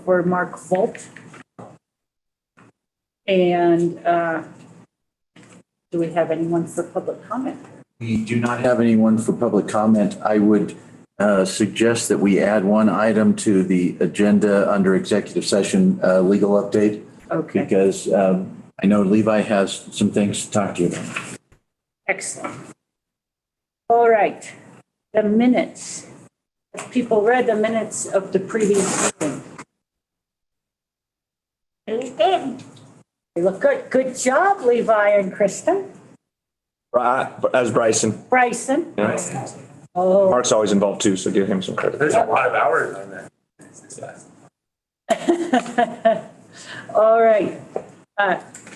for Mark Volt. And do we have anyone for public comment? We do not have anyone for public comment. I would suggest that we add one item to the agenda under executive session legal update. Okay. Because I know Levi has some things to talk to you about. Excellent. All right. The minutes. Have people read the minutes of the previous meeting? They did. They look good. Good job, Levi and Kristen. As Bryson. Bryson. Yeah. Oh. Mark's always involved too, so give him some credit. There's a lot of hours on that. All right.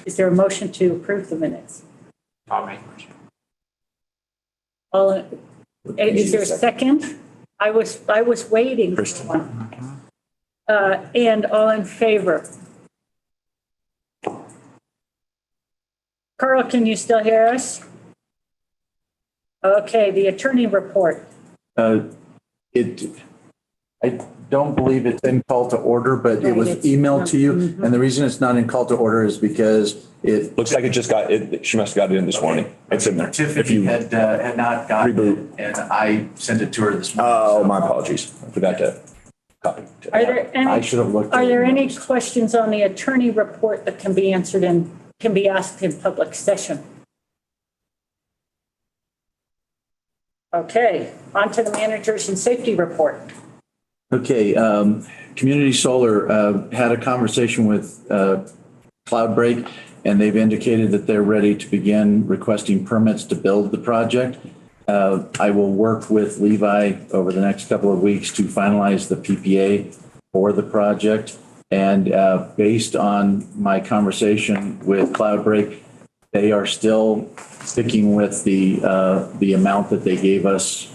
Is there a motion to approve the minutes? I'll make a motion. Is there a second? I was waiting for one. And all in favor? Carl, can you still hear us? Okay, the attorney report. I don't believe it's in call to order, but it was emailed to you. Mm-hmm. And the reason it's not in call to order is because it Looks like it just got it. She must have got it in this morning. It's in there. Tiffany had not gotten Reboot. it, and I sent it to her this morning. Oh, so my apologies. I forgot to copy. Are there I any, should have looked. are at there it. any questions on the attorney report that can be answered and can be asked in public session? Okay, on to the managers and safety report. Okay, Community Solar had a conversation with Cloudbreak, and they've indicated that they're ready to begin requesting permits to build the project. I will work with Levi over the next couple of weeks to finalize the PPA for the project. And based on my conversation with Cloudbreak, they are still sticking with the amount that they gave us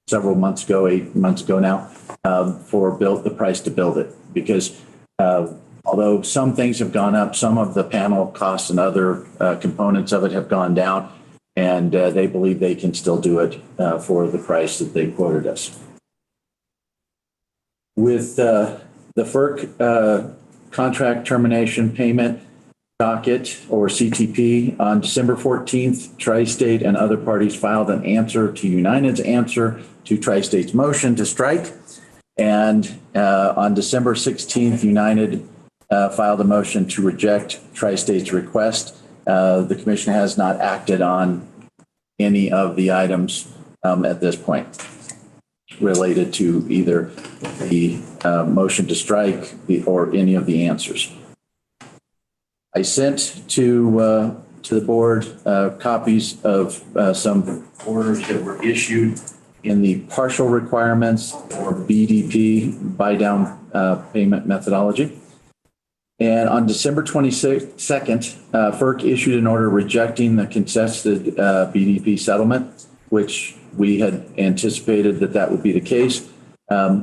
several months ago, 8 months ago now, for the price to build it. Because although some things have gone up, some of the panel costs and other components of it have gone down, and they believe they can still do it for the price that they quoted us. With the FERC contract termination payment docket, or CTP, on December 14th, Tri-State and other parties filed an answer to United's answer to Tri-State's motion to strike. And on December 16th, United filed a motion to reject Tri-State's request. The commission has not acted on any of the items at this point related to either the motion to strike or any of the answers. I sent to the board copies of some orders that were issued in the partial requirements or BDP, buy down payment methodology. And on December 22nd, FERC issued an order rejecting the contested BDP settlement, which we had anticipated that would be the case.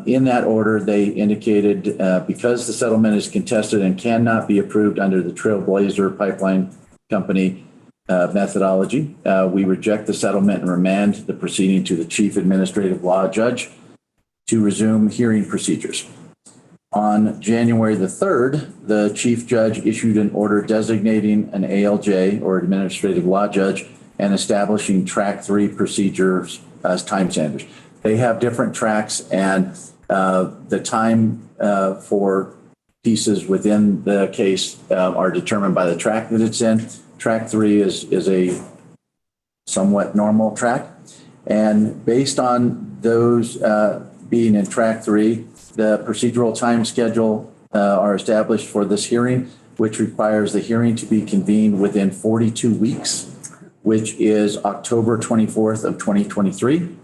In that order, they indicated because the settlement is contested and cannot be approved under the Trailblazer Pipeline Company methodology, we reject the settlement and remand the proceeding to the Chief Administrative Law Judge to resume hearing procedures. On January the 3rd, the Chief Judge issued an order designating an ALJ, or Administrative Law Judge, and establishing Track 3 procedures as time standards. They have different tracks, and the time for pieces within the case are determined by the track that it's in. Track 3 is a somewhat normal track. And based on those being in Track 3, the procedural time schedule are established for this hearing, which requires the hearing to be convened within 42 weeks, which is October 24th of 2023.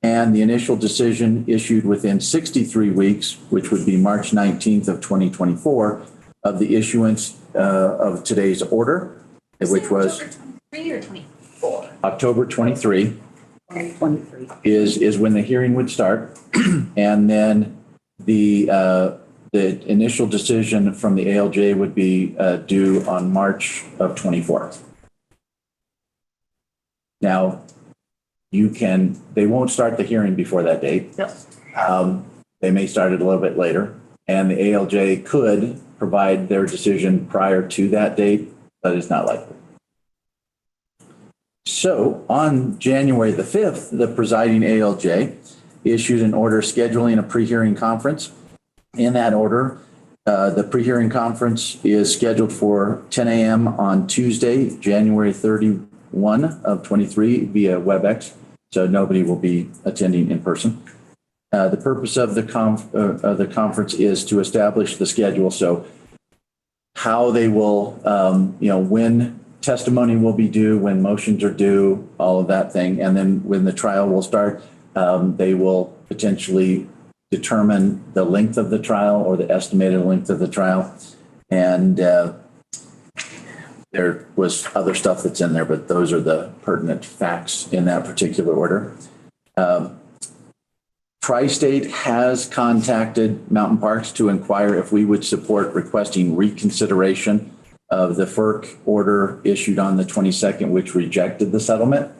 And the initial decision issued within 63 weeks, which would be March 19th of 2024, of the issuance of today's order, which was October 23 or 24? October 23. 2023 is when the hearing would start. And then the initial decision from the ALJ would be due on March of 24. Now, they won't start the hearing before that date. Yep. They may start it a little bit later. And the ALJ could provide their decision prior to that date, but it's not likely. So on January the 5th, the presiding ALJ issued an order scheduling a pre-hearing conference. In that order, the pre-hearing conference is scheduled for 10 a.m. on Tuesday, January 31 of 23 via WebEx. So nobody will be attending in person. The purpose of the conference is to establish the schedule. So how they will, when testimony will be due, when motions are due, all of that thing. And then when the trial will start, they will potentially determine the length of the trial or the estimated length of the trial. And there was other stuff that's in there, but those are the pertinent facts in that particular order. Tri-State has contacted Mountain Parks to inquire if we would support requesting reconsideration of the FERC order issued on the 22nd, which rejected the settlement.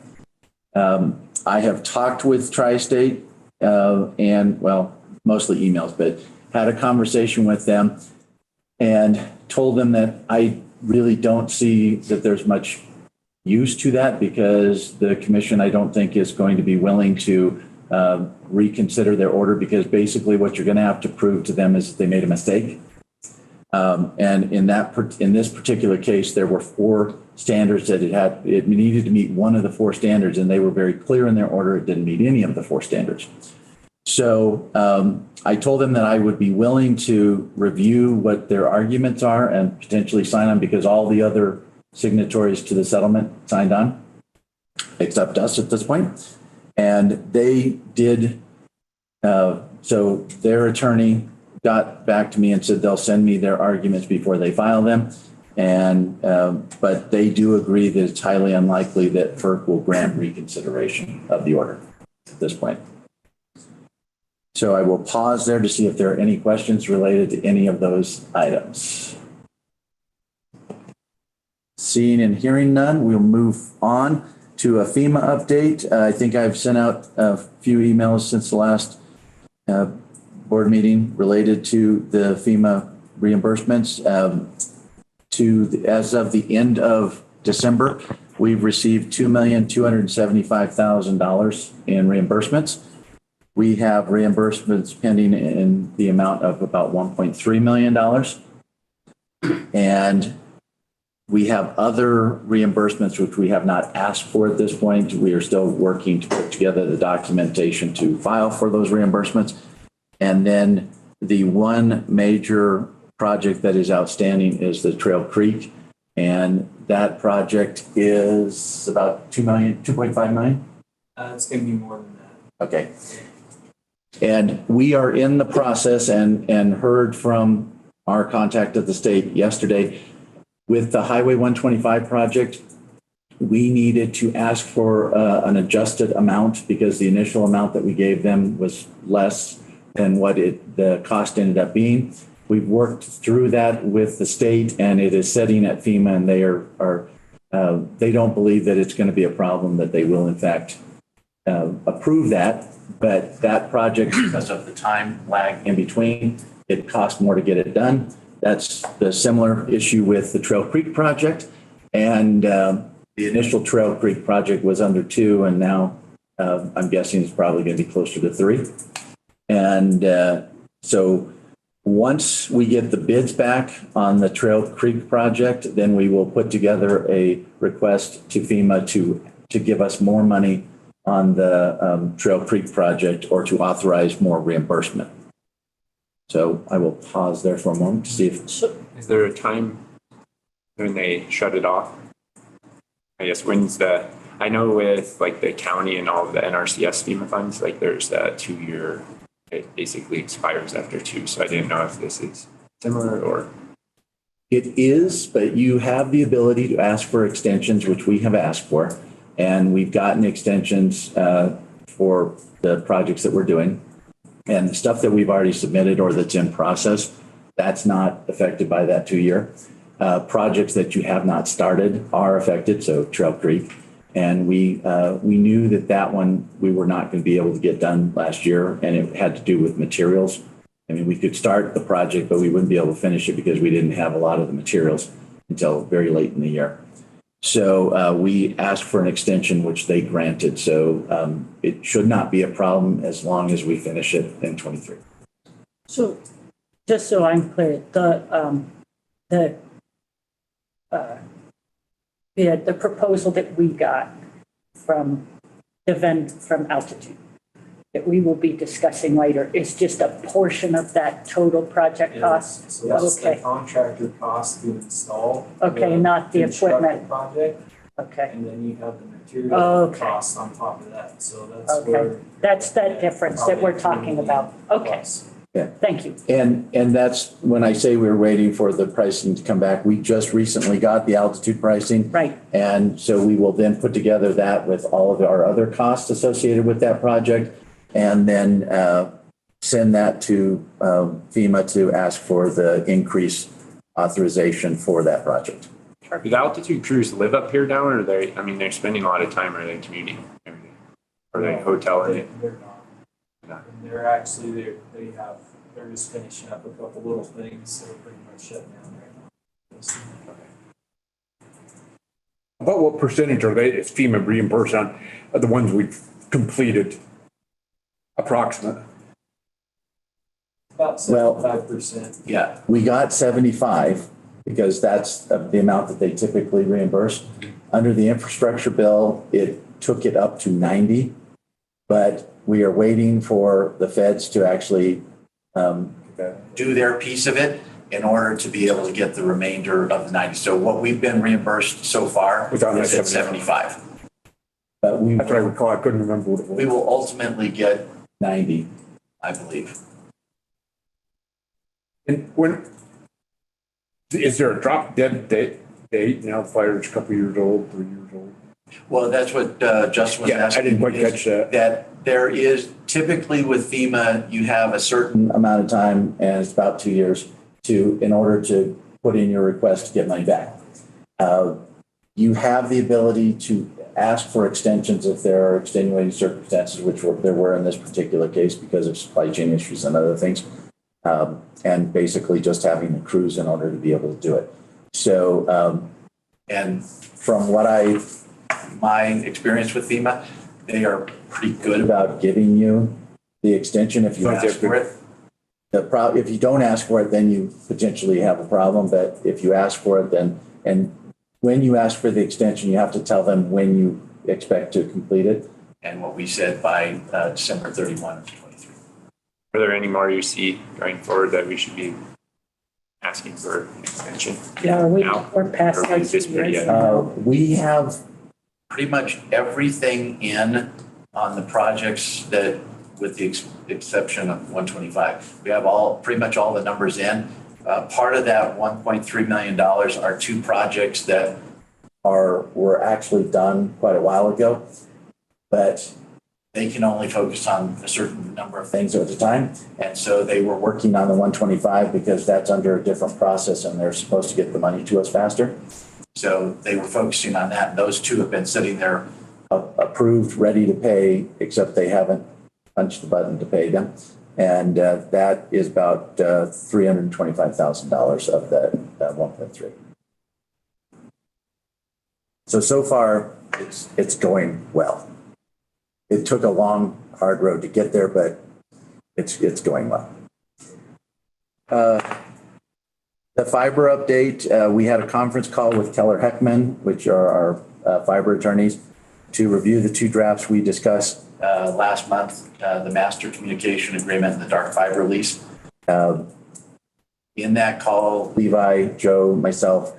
I have talked with Tri-State and, well, mostly emails, but had a conversation with them and told them that I really don't see that there's much use to that because the commission, I don't think, is going to be willing to reconsider their order, because basically what you're going to have to prove to them is that they made a mistake. And in this particular case, there were 4 standards that it needed to meet one of the 4 standards, and they were very clear in their order it didn't meet any of the 4 standards. So I told them that I would be willing to review what their arguments are and potentially sign on, because all the other signatories to the settlement signed on, except us at this point. And they did, so their attorney got back to me and said they'll send me their arguments before they file them. And, but they do agree that it's highly unlikely that FERC will grant reconsideration of the order at this point. So I will pause there to see if there are any questions related to any of those items. Seeing and hearing none, we'll move on to a FEMA update. I think I've sent out a few emails since the last board meeting related to the FEMA reimbursements. As of the end of December, we've received $2,275,000 in reimbursements. We have reimbursements pending in the amount of about $1.3 million. And we have other reimbursements which we have not asked for at this point. We are still working to put together the documentation to file for those reimbursements. And then the one major project that is outstanding is the Trail Creek. And that project is about $2.5 million. It's going to be more than that. Okay. And we are in the process and heard from our contact at the state yesterday with the Highway 125 project. We needed to ask for an adjusted amount because the initial amount that we gave them was less than what the cost ended up being. We've worked through that with the state, and it is sitting at FEMA, and they they don't believe that it's going to be a problem, that they will in fact approve that. But that project, because of the time lag in between, it costs more to get it done. That's the similar issue with the Trail Creek project. And the initial Trail Creek project was under 2, and now I'm guessing it's probably going to be closer to 3. And so once we get the bids back on the Trail Creek project, then we will put together a request to FEMA to give us more money on the Trail Creek project, or to authorize more reimbursement. So I will pause there for a moment to see if. Is there a time when they shut it off? I guess I know with like the county and all of the NRCS FEMA funds, like there's a 2-year, it basically expires after 2. So I didn't know if this is similar or. It is, but you have the ability to ask for extensions, which we have asked for. And we've gotten extensions for the projects that we're doing. And the stuff that we've already submitted or that's in process, that's not affected by that 2-year. Projects that you have not started are affected, so Trail Creek. And we knew that one we were not going to be able to get done last year, and it had to do with materials. I mean, we could start the project, but we wouldn't be able to finish it because we didn't have a lot of the materials until very late in the year. So we asked for an extension, which they granted. So it should not be a problem as long as we finish it in 23. So, just so I'm clear, the proposal that we got from from Altitude that we will be discussing later is just a portion of that total project cost? So that's the Okay, contractor cost to install. Okay, not the construct equipment. Project, okay, and then you have the material Okay. cost on top of that, so that's okay. where. That's that difference that we're talking about. Okay, Plus. thank you. And that's when I say we're waiting for the pricing to come back. We just recently got the altitude pricing. Right, And so we will then put together that with all of our other costs associated with that project and then send that to FEMA to ask for the increased authorization for that project. Do the altitude crews live up here now, or are they, I mean, they're spending a lot of time, are they commuting every day? Are they hoteling it? They're not. And they're actually, they're just finishing up a couple little things that are pretty much shut down right now. About what percentage are they, is FEMA reimbursed on the ones we've completed? Approximate. About Well, 75%. Yeah, we got 75 because that's the amount that they typically reimburse. Under the infrastructure bill, it took it up to 90, but we are waiting for the feds to actually do their piece of it in order to be able to get the remainder of the 90. So what we've been reimbursed so far Was on that is at 75. But we That's what I recall. I couldn't remember what it was. we will ultimately get 90, I believe. And when, is there a drop dead date? Now the fire's a couple years old, 3 years old. Well, that's what Justin was Yeah, I asking. didn't quite is catch that. That there is typically with FEMA, you have a certain amount of time, and it's about 2 years, in order to put in your request to get money back. You have the ability to ask for extensions if there are extenuating circumstances, which there were in this particular case because of supply chain issues and other things. And basically just having the crews in order to be able to do it. So, and from my experience with FEMA, they are pretty good about giving you the extension if you ask for it. If you don't ask for it, then you potentially have a problem. But if you ask for it, then, and when you ask for the extension, you have to tell them when you expect to complete it. And what we said by December 31 of 23. Are there any more you see going forward that we should be asking for an extension? Yeah, Now? we're past Or that is this 2 pretty years. good? We have pretty much everything in on the projects that, with the exception of 125. We have pretty much all the numbers in. Part of that $1.3 million are two projects that were actually done quite a while ago, but they can only focus on a certain number of things at a time. And so they were working on the 125 because that's under a different process and they're supposed to get the money to us faster. So they were focusing on that. And those two have been sitting there approved, ready to pay, except they haven't punched the button to pay them. And that is about $325,000 of that 1.3. So far, it's going well. It took a long, hard road to get there, but it's going well. The fiber update, we had a conference call with Keller Heckman, which are our fiber attorneys, to review the two drafts we discussed last month, the master communication agreement and the dark fiber lease. In that call, Levi, Joe, myself,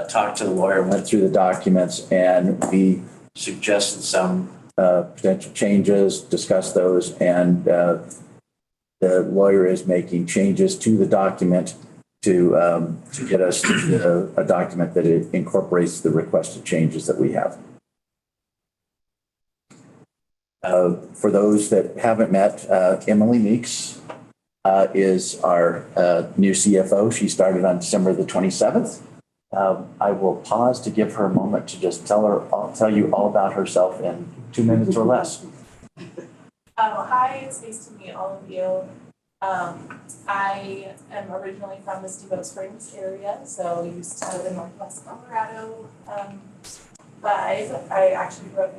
talked to the lawyer, went through the documents, and we suggested some potential changes, discussed those, and the lawyer is making changes to the document to get us a document that it incorporates the requested changes that we have. For those that haven't met, Emily Meeks is our new CFO. She started on December the 27th. I will pause to give her a moment to just tell you all about herself in 2 minutes or less. Hi, it's nice to meet all of you. I am originally from the Steamboat Springs area, so used to the Northwest Colorado vibe. I actually grew up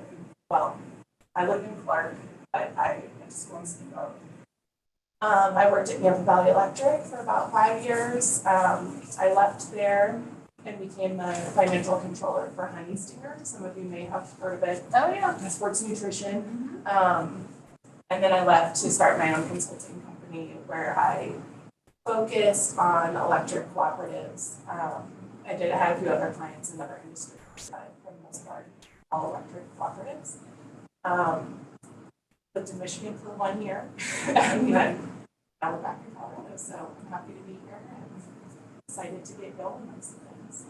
I live in Clark, but I went to school in Steamboat. I worked at Yampa Valley Electric for about 5 years. I left there and became the financial controller for Honey Stinger. Some of you may have heard of it. Oh, yeah. Sports nutrition. And then I left to start my own consulting company where I focused on electric cooperatives. I had a few other clients in other industries, but for the most part, all electric cooperatives. Lived in Michigan for 1 year, and then now we're back in Colorado, so I'm happy to be here and excited to get going on some things.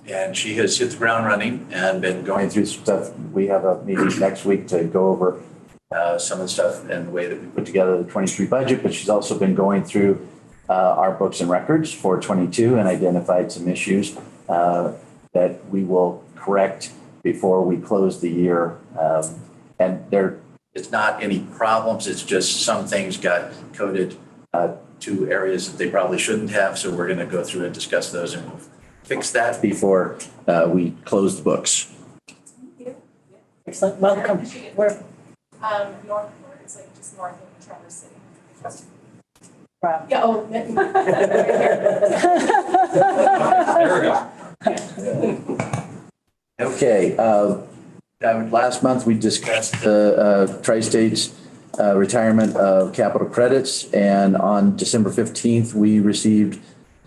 And she has hit the ground running and been going through stuff. We have a meeting next week to go over some of the stuff and the way that we put together the 23 budget, but she's also been going through our books and records for 22 and identified some issues that we will correct before we close the year. And there is not any problems. It's just some things got coded to areas that they probably shouldn't have. So we're going to go through and discuss those and we'll fix that before we close the books. Excellent, welcome. We're, Northport, it's like just north of Traverse City. wow. Yeah, oh, right here. Okay. Last month, we discussed the Tri-State's retirement of capital credits. And on December 15th, we received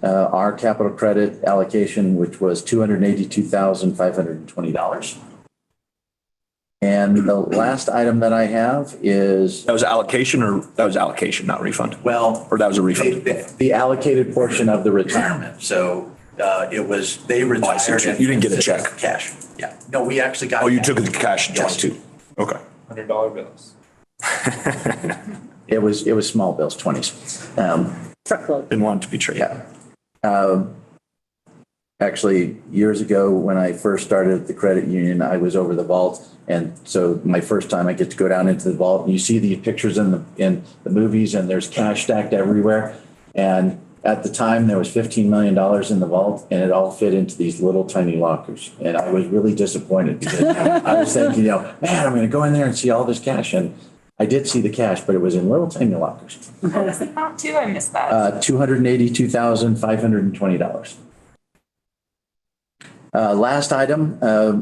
our capital credit allocation, which was $282,520. And the last item that I have is, That was allocation not refund? well, Or that was a refund? the allocated portion of the retirement. So it was, they Oh, I see what retired. you didn't get a check. Cash. Yeah. No, we actually got. Oh, you cash. took the cash in Yes. 22? Okay. $100 bills. It was small bills, 20s. Truckload. Didn't want it to be traded. Yeah. Actually, years ago, when I first started at the credit union, I was over the vault. And so my first time I get to go down into the vault and you see these pictures in the movies and there's cash stacked everywhere. And at the time there was $15 million in the vault and it all fit into these little tiny lockers. And I was really disappointed because I was thinking, man, I'm going to go in there and see all this cash. And I did see the cash, but it was in little tiny lockers. What was the amount too? I missed that. $282,520. Last item,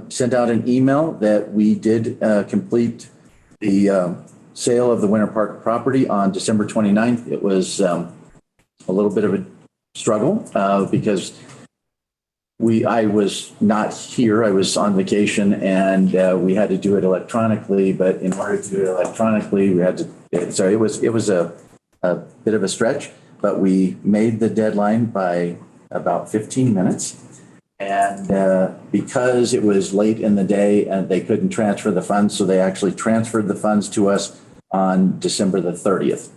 sent out an email that we did complete the sale of the Winter Park property on December 29th. It was a little bit of a struggle because I was not here. I was on vacation and we had to do it electronically. But in order to do it electronically, we had to. So it was a bit of a stretch, but we made the deadline by about 15 minutes. And because it was late in the day and they couldn't transfer the funds, so they actually transferred the funds to us on December the 30th.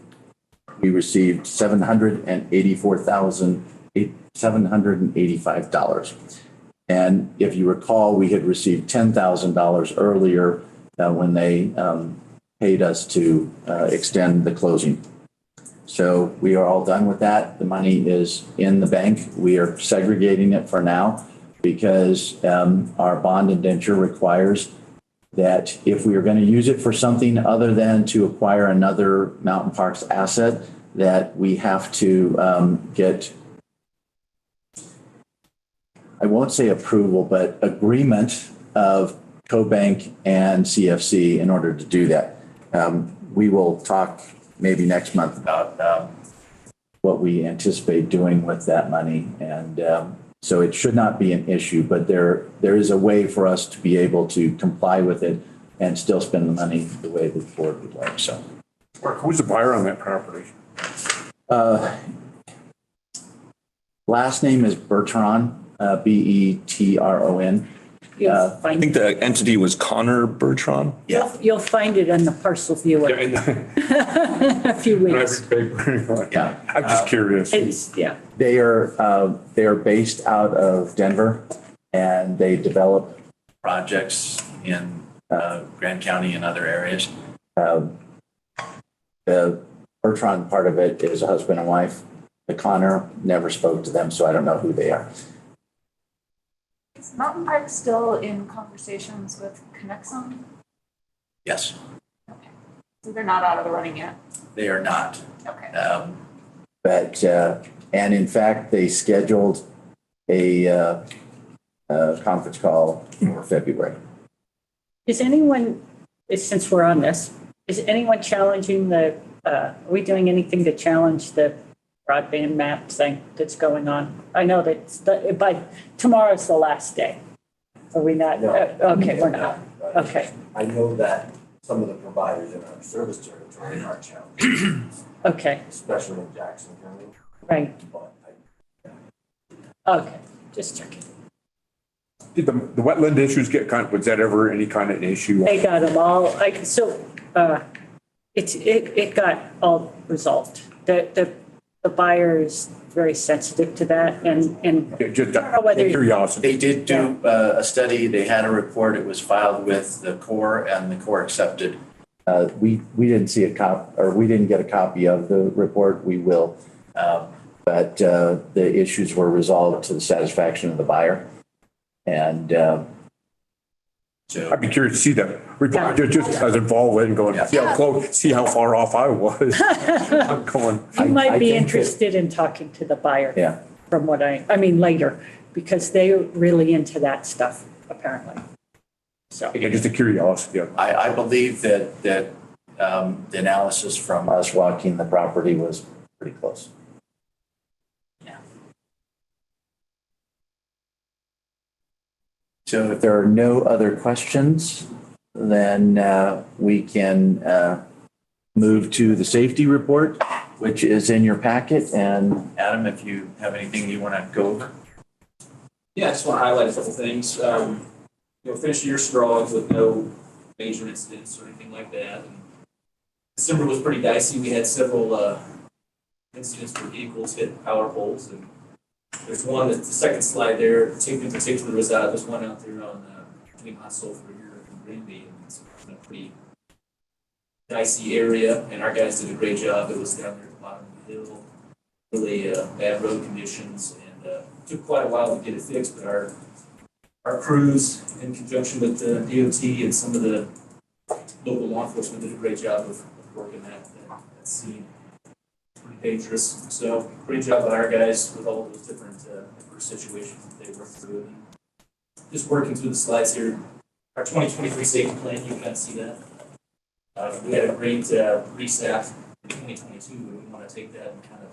We received $784,785. And if you recall, we had received $10,000 earlier when they paid us to extend the closing. So we are all done with that. The money is in the bank. We are segregating it for now because our bond indenture requires that if we are going to use it for something other than to acquire another Mountain Parks asset, that we have to get, I won't say approval, but agreement of CoBank and CFC in order to do that. We will talk maybe next month about what we anticipate doing with that money. And so it should not be an issue, but there is a way for us to be able to comply with it and still spend the money the way the board would like. So, Who's the buyer on that property? Last name is Bertron, Betron. You'll I find, think the entity was Connor Bertrand. Yeah. you'll find it in the parcel viewer Yeah, in a few weeks. Yeah. I'm just curious. It's, yeah. They are based out of Denver and they develop projects in Grand County and other areas. The Bertrand part of it is a husband and wife. The Connor never spoke to them, so I don't know who they are. Is Mountain Park still in conversations with Connexon? Yes, So they're not out of the running yet? they are not. Okay. But, and in fact, they scheduled a conference call for February. Is anyone, since we're on this, is anyone challenging are we doing anything to challenge the broadband map thing that's going on? I know that by tomorrow's the last day. Are we not? No. Okay, we're not. Okay, I know that some of the providers in our service territory are challenged, okay, especially in Jackson County. right. But Okay, just checking. Did the wetland issues get was that ever any kind of issue? They got them all, it got all resolved. The buyer is very sensitive to that and Just I don't know whether- curiosity. They did do a study. They had a report. It was filed with the Corps and the Corps accepted. We didn't see we didn't get a copy of the report. We will. But the issues were resolved to the satisfaction of the buyer. And so I'd be curious to see that report, just as involved with and going, see how close, see how far off I was. I'm going. you might I be think that- interested in talking to the buyer. Yeah. From what I mean, later, because they're really into that stuff, apparently. So, Again, just a curiosity. I believe that the analysis from us walking the property was pretty close. So if there are no other questions, then we can move to the safety report, which is in your packet. And Adam, if you have anything you want to go over. Yeah, I just want to highlight a couple things. Finished the year strong with no major incidents or anything like that. And December was pretty dicey. We had several incidents where vehicles hit power poles, and there's one that's the second slide there. In particular, was there's one out there on between Hot Sulphur here in Granby, and it's in a pretty dicey area. And our guys did a great job. It was down there at the bottom of the hill, really bad road conditions, and took quite a while to get it fixed. But our crews, in conjunction with the DOT and some of the local law enforcement, did a great job of working that scene. Pretty dangerous. So great job by our guys with all those different situations that they worked through. And just working through the slides here, our 2023 safety plan, you can see that. We had a great restaff in 2022, and we want to take that and kind of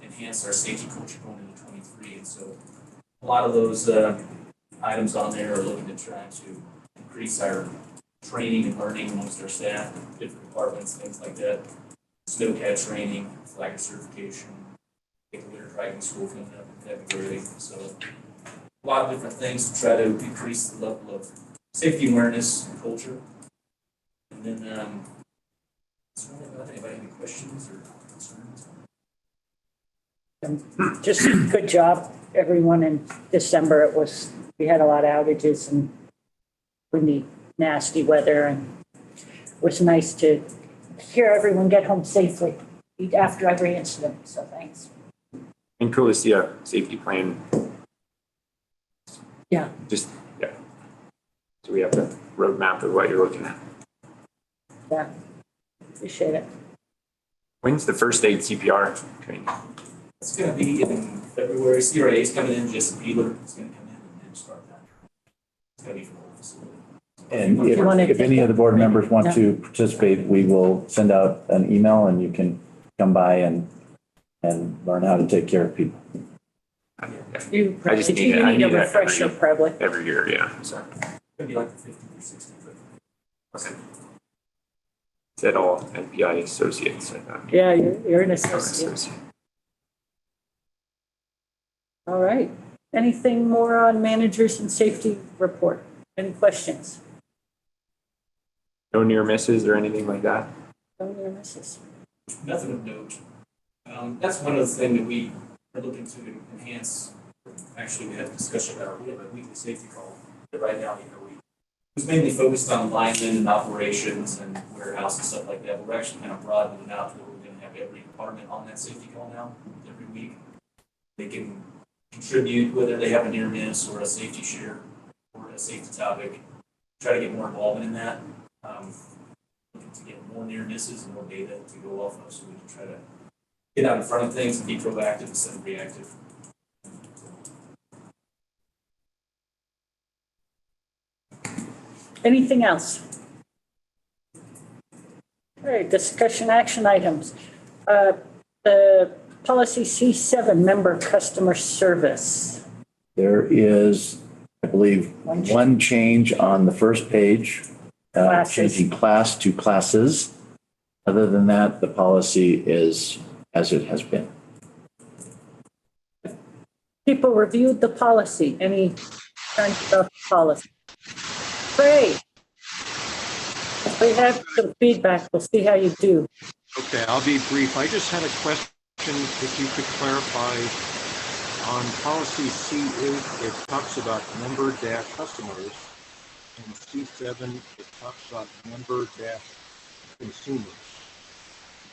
enhance our safety culture going into 23. And so a lot of those items on there are looking to try to increase our training and learning amongst our staff, different departments, things like that. Snowcat training, flagger certification, take the winter driving school coming up in February. So a lot of different things to try to increase the level of safety awareness and culture. And then, anybody have any questions or concerns? just good job, everyone in December. We had a lot of outages and windy, nasty weather, and it was nice to hear everyone get home safely after every incident, so thanks. And cool to see a safety plan. Yeah. Yeah. So we have the roadmap of what you're looking at. Yeah, appreciate it. When's the first aid CPR training? It's going to be in February. CRA is coming in, just Peeler is going to come in and start that. It's going to be for the whole facility. And You wanna if any of the board members want Yeah. to participate, we will send out an email and you can come by and learn how to take care of people. You I just need need a that refresher, probably. every year, yeah. So, It's going to be like the 50 or 60. okay. Is that all MPEI associates? I thought. Yeah, you're an Okay, associate. associate. All right. Anything more on managers and safety report? Any questions? No near misses or anything like that? Don't near misses. Nothing of note. That's one of the things that we are looking to enhance. Actually, we had a discussion about, we have a weekly safety call. But right now, it was mainly focused on linemen and operations and warehouse and stuff like that. But we're actually kind of broadening it out to where we're going every department on that safety call now, every week. They can contribute, whether they have a near miss or a safety share or a safety topic, try to get more involvement in that. Looking to get more near misses and more data to go off of so we can try to get out in front of things and be proactive instead of reactive. Anything else? All right, discussion action items. The policy C7, member customer service. There is, I believe, one change on the first page, Classes. changing class to classes. Other than that, the policy is as it has been. People reviewed the policy. Any concerns about the policy? Great. If we have some feedback, we'll see how you do. Okay, I'll be brief. I just had a question, if you could clarify, on policy C8, it talks about member dash customers, and C7, it talks about member dash consumers.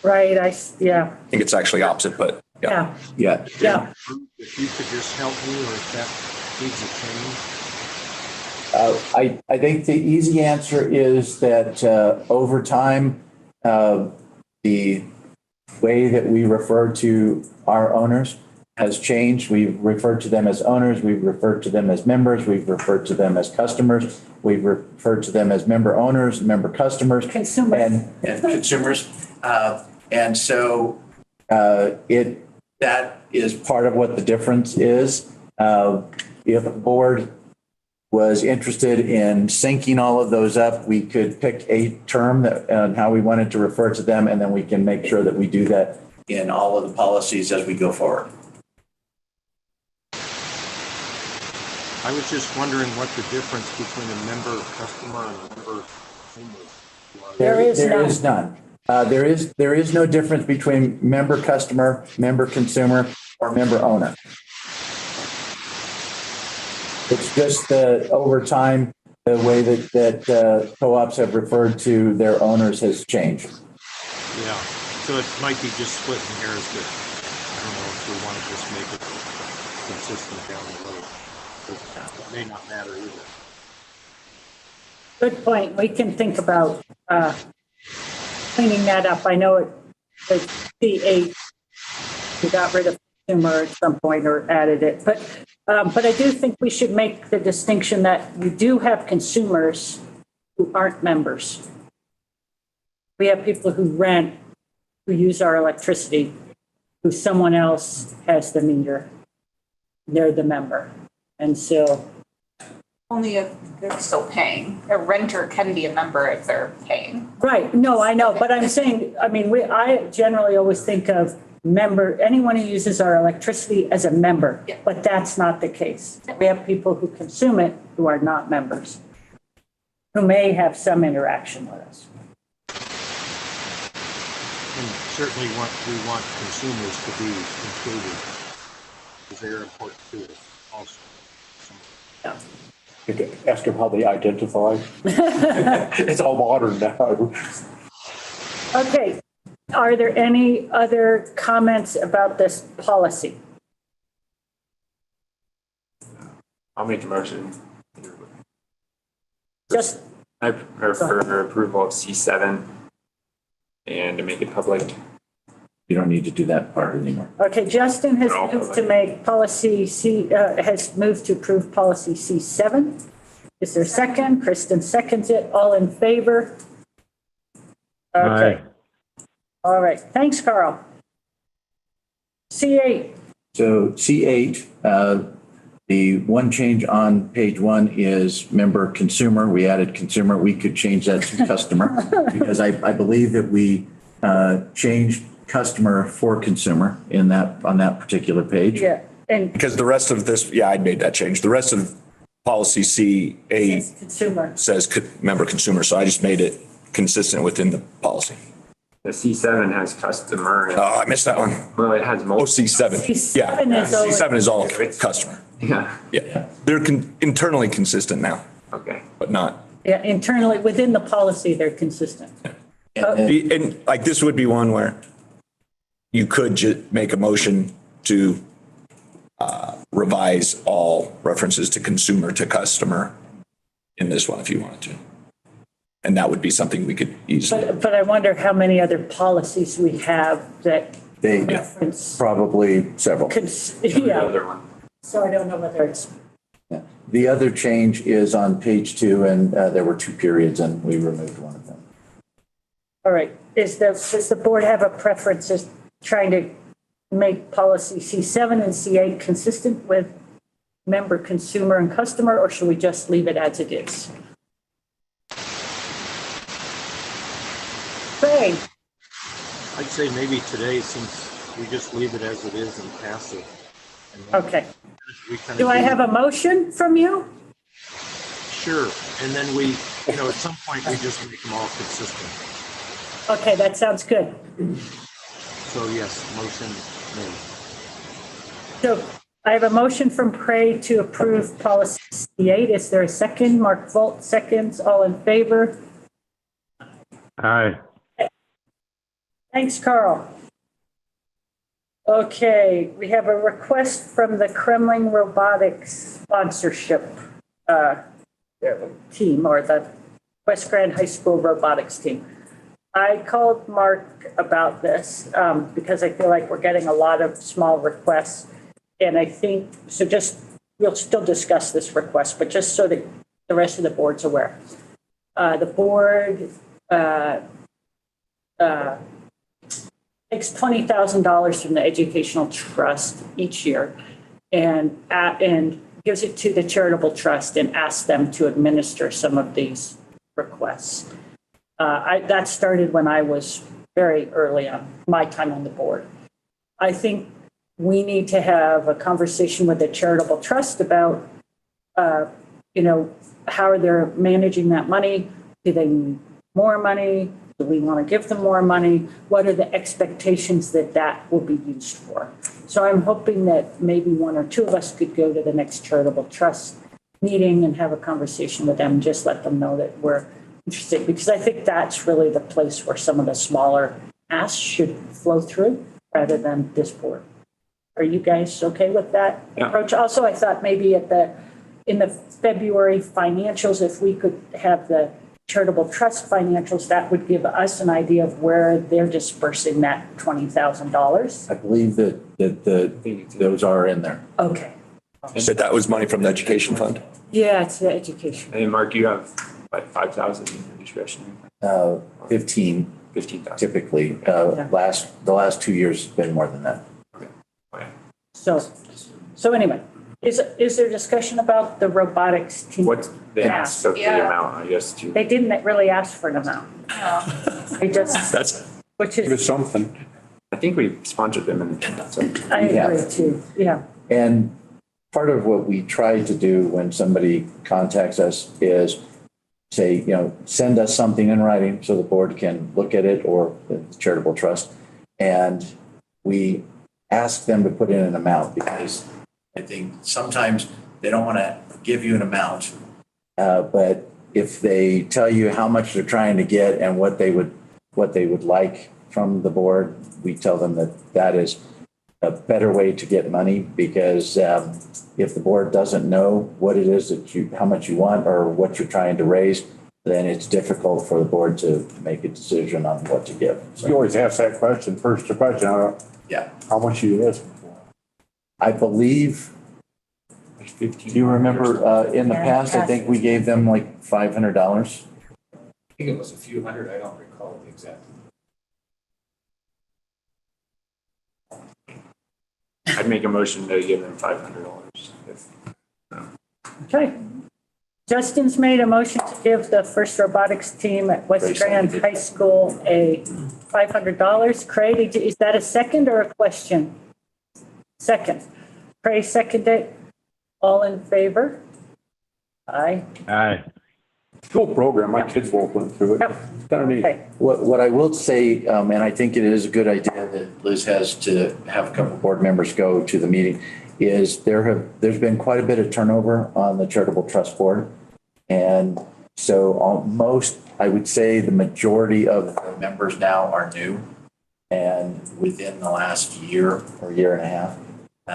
Right, yeah, I think it's actually opposite, but yeah. yeah, Yeah. yeah. If you could just help me, or if that needs a change. I think the easy answer is that over time, the way that we refer to our owners has changed. We've referred to them as owners. We've referred to them as members. We've referred to them as customers. We've referred to them as member owners, member customers. Consumers. And consumers. And so that is part of what the difference is. If the board was interested in syncing all of those up, we could pick a term that and how we wanted to refer to them, and then we can make sure that we do that in all of the policies as we go forward. I was just wondering what the difference between a member customer and a member consumer was. There is none. There is no difference between member customer, member consumer, or member owner. It's just that over time, the way that co-ops have referred to their owners has changed. Yeah, so it might be just splitting hairs, but I don't know if we want to just make it consistent down the road. It may not matter either. Good point. We can think about cleaning that up. I know it C8, we got rid of consumer at some point or added it, but I do think we should make the distinction that we do have consumers who aren't members. We have people who rent, who use our electricity, who someone else has the meter. They're the member. And so. Only if they're still paying. A renter can be a member if they're paying. Right. No, I know. But I'm saying, I mean, I generally always think of member, anyone who uses our electricity as a member, Yeah. but that's not the case. We have people who consume it who are not members, who may have some interaction with us. And certainly we want consumers to be included, because they're important to us also. Yeah. You could ask them how they identify. It's all modern now. Okay. Are there any other comments about this policy? I'll make a motion. Just, I prepare for approval of C7 and to make it public. You don't need to do that part anymore. okay, Justin has No. moved to make policy has moved to approve policy C7. Is there a second? Kristen seconds it. All in favor? Okay. All right. Thanks, Carl. C8. So C8, the one change on page 1 is member consumer. We added consumer. We could change that to customer because I believe that we changed customer for consumer on that particular page. Yeah. And Because the rest of this, I made that change. The rest of policy C8 consumer. says member consumer, so I just made it consistent within the policy. The C7 has customer. Oh, I missed that one. Well, it has Oh, multiple. C7. Yeah, C7 is always- C7 is all customer. Yeah, Yeah, they're internally consistent now, okay. but not. Yeah, internally, within the policy, they're consistent. And then- And like this would be one where you could make a motion to revise all references to consumer to customer in this one if you wanted to. And that would be something we could easily. But I wonder how many other policies we have that They, reference. probably several. The Yeah, other one. so I don't know whether it's, Yeah. The other change is on page 2, and there were 2 periods, and we removed one of them. all right. Does the board have a preference as trying to make policy C7 and C8 consistent with member, consumer, and customer, or should we just leave it as it is? Craig? I'd say maybe today, since we just leave it as it is and pass it. And then Okay. we kinda Do I have a motion from you? Sure, and then we, at some point, we just make them all consistent. Okay, that sounds good. So yes, motion made. So I have a motion from Craig to approve policy C8. Is there a second? Mark Volt seconds. All in favor? Aye. Thanks, Carl. Okay, we have a request from the Kremling Robotics sponsorship team, or the West Grand High School robotics team. I called Mark about this because I feel like we're getting a lot of small requests. And I think, so just, we'll still discuss this request, but just so that the rest of the board's aware. The board takes $20,000 from the educational trust each year and gives it to the charitable trust and asks them to administer some of these requests. That started when I was very early on, my time on the board. I think we need to have a conversation with the charitable trust about, how they're managing that money. Do they need more money? Do we want to give them more money? What are the expectations that will be used for? So I'm hoping that maybe one or two of us could go to the next charitable trust meeting and have a conversation with them, just let them know that we're interested, because I think that's really the place where some of the smaller asks should flow through rather than this board. Are you guys okay with that approach? Also, I thought maybe in the February financials, if we could have the charitable trust financials, that would give us an idea of where they're dispersing that $20,000. I believe that those are in there. Okay. Said that was money from the education fund? Yeah, it's the education. And Mark, you have like 5,000 in your discretionary? 15 15,000. typically. The last 2 years has been more than that. Okay. So anyway, is there discussion about the robotics team? What's the ask of the Yeah. amount, I guess, too? They didn't really ask for an amount. They just, which It was is, something. I think we sponsored them in the so. I agree too, yeah. And part of what we try to do when somebody contacts us is say, send us something in writing so the board can look at it, or the charitable trust. And we ask them to put in an amount, because I think sometimes they don't want to give you an amount. But if they tell you how much they're trying to get and what they would like from the board, we tell them that is a better way to get money, because if the board doesn't know what it is how much you want or what you're trying to raise, then it's difficult for the board to make a decision on what to give. So, You always ask that question, first the question, yeah, how much you asking for? I believe, do you remember in the past, I think we gave them like $500. I think it was a few hundred, I don't recall the exact. I'd make a motion to give them $500. Okay. Justin's made a motion to give the first robotics team at West Grace Grand seconded. High School a $500. Craig, is that a second or a question? Second. Craig seconded. All in favor? Aye. Aye. Cool program, my kids both went through it. Yep. It's kind of neat. Okay. What I will say, and I think it is a good idea that Liz has to have a couple board members go to the meeting, is there's been quite a bit of turnover on the charitable trust board. And so I would say the majority of the members now are new. and within the last year or year and a half,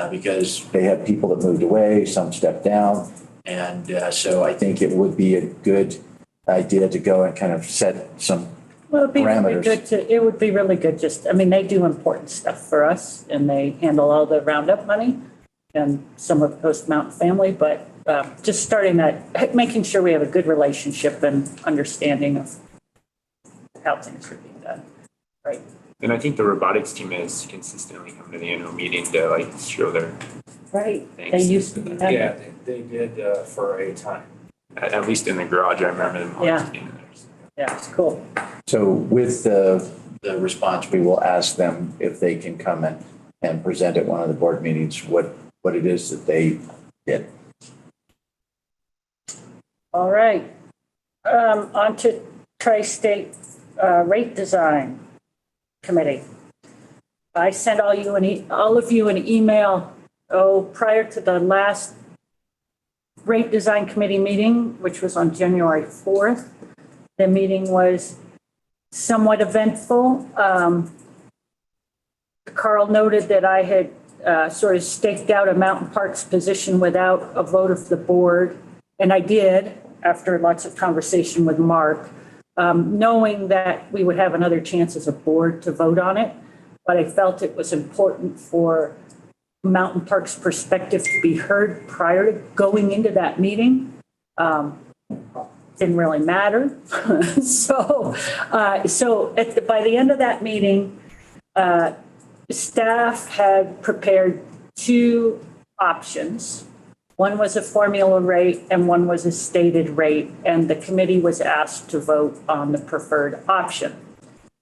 because they had people that moved away, some stepped down. And so I think it would be a good idea to go and kind of set some Well, it'd be really parameters. good it would be really good I mean, they do important stuff for us and they handle all the roundup money and some of the Post Mountain family, but just starting that, making sure we have a good relationship and understanding of how things are being done. Right. And I think the robotics team has consistently come to the annual meeting to like show their, Right. Thanks. They used to do that. Yeah, they did for a time. at least in the garage, I remember them Yeah. always being in there. Yeah, it's cool. So with the response, we will ask them if they can come and present at one of the board meetings what it is that they did. All right. On to Tri-State Rate Design Committee. I sent all of you an email, prior to the last Rate Design Committee meeting, which was on January 4th. The meeting was somewhat eventful. Carl noted that I had sort of staked out a Mountain Parks position without a vote of the board. And I did, after lots of conversation with Mark, knowing that we would have another chance as a board to vote on it. But I felt it was important for Mountain Parks' perspective to be heard prior to going into that meeting. Didn't really matter. So by the end of that meeting, staff had prepared two options. One was a formula rate and one was a stated rate, and the committee was asked to vote on the preferred option.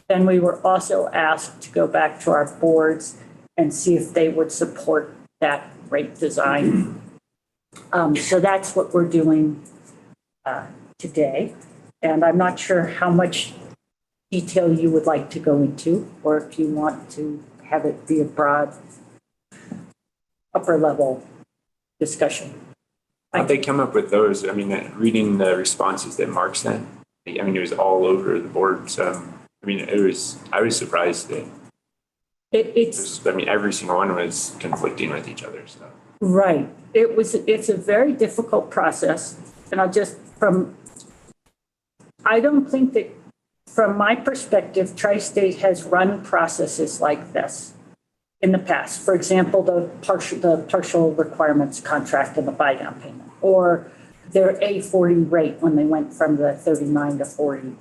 Then we were also asked to go back to our boards and see if they would support that rate design. So that's what we're doing today. And I'm not sure how much detail you would like to go into, or if you want to have it be a broad upper level discussion. How'd they come up with those? I mean, reading the responses that Mark sent, I mean, it was all over the board. So, I mean, I was surprised that I mean, every single one was conflicting with each other. So. Right. It's a very difficult process. And I don't think that, from my perspective, Tri-State has run processes like this in the past. For example, the partial requirements contract and the buy down payment, or their A40 rate when they went from the 39 to 40.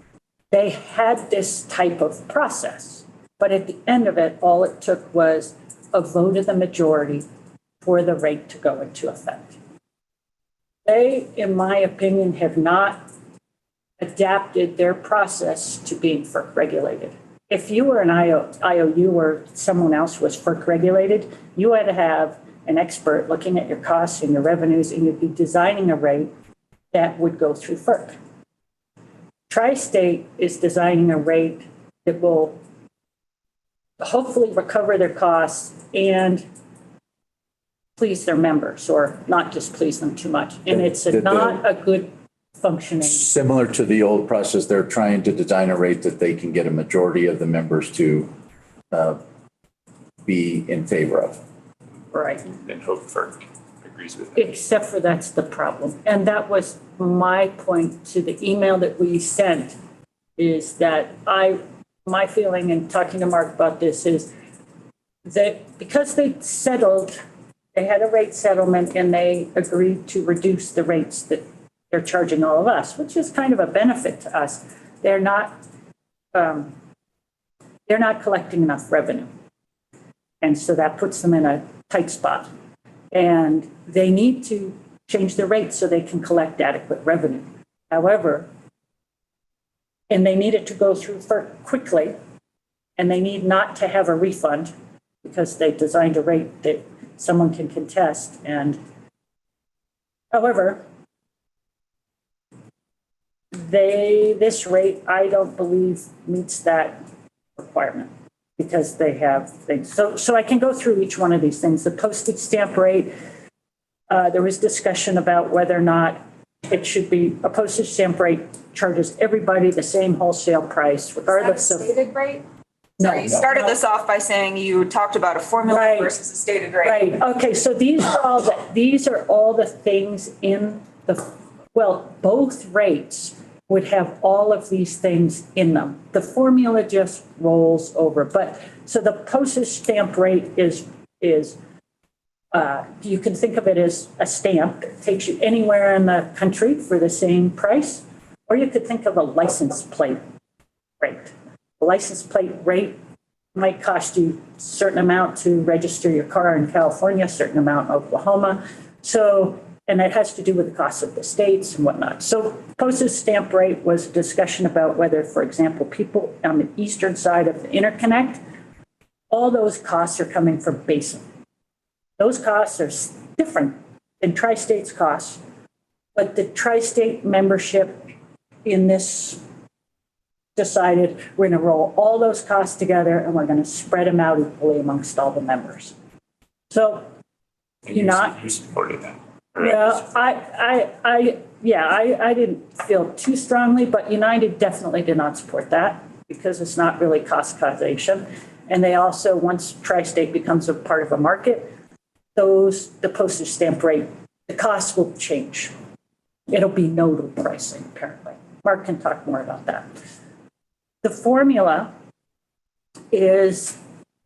They had this type of process, but at the end of it, all it took was a vote of the majority for the rate to go into effect. They, in my opinion, have not adapted their process to being FERC regulated. If you were an IOU or someone else was FERC regulated, you had to have an expert looking at your costs and your revenues, and you'd be designing a rate that would go through FERC. Tri-State is designing a rate that will hopefully recover their costs and please their members, or not just please them too much. And it's not a good functioning. Similar to the old process, they're trying to design a rate that they can get a majority of the members to be in favor of. Right. And hope FERC agrees with it. Except for that's the problem. And that was my point to the email that we sent, is that my feeling in talking to Mark about this is that because they settled, they had a rate settlement and they agreed to reduce the rates that they're charging all of us, which is kind of a benefit to us. They're not collecting enough revenue. And so that puts them in a tight spot. And they need to change the rates so they can collect adequate revenue. However, and they need it to go through quickly, and they need not to have a refund because they designed a rate that someone can contest. And however, this rate, I don't believe meets that requirement because they have things. So I can go through each one of these things. The postage stamp rate, there was discussion about whether or not it should be a postage stamp rate charges everybody the same wholesale price regardless of. Is that a stated rate? Sorry, you started this off by saying you talked about a formula Right. versus a stated rate. Right, okay, so these are all the things in both rates would have all of these things in them. The formula just rolls over, but, so the postage stamp rate is, you can think of it as a stamp. It takes you anywhere in the country for the same price, or you could think of a license plate rate. The license plate rate might cost you a certain amount to register your car in California, a certain amount in Oklahoma. So, and it has to do with the cost of the states and whatnot. So postage stamp rate was a discussion about whether, for example, people on the eastern side of the interconnect, all those costs are coming from Basin. Those costs are different than Tri-State's costs, but the Tri-State membership in this decided we're going to roll all those costs together and we're going to spread them out equally amongst all the members. So You supported that. yeah, I didn't feel too strongly, but United definitely did not support that because it's not really cost causation. And they also, once Tri-State becomes a part of a market, the postage stamp rate, the costs will change. It'll be nodal pricing, apparently. Mark can talk more about that. The formula is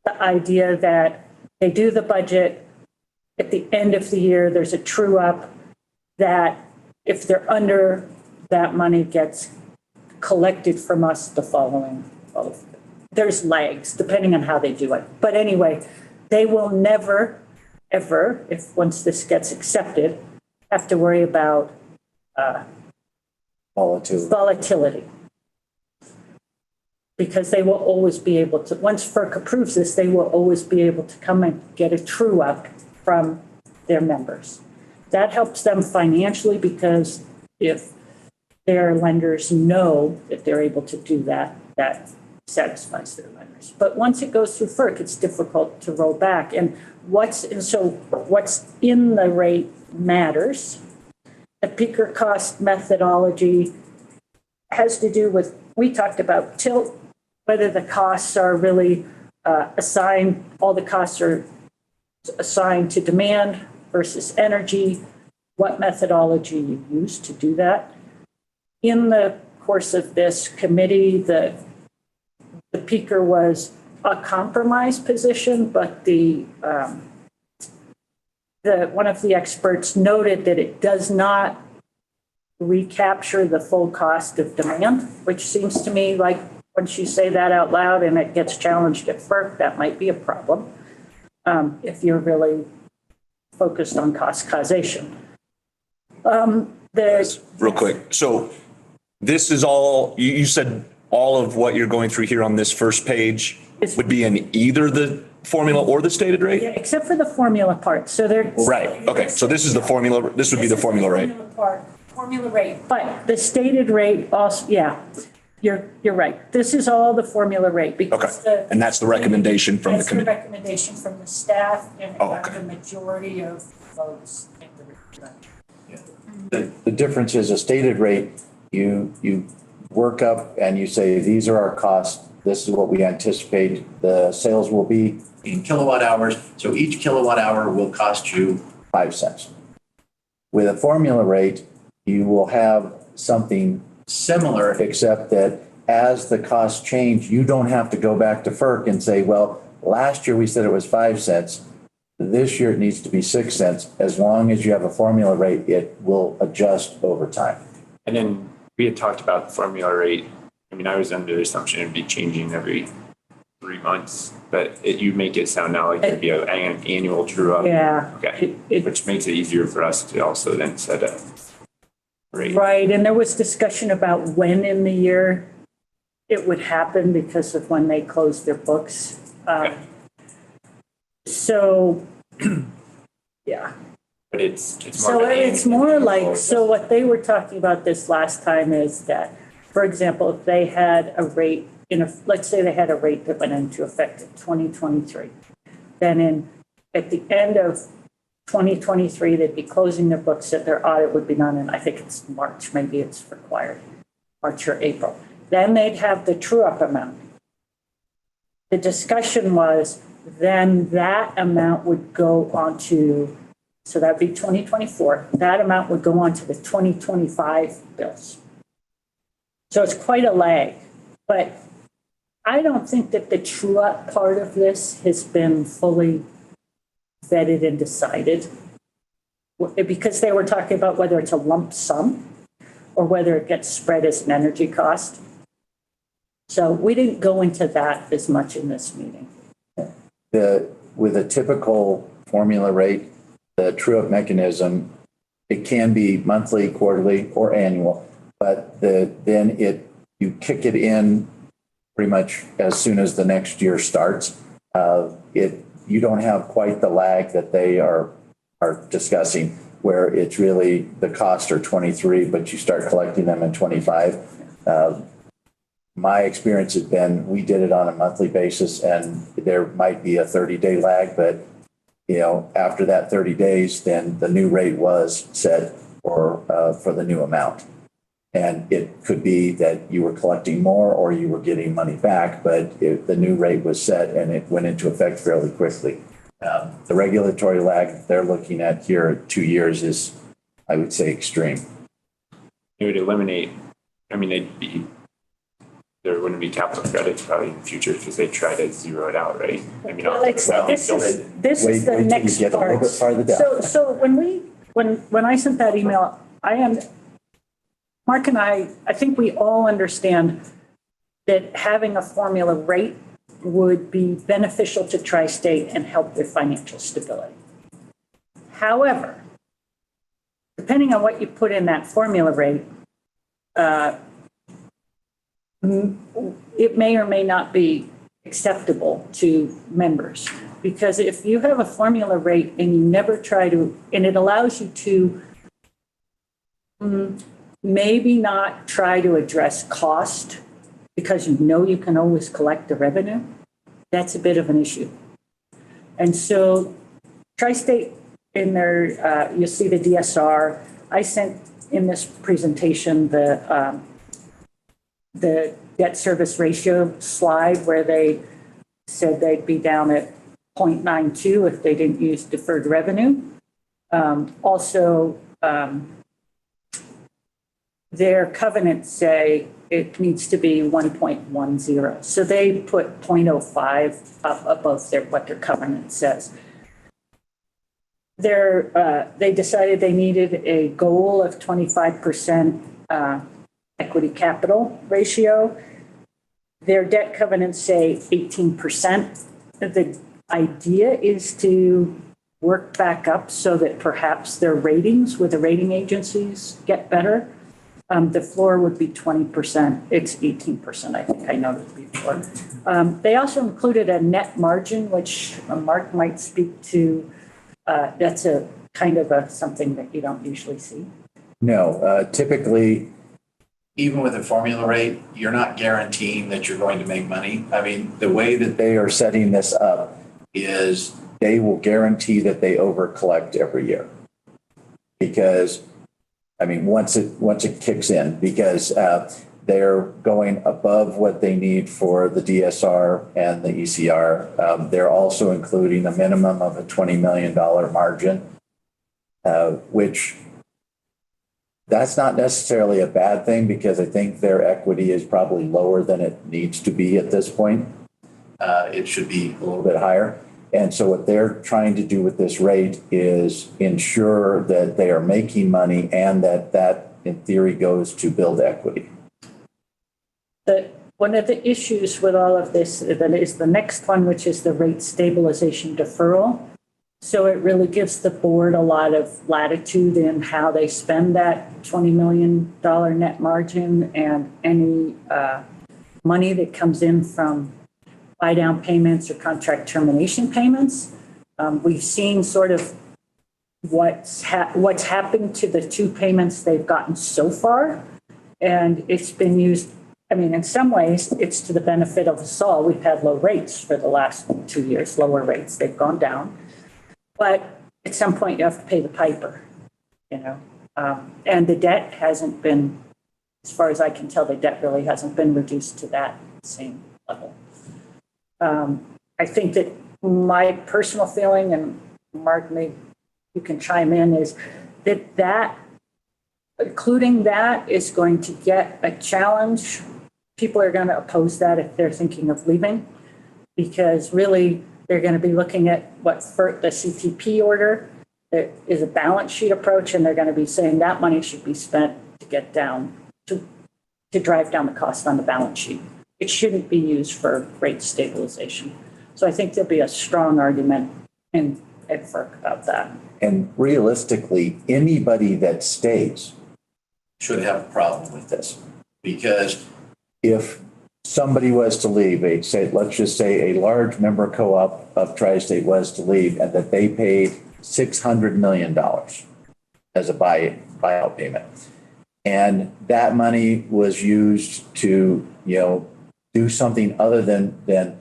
the idea that they do the budget. At the end of the year, there's a true up that if they're under, that money gets collected from us the following. Well, there's lags depending on how they do it. But anyway, they will never, ever, if once this gets accepted, have to worry about volatility. Because they will always be able to, once FERC approves this, they will always be able to come and get a true up from their members. That helps them financially because if their lenders know that they're able to do that, that satisfies their lenders. But once it goes through FERC, it's difficult to roll back. And what's in the rate matters. The peaker cost methodology has to do with, we talked about tilt, whether the costs are really assigned, all the costs are assigned to demand versus energy, what methodology you use to do that. In the course of this committee, the peaker was a compromise position, but one of the experts noted that it does not recapture the full cost of demand, which seems to me like once you say that out loud and it gets challenged at FERC, that might be a problem if you're really focused on cost causation. Real quick. So this is all, you said all of what you're going through here on this first page would be in either the formula or the stated rate? Yeah, except for the formula part. So they're right. Okay. So this is the formula. This would be the formula rate. Formula rate, but the stated rate also, yeah, you're right. This is all the formula rate because and that's the recommendation from the committee. That's the recommendation from the staff and the majority of votes. The difference is a stated rate, you work up and you say, these are our costs. This is what we anticipate the sales will be in kilowatt hours. So each kilowatt hour will cost you 5 cents. With a formula rate, you will have something similar, except that as the costs change, you don't have to go back to FERC and say, well, last year we said it was 5 cents. This year it needs to be 6 cents. As long as you have a formula rate, it will adjust over time. And then we had talked about the formula rate. I mean, I was under the assumption it'd be changing every 3 months, but you make it sound now like it'd be an annual true up. Yeah. Okay. Which makes it easier for us to also then set a rate. Right. And there was discussion about when in the year it would happen because of when they closed their books. So, yeah. But it's more like, so what they were talking about this last time is that, for example, if they had a rate let's say they had a rate that went into effect in 2023, then at the end of 2023, they'd be closing their books, that their audit would be done in, I think it's March, maybe it's required, March or April. Then they'd have the true up amount. the discussion was then that amount would go onto, so that'd be 2024, that amount would go on to the 2025 bills. So it's quite a lag, but I don't think that the true up part of this has been fully vetted and decided, because they were talking about whether it's a lump sum or whether it gets spread as an energy cost. So we didn't go into that as much in this meeting. With a typical formula rate, the true-up mechanism, it can be monthly, quarterly, or annual, but you kick it in pretty much as soon as the next year starts. You don't have quite the lag that they are discussing, where it's really the costs are 23, but you start collecting them in 25. My experience has been, we did it on a monthly basis and there might be a 30-day lag, but after that 30 days, then the new rate was set for the new amount. And it could be that you were collecting more or you were getting money back, but the new rate was set and it went into effect fairly quickly. The regulatory lag they're looking at here at 2 years is, I would say, extreme. It would eliminate, there wouldn't be capital credits probably in the future because they try to zero it out, right? Well, this is the next get part. a little bit farther down. So when I sent that email, Mark and I think we all understand that having a formula rate would be beneficial to Tri-State and help their financial stability. However, depending on what you put in that formula rate, it may or may not be acceptable to members. Because if you have a formula rate and you never try to, and it allows you to maybe not try to address cost because you can always collect the revenue, that's a bit of an issue. And so Tri-State in their, you'll see the DSR, I sent in this presentation the debt service ratio slide where they said they'd be down at 0.92 if they didn't use deferred revenue. Their covenants say it needs to be 1.10. So they put 0.05 up above what their covenant says. They decided they needed a goal of 25% equity capital ratio. Their debt covenants say 18%. The idea is to work back up so that perhaps their ratings with the rating agencies get better. The floor would be 20%. It's 18%, I think I noted before. They also included a net margin, which Mark might speak to. That's a kind of something that you don't usually see. No, typically, even with a formula rate, you're not guaranteeing that you're going to make money. I mean, the way that they are setting this up is they will guarantee that they over collect every year. Because, once it kicks in, because they're going above what they need for the DSR and the ECR. They're also including a minimum of a $20 million margin, which that's not necessarily a bad thing because I think their equity is probably lower than it needs to be at this point. It should be a little bit higher. And so what they're trying to do with this rate is ensure that they are making money and that in theory goes to build equity. One of the issues with all of this is the next one, which is the rate stabilization deferral. So it really gives the board a lot of latitude in how they spend that $20 million net margin and any money that comes in from buy down payments or contract termination payments. We've seen sort of what's happened to the two payments they've gotten so far. And it's been used, in some ways, it's to the benefit of us all. We've had low rates for the last 2 years, lower rates. They've gone down. But at some point, you have to pay the piper, and the debt hasn't been, as far as I can tell, the debt really hasn't been reduced to that same level. I think that my personal feeling, and Mark, maybe you can chime in, is that including that is going to get a challenge. People are going to oppose that if they're thinking of leaving, because really they're going to be looking at what for the CTP order. There is a balance sheet approach, and they're going to be saying that money should be spent to get down to drive down the cost on the balance sheet. It shouldn't be used for rate stabilization. So I think there'll be a strong argument at FERC about that. And realistically, anybody that stays should have a problem with this. Because if somebody was to leave, let's just say a large member co-op of Tri-State was to leave, and that they paid $600 million as a buyout payment. And that money was used to, do something other than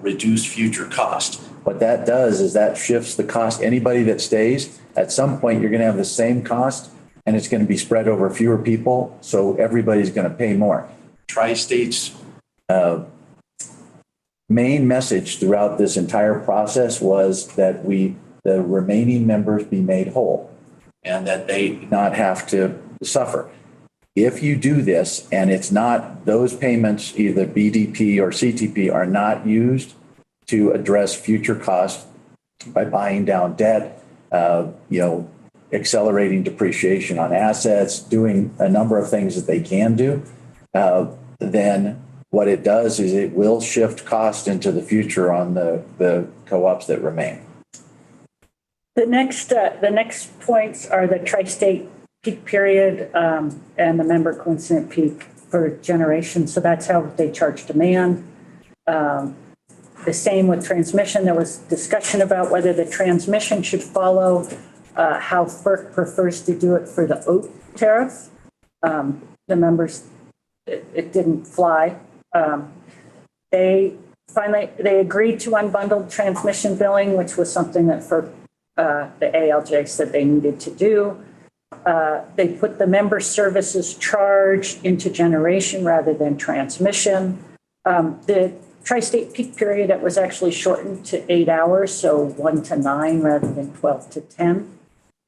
reduce future cost. What that does is that shifts the cost. Anybody that stays, at some point, you're going to have the same cost, and it's going to be spread over fewer people. So everybody's going to pay more. Tri-State's main message throughout this entire process was that the remaining members be made whole and that they not have to suffer. If you do this and it's not, those payments, either BDP or CTP, are not used to address future costs by buying down debt, accelerating depreciation on assets, doing a number of things that they can do, then what it does is it will shift cost into the future on the co-ops that remain. The next points are the tri-state peak period and the member coincident peak for generation. So that's how they charge demand. The same with transmission. There was discussion about whether the transmission should follow how FERC prefers to do it for the OAT tariff. The members, it didn't fly. They agreed to unbundled transmission billing, which was something that FERC, the ALJ said they needed to do. They put the member services charge into generation rather than transmission. The tri-state peak period, it was actually shortened to 8 hours, so 1 to 9 rather than 12 to 10.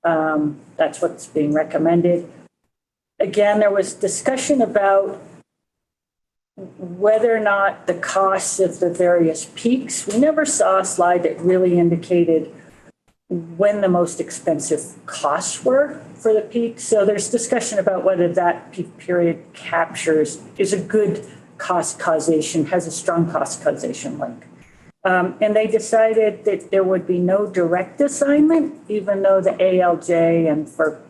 That's what's being recommended. Again, there was discussion about whether or not the costs of the various peaks. We never saw a slide that really indicated when the most expensive costs were for the peak. So there's discussion about whether that peak period is a good cost causation, has a strong cost causation link. And they decided that there would be no direct assignment, even though the ALJ and FERC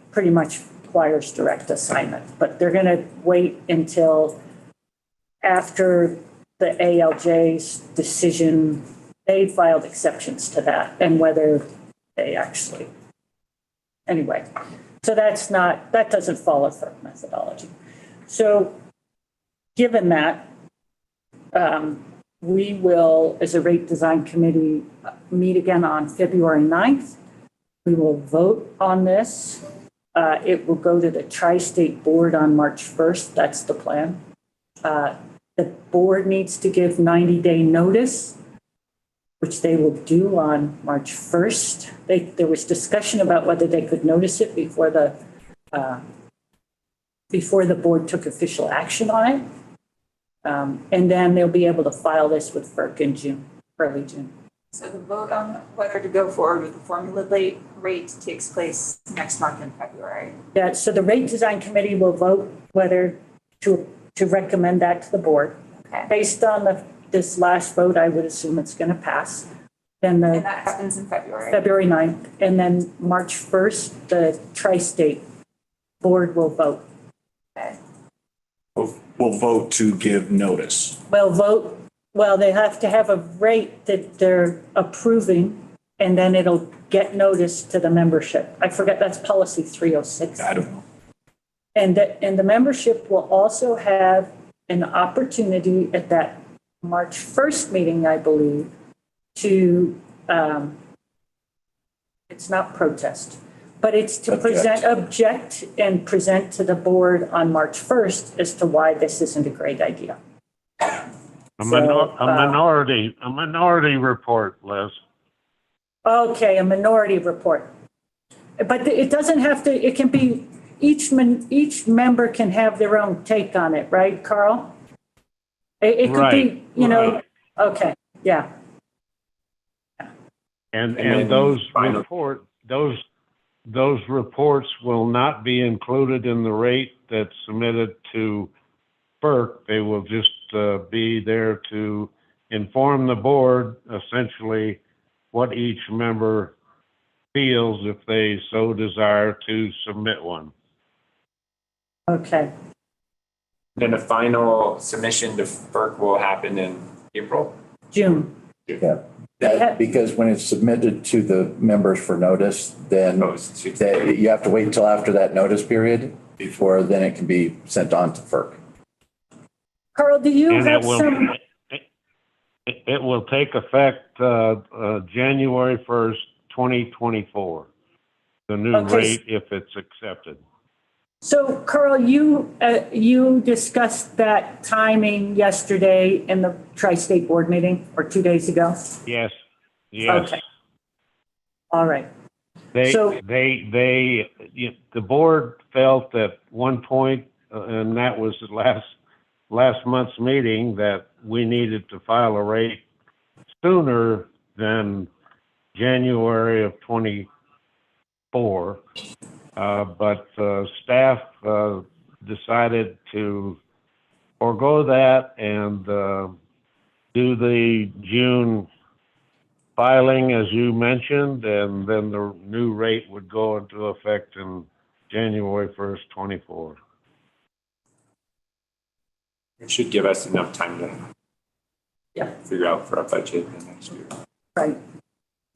pretty much requires direct assignment. But they're going to wait until after the ALJ's decision. They filed exceptions to that, and whether they actually, anyway. So that doesn't follow FERC methodology. So given that, we will, as a rate design committee, meet again on February 9th. We will vote on this. It will go to the Tri-State Board on March 1st. That's the plan. The board needs to give 90-day notice, which they will do on March 1st. There was discussion about whether they could notice it before the board took official action on it. And then they'll be able to file this with FERC in June, early June. So the vote on whether to go forward with the formula rate takes place next month in February. Yeah, so the rate design committee will vote whether to recommend that to the board. Okay. Based on this last vote, I would assume it's going to pass. And that happens in February. February 9th. And then March 1st, the Tri-State Board will vote. Okay. We'll vote to give notice. Well, they have to have a rate that they're approving, and then it'll get notice to the membership. I forget, that's policy 306. I don't know. And the membership will also have an opportunity at that March 1st meeting, I believe, to, it's not protest, but it's to object and present to the board on March 1st as to why this isn't a great idea. A So, minority report, Les. okay, a minority report. But it doesn't have to, it can be, each member can have their own take on it, right, Carl? It could be, Right. okay, yeah. And then those final- those reports will not be included in the rate that's submitted to FERC. They will just be there to inform the board essentially what each member feels if they so desire to submit one. Okay, Then a final submission to FERC will happen in April. June. Yeah. Because when it's submitted to the members for notice, then you have to wait until after that notice period before then it can be sent on to FERC. Carl, do you And have some? it will take effect January 1st, 2024. The new Okay. rate if it's accepted. So Carl, you discussed that timing yesterday in the Tri-State Board meeting or 2 days ago? Yes. Okay. All right. The board felt at one point, and that was last month's meeting, that we needed to file a rate sooner than January of 24. But staff decided to forego that and do the June filing, as you mentioned, and then the new rate would go into effect in January 1st, 24. It should give us enough time to figure out for our budget next year Right.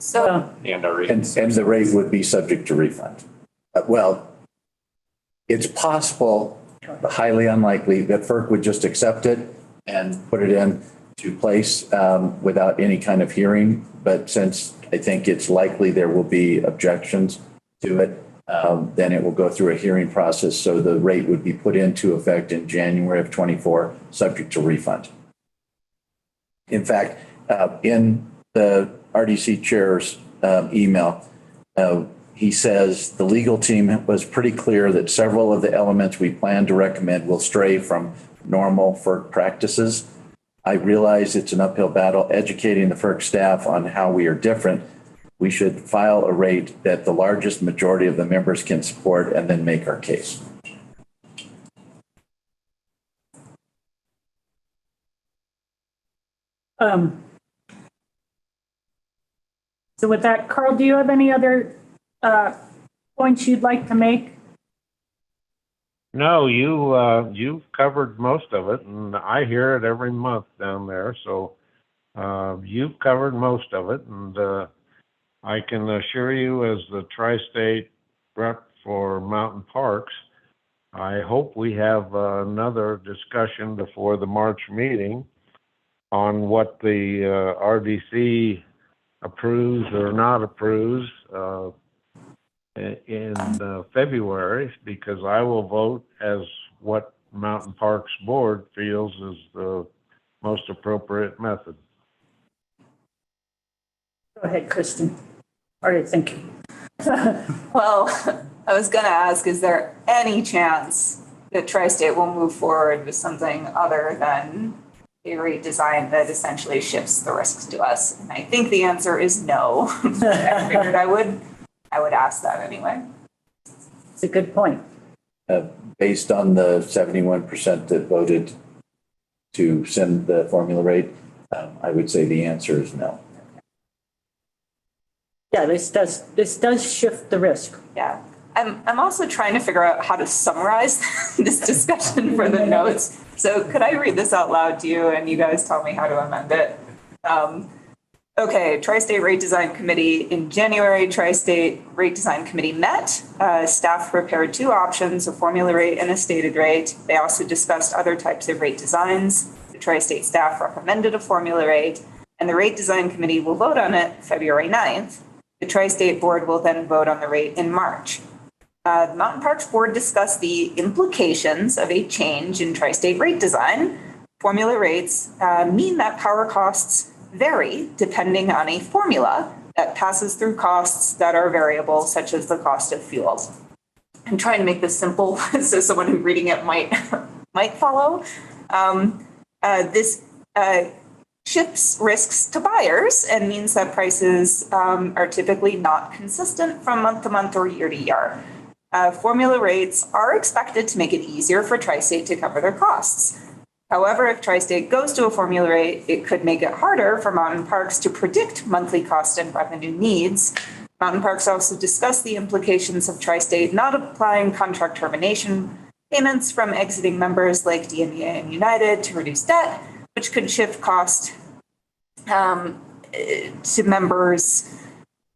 So, and our rate. And the rate would be subject to refund. Well, it's possible, but highly unlikely, that FERC would just accept it and put it in to place without any kind of hearing. But since I think it's likely there will be objections to it, then it will go through a hearing process. So the rate would be put into effect in January of 24, subject to refund. In fact, in the RDC chair's email, he says the legal team was pretty clear that several of the elements we plan to recommend will stray from normal FERC practices. I realize it's an uphill battle educating the FERC staff on how we are different. We should file a rate that the largest majority of the members can support and then make our case. So with that, Carl, do you have any other points you'd like to make? No, you've covered most of it, and I hear it every month down there. So you've covered most of it, and I can assure you, as the tri-state rep for Mountain Parks, I hope we have another discussion before the March meeting on what the RDC approves or not approves in February, because I will vote as what Mountain Parks Board feels is the most appropriate method. Go ahead, Kristen. All right, thank you. well, I was going to ask, is there any chance that Tri-State will move forward with something other than a rate design that essentially shifts the risks to us? And I think the answer is no. I figured I would ask that anyway. It's a good point. Based on the 71% that voted to send the formula rate, I would say the answer is no. Yeah, this does shift the risk. Yeah. I'm also trying to figure out how to summarize this discussion for the notes. So could I read this out loud to you and you guys tell me how to amend it? Okay, Tri-State Rate Design Committee. In January, Tri-State Rate Design Committee met. Staff prepared two options, a formula rate and a stated rate. They also discussed other types of rate designs. The Tri-State staff recommended a formula rate, and the Rate Design Committee will vote on it February 9th. The Tri-State Board will then vote on the rate in March. The Mountain Parks Board discussed the implications of a change in Tri-State rate design. Formula rates mean that power costs vary depending on a formula that passes through costs that are variable, such as the cost of fuel. I'm trying to make this simple so someone who's reading it might follow. This shifts risks to buyers and means that prices are typically not consistent from month to month or year to year. Formula rates are expected to make it easier for Tri-State to cover their costs. However, if Tri-State goes to a formula rate, it could make it harder for mountain parks to predict monthly cost and revenue needs. Mountain parks also discuss the implications of Tri-State not applying contract termination payments from exiting members like DNVA and United to reduce debt, which could shift cost to members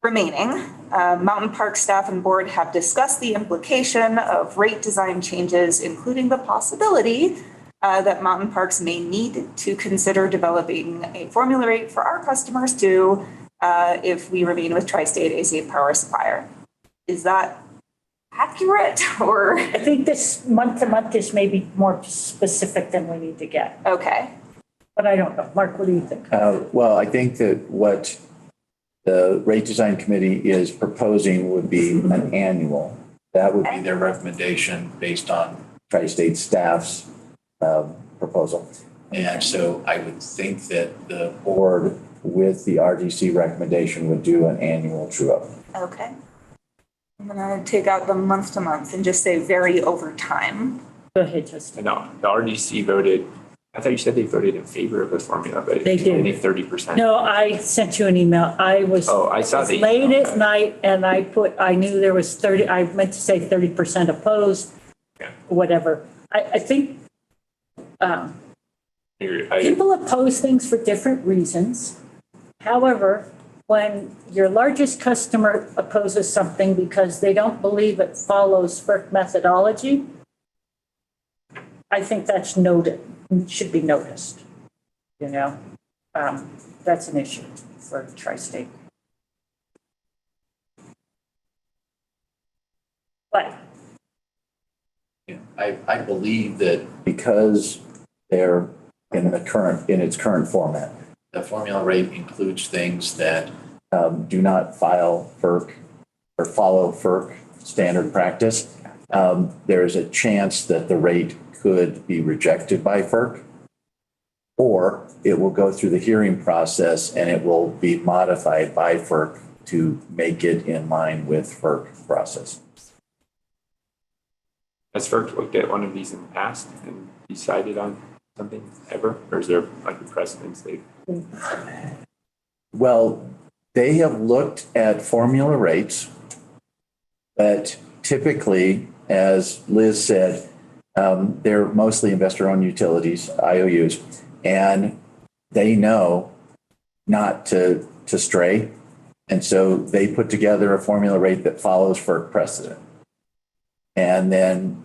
remaining. Mountain park staff and board have discussed the implication of rate design changes, including the possibility that mountain parks may need to consider developing a formula rate for our customers too, if we remain with Tri-State as a power supplier. Is that accurate or? I think this month to month is maybe more specific than we need to get, Okay. but I don't know. Mark, what do you think? Well, I think that what the rate design committee is proposing would be an annual. That would be their recommendation based on Tri-State staff's proposal. And so I would think that the board with the RDC recommendation would do an annual true-up. Okay. I'm gonna take out the month to month and just say vary over time. Go ahead, Justin. No, the RDC voted, I thought you said they voted in favor of the formula, but They it's did. only 30%. No, I sent you an email. I was I saw the late email. at night and I knew there was 30, I meant to say 30% opposed, Yeah. whatever. I think people oppose things for different reasons. However, when your largest customer opposes something because they don't believe it follows FERC methodology, I think that's noted, should be noticed. You know, that's an issue for Tri-State. But I believe that because they're in its current format, the formula rate includes things that do not file FERC or follow FERC standard practice. There is a chance that the rate could be rejected by FERC, or it will go through the hearing process and it will be modified by FERC to make it in line with FERC process. Has FERC looked at one of these in the past and decided on something ever? Or is there like a precedence they've? Well, they have looked at formula rates, but typically, as Liz said, they're mostly investor-owned utilities, IOUs, and they know not to stray. And so they put together a formula rate that follows FERC precedent. And then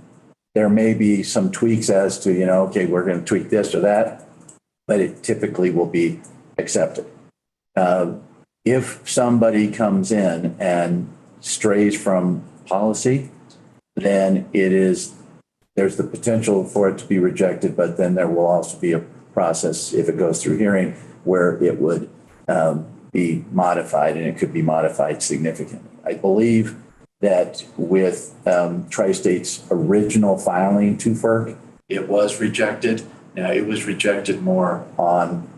there may be some tweaks as to, okay, we're going to tweak this or that, but it typically will be accepted. If somebody comes in and strays from policy, then there's the potential for it to be rejected, but then there will also be a process, if it goes through hearing, where it would be modified, and it could be modified significantly. I believe that with Tri-State's original filing to FERC, it was rejected. Now, it was rejected more on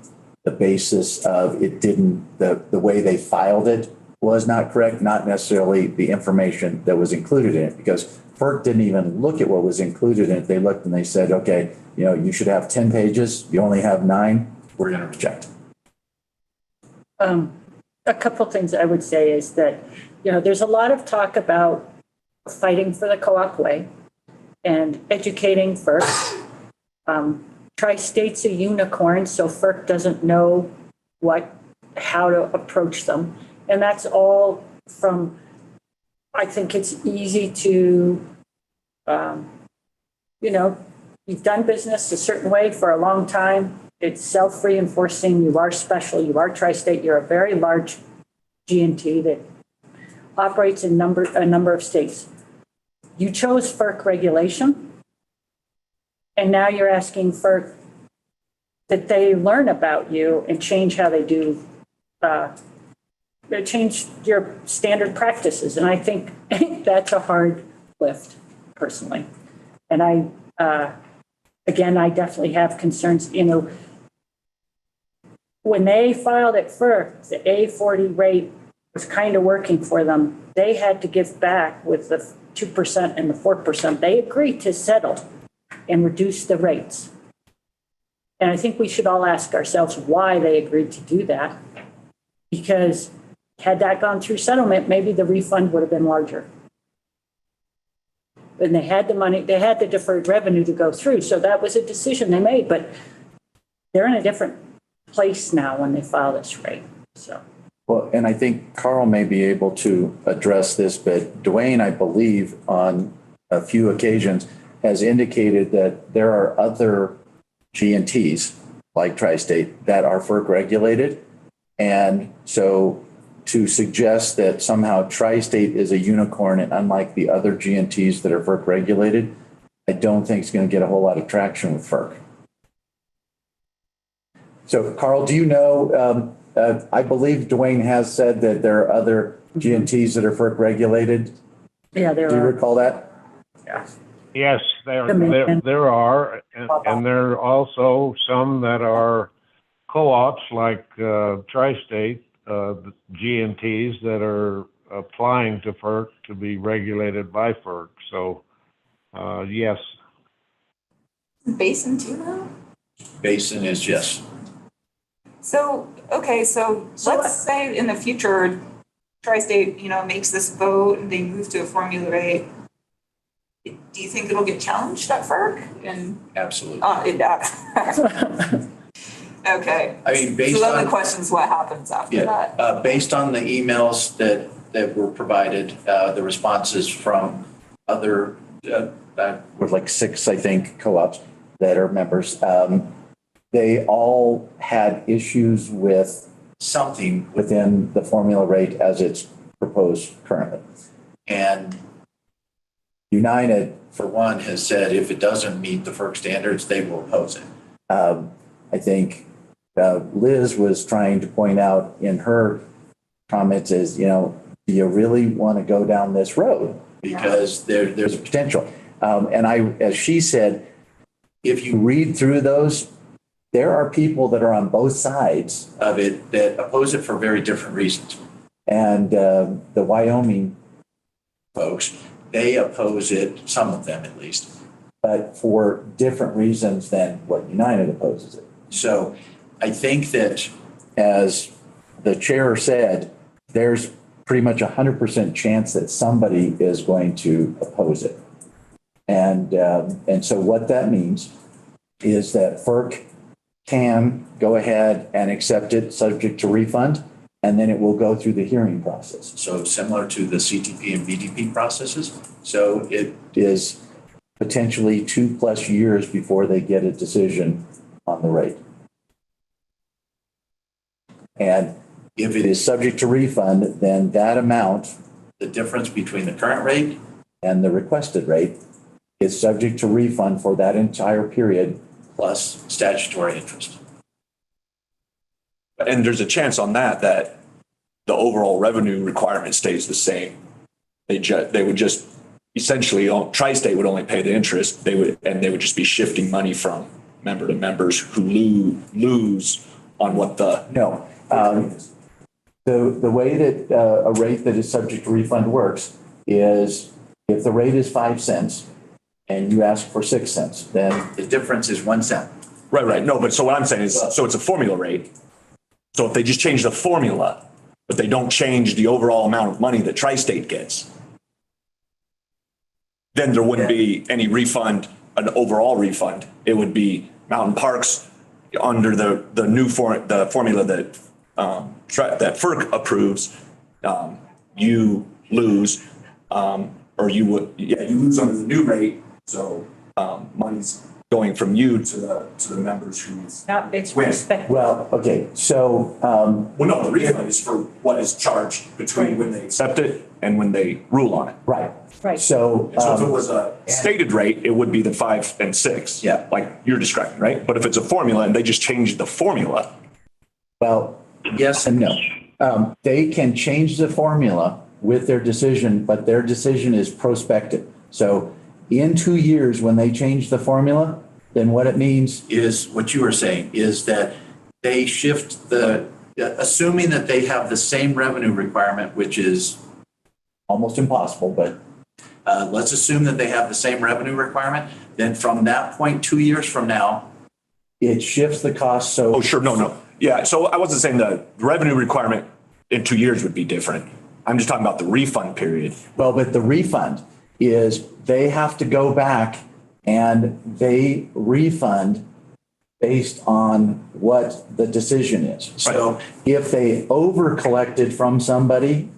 the basis of the way they filed it was not correct, not necessarily the information that was included in it, because FERC didn't even look at what was included in it. They looked and they said, okay, you should have 10 pages. You only have 9. We're going to reject it. a couple things I would say is that, there's a lot of talk about fighting for the co-op way and educating FERC. Tri-State's a unicorn, so FERC doesn't know how to approach them. And that's all from, I think it's easy to, you've done business a certain way for a long time. It's self-reinforcing. You are special. You are Tri-State. You're a very large G&T that operates in a number of states. You chose FERC regulation, and now you're asking FERC that they learn about you and change how they do, they change your standard practices. And I think that's a hard lift personally. And again, I definitely have concerns, when they filed at FERC, the A40 rate was kind of working for them. They had to give back with the 2% and the 4%. They agreed to settle and reduce the rates. And I think we should all ask ourselves why they agreed to do that. Because had that gone through settlement, maybe the refund would have been larger. And they had the money, they had the deferred revenue to go through. So that was a decision they made, but they're in a different place now when they file this rate, so. Well, and I think Carl may be able to address this, but Dwayne, I believe, on a few occasions has indicated that there are other G&Ts like Tri-State that are FERC regulated. And so to suggest that somehow Tri-State is a unicorn and unlike the other G&Ts that are FERC regulated, I don't think it's going to get a whole lot of traction with FERC. So Carl, do you know, I believe Dwayne has said that there are other G&Ts that are FERC regulated. Yeah, there are. Do you recall that? Yeah. Yes, there are, and there are also some that are co-ops like Tri-State, G&Ts that are applying to FERC to be regulated by FERC. So, yes. Basin too now? Basin is yes. So, okay, so let's say in the future, Tri-State, makes this vote and they move to a formula rate. Do you think it'll get challenged at FERC? And Absolutely. Okay. I mean, based so then on the question is what happens after that? Based on the emails that were provided, the responses from other, with like 6, I think, co-ops that are members, they all had issues with something within the formula rate as it's proposed currently. And United, for one, has said if it doesn't meet the FERC standards, they will oppose it. I think Liz was trying to point out in her comments is, do you really want to go down this road? Because there's a potential. And as she said, if you read through those, there are people that are on both sides of it that oppose it for very different reasons. And the Wyoming folks, they oppose it, some of them at least, but for different reasons than what United opposes it. So I think that, as the chair said, there's pretty much 100% chance that somebody is going to oppose it. And so what that means is that FERC can go ahead and accept it subject to refund, and then it will go through the hearing process. So similar to the CTP and BDP processes. So it is potentially 2+ years before they get a decision on the rate. And if it is subject to refund, then that amount, the difference between the current rate and the requested rate, is subject to refund for that entire period plus statutory interest. And there's a chance on that the overall revenue requirement stays the same. They would just essentially, Tri-State would only pay the interest. They would just be shifting money from member to members who lose on what the. No. The way that a rate that is subject to refund works is if the rate is 5 cents and you ask for 6 cents, then the difference is 1 cent. Right. No, but so what I'm saying is, so it's a formula rate. So if they just change the formula, but they don't change the overall amount of money that Tri-State gets, then there wouldn't be any refund, an overall refund. It would be Mountain Parks under the new formula that that FERC approves. You lose, or you lose under the new rate. So money's going from you to the members who. Not, it's When? respected. Well, okay, so, Well, no, the refund is for what is charged between when they accept it and when they rule on it. right. Right. So, So if it was a stated rate, it would be the 5 and 6. Yeah. Like you're describing, right? But if it's a formula and they just changed the formula. well, yes and no. They can change the formula with their decision, but their decision is prospective. So in 2 years, when they change the formula, then what it means is what you were saying, is that they shift assuming that they have the same revenue requirement, which is almost impossible, but let's assume that they have the same revenue requirement. Then from that point, 2 years from now, it shifts the cost. So, Oh, sure. No. Yeah. So I wasn't saying the revenue requirement in 2 years would be different. I'm just talking about the refund period. well, but the refund is they have to go back and they refund based on what the decision is. So if they over collected from somebody,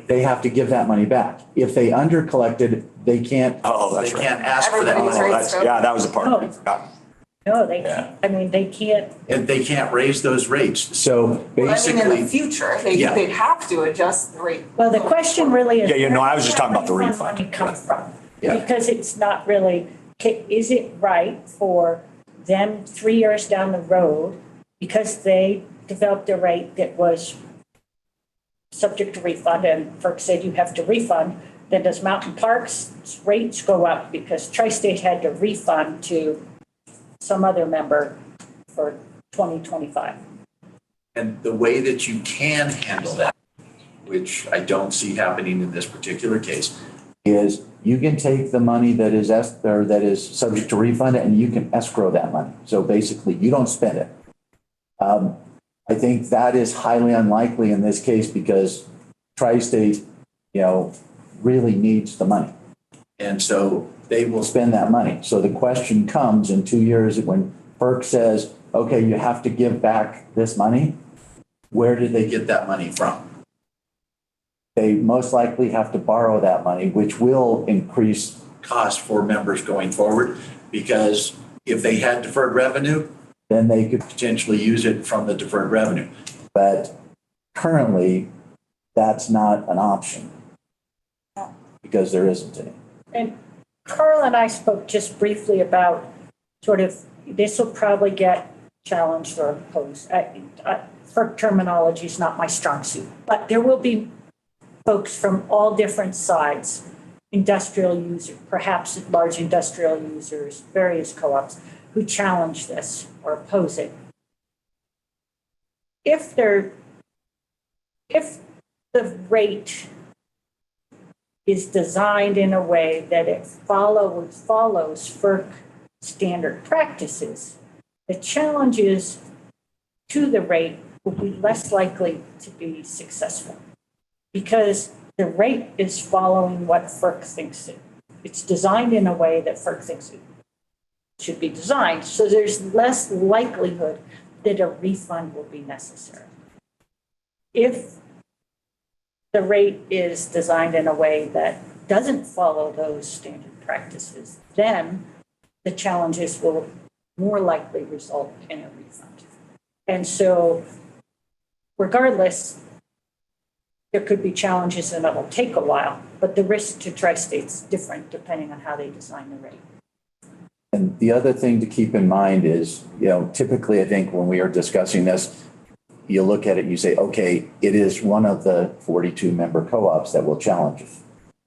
they have to give that money back. If they under collected, they can't. Oh, that's they right. can't ask for that. Everybody's money. rates go- Yeah, that was the part. Oh. I forgot. No, they can't, I mean, they can't, And they can't raise those rates. So Well, I mean, in basically, the future, Yeah. they'd have to adjust the rate. well, the question really is. Yeah, no, I was just talking about the where does refund. that money come from? Yeah. Because it's not really, is it right for them 3 years down the road, because they developed a rate that was subject to refund, and FERC said you have to refund, then does Mountain Park's rates go up because Tri-State had to refund to some other member for 2025? and the way that you can handle that, which I don't see happening in this particular case, is you can take the money that is that is subject to refund and you can escrow that money. So basically, you don't spend it. I think that is highly unlikely in this case because Tri-State, really needs the money. And so they will spend that money. So the question comes in 2 years when FERC says, okay, you have to give back this money. Where did they get that money from? They most likely have to borrow that money, which will increase cost for members going forward, because if they had deferred revenue, then they could potentially use it from the deferred revenue. But currently, that's not an option because there isn't any. And Carl and I spoke just briefly about sort of, this will probably get challenged or opposed. FERC terminology is not my strong suit, but there will be folks from all different sides, industrial users, perhaps large industrial users, various co-ops, who challenge this or oppose it. If the rate is designed in a way that it follows FERC standard practices, the challenges to the rate will be less likely to be successful because the rate is following what FERC thinks it's designed in a way that FERC thinks it should be designed. So there's less likelihood that a refund will be necessary. If the rate is designed in a way that doesn't follow those standard practices, then the challenges will more likely result in a refund. And so regardless, there could be challenges and it'll take a while, but the risk to Tri-State's different depending on how they design the rate. And the other thing to keep in mind is, typically I think when we are discussing this, you look at it and you say, okay, it is one of the 42 member co-ops that will challenge it.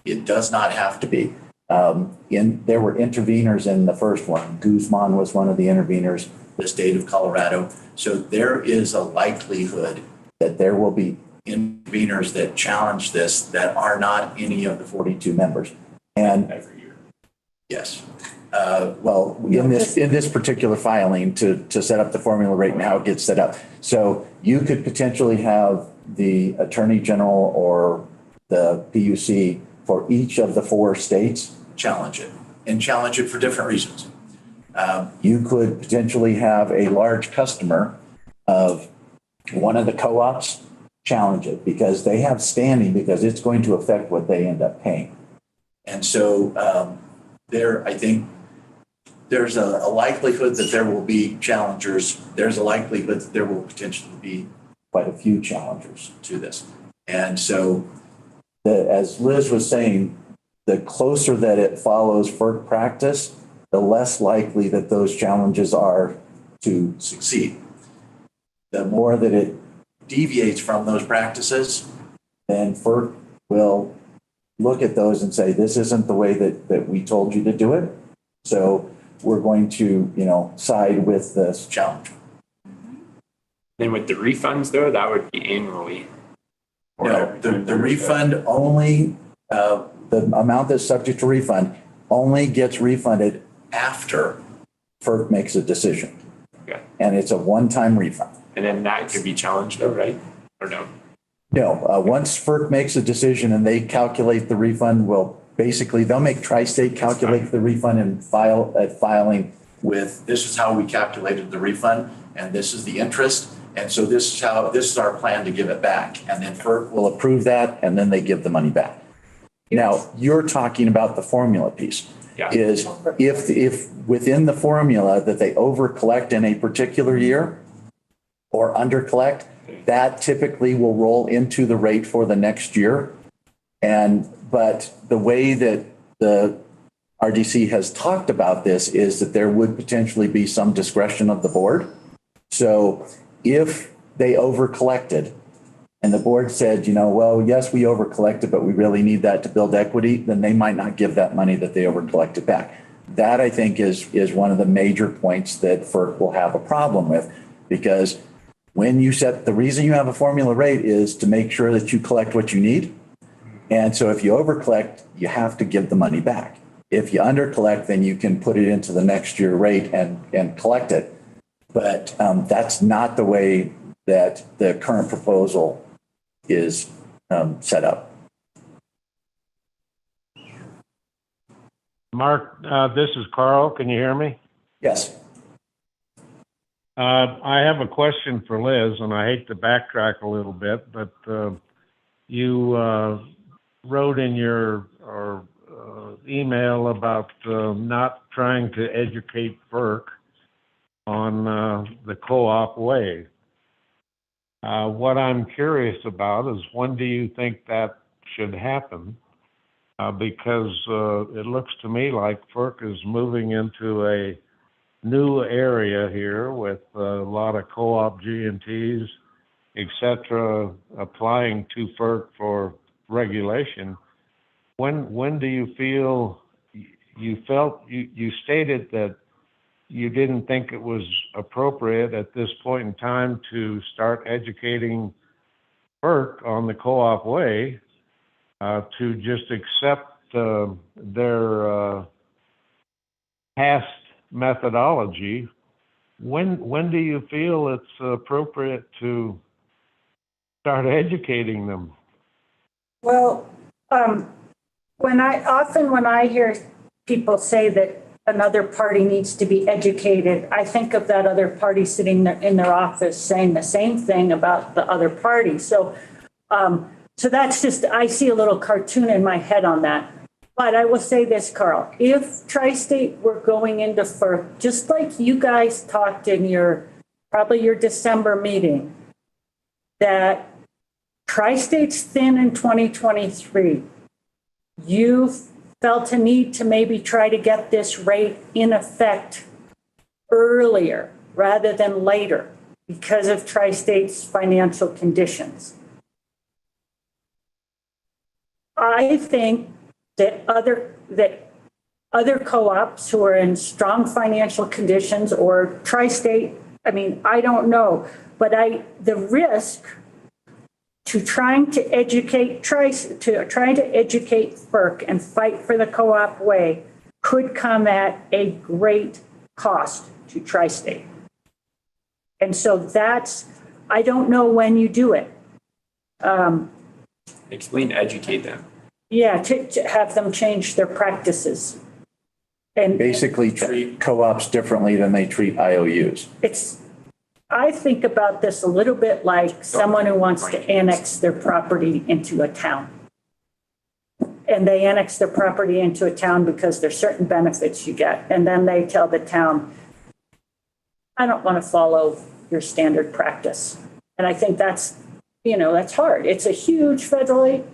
It does not have to be. There were interveners in the first one. Guzman was one of the interveners, the state of Colorado. So there is a likelihood that there will be interveners that challenge this that are not any of the 42 members. And Every year. yes. In this particular filing to set up the formula rate and how it gets set up. So you could potentially have the Attorney General or the PUC for each of the 4 states challenge it, and challenge it for different reasons. You could potentially have a large customer of one of the co-ops challenge it because they have standing, because it's going to affect what they end up paying. And so I think there's a likelihood that there will be challengers. There's a likelihood that there will potentially be quite a few challengers to this. And so, as Liz was saying, the closer that it follows FERC practice, the less likely that those challenges are to succeed. The more that it deviates from those practices, then FERC will look at those and say, this isn't the way that we told you to do it. So we're going to, side with this challenge. Then with the refunds though, that would be annually. No, the refund only, the amount that's subject to refund only gets refunded after FERC makes a decision. Okay. And it's a one-time refund. And then that could be challenged though, right? Or no? No, once FERC makes a decision and they calculate the refund, they'll make Tri-State calculate the refund and filing with, this is how we calculated the refund and this is the interest. And so this is our plan to give it back. And then FERC will approve that and then they give the money back. Now, you're talking about the formula piece. Yeah. Is if within the formula that they over collect in a particular year or under collect, that typically will roll into the rate for the next year. But the way that the RDC has talked about this is that there would potentially be some discretion of the board. So if they over collected and the board said, well, yes, we over collected, but we really need that to build equity, then they might not give that money that they over collected back. That I think is one of the major points that FERC will have a problem with, because when you set, the reason you have a formula rate is to make sure that you collect what you need. And so if you over collect, you have to give the money back. If you under collect, then you can put it into the next year rate and collect it. But that's not the way that the current proposal is set up. Mark, this is Carl. Can you hear me? Yes. I have a question for Liz, and I hate to backtrack a little bit, but you wrote in your email about not trying to educate FERC on the co-op way. What I'm curious about is, when do you think that should happen? Because it looks to me like FERC is moving into a new area here with a lot of co-op G&Ts, et cetera, applying to FERC for regulation. When do you feel you stated that you didn't think it was appropriate at this point in time to start educating FERC on the co-op way, to just accept their past methodology. When do you feel it's appropriate to start educating them? Well, when I hear people say that another party needs to be educated, I think of that other party sitting there in their office saying the same thing about the other party. So that's just, I see a little cartoon in my head on that. But I will say this, Carl, if Tri-State were going into FERC, just like you guys talked in probably your December meeting, that Tri-State's thin in 2023, you felt a need to maybe try to get this rate in effect earlier rather than later because of Tri-State's financial conditions. I think that other co-ops who are in strong financial conditions, or Tri-State, I don't know, but the risk to trying to educate FERC and fight for the co-op way could come at a great cost to Tri-State. And so I don't know when you do it. Explain, educate them. Yeah, to have them change their practices. And basically treat co-ops differently than they treat IOUs. I think about this a little bit like someone who wants to annex their property into a town. and they annex their property into a town because there's certain benefits you get. And then they tell the town, I don't want to follow your standard practice. And I think that's, that's hard. It's a huge federal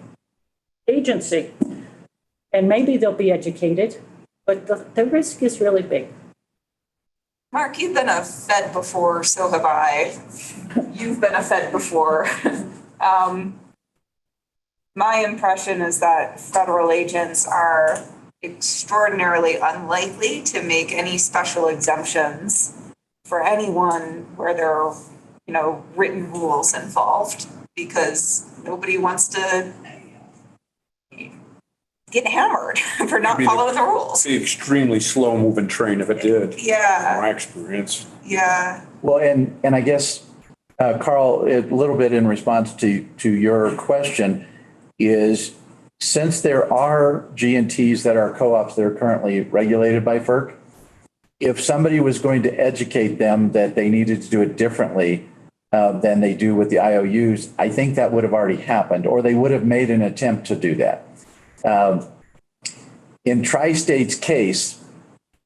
agency. And maybe they'll be educated, but the risk is really big. Mark, you've been a Fed before, so have I. You've been a Fed before. My impression is that federal agents are extraordinarily unlikely to make any special exemptions for anyone where there are, written rules involved, because nobody wants to get hammered for not following the rules. Be extremely slow moving train if it did. Yeah. My experience. Yeah. Well, and I guess, Carl, a little bit in response to your question is, since there are G&Ts that are co-ops that are currently regulated by FERC, if somebody was going to educate them that they needed to do it differently than they do with the IOUs, I think that would have already happened, or they would have made an attempt to do that. In Tri-State's case,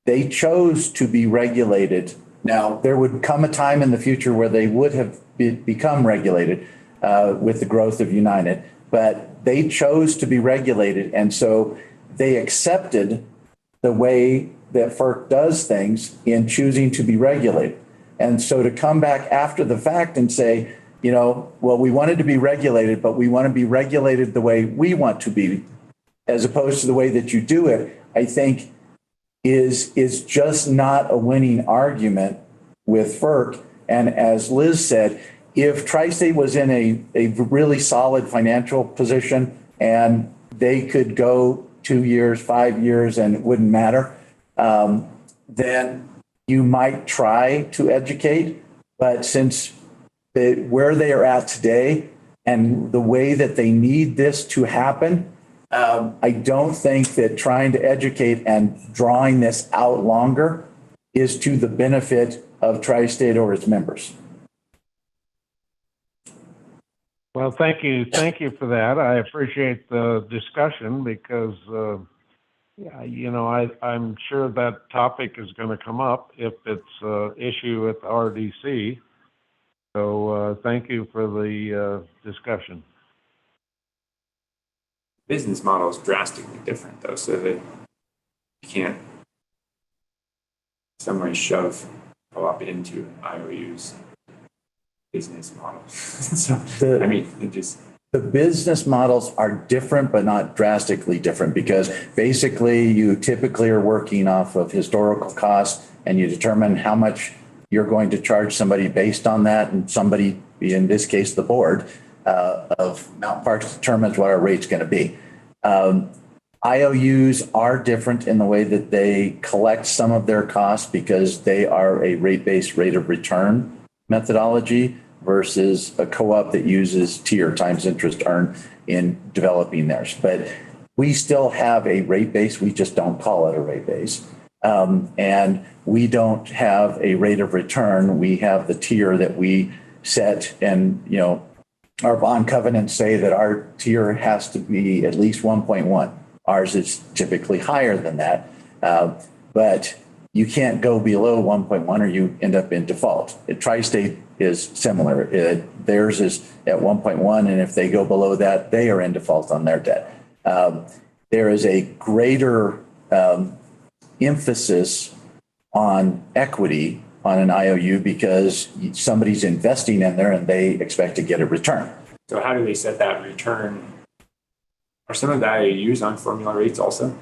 they chose to be regulated. Now, there would come a time in the future where they would have become regulated with the growth of United, but they chose to be regulated. And so they accepted the way that FERC does things in choosing to be regulated. And so to come back after the fact and say, well, we wanted to be regulated, but we want to be regulated the way we want to be, as opposed to the way that you do it, I think is just not a winning argument with FERC. And as Liz said, if Tri-State was in a really solid financial position and they could go 2 years, 5 years, and it wouldn't matter, then you might try to educate. But since where they are at today and the way that they need this to happen, I don't think that trying to educate and drawing this out longer is to the benefit of Tri-State or its members. Well, thank you. Thank you for that. I appreciate the discussion because, I'm sure that topic is going to come up if it's an issue at the RDC. So thank you for the discussion. Business model is drastically different though, so that you can't some way shove co-op into IOU's business model. So, the business models are different, but not drastically different, because basically you typically are working off of historical costs and you determine how much you're going to charge somebody based on that. And somebody, in this case, the board of Mountain Parks, determines what our rate's going to be. IOUs are different in the way that they collect some of their costs because they are a rate-based rate of return methodology versus a co-op that uses tier times interest earned in developing theirs. But we still have a rate base. We just don't call it a rate base. And we don't have a rate of return. We have the tier that we set, and, our bond covenants say that our tier has to be at least 1.1. Ours is typically higher than that. But you can't go below 1.1 or you end up in default. Tri-State is similar. Theirs is at 1.1, and if they go below that, they are in default on their debt. There is a greater emphasis on equity on an IOU because somebody's investing in there and they expect to get a return. So how do they set that return? Are some of the IOUs on formula rates also?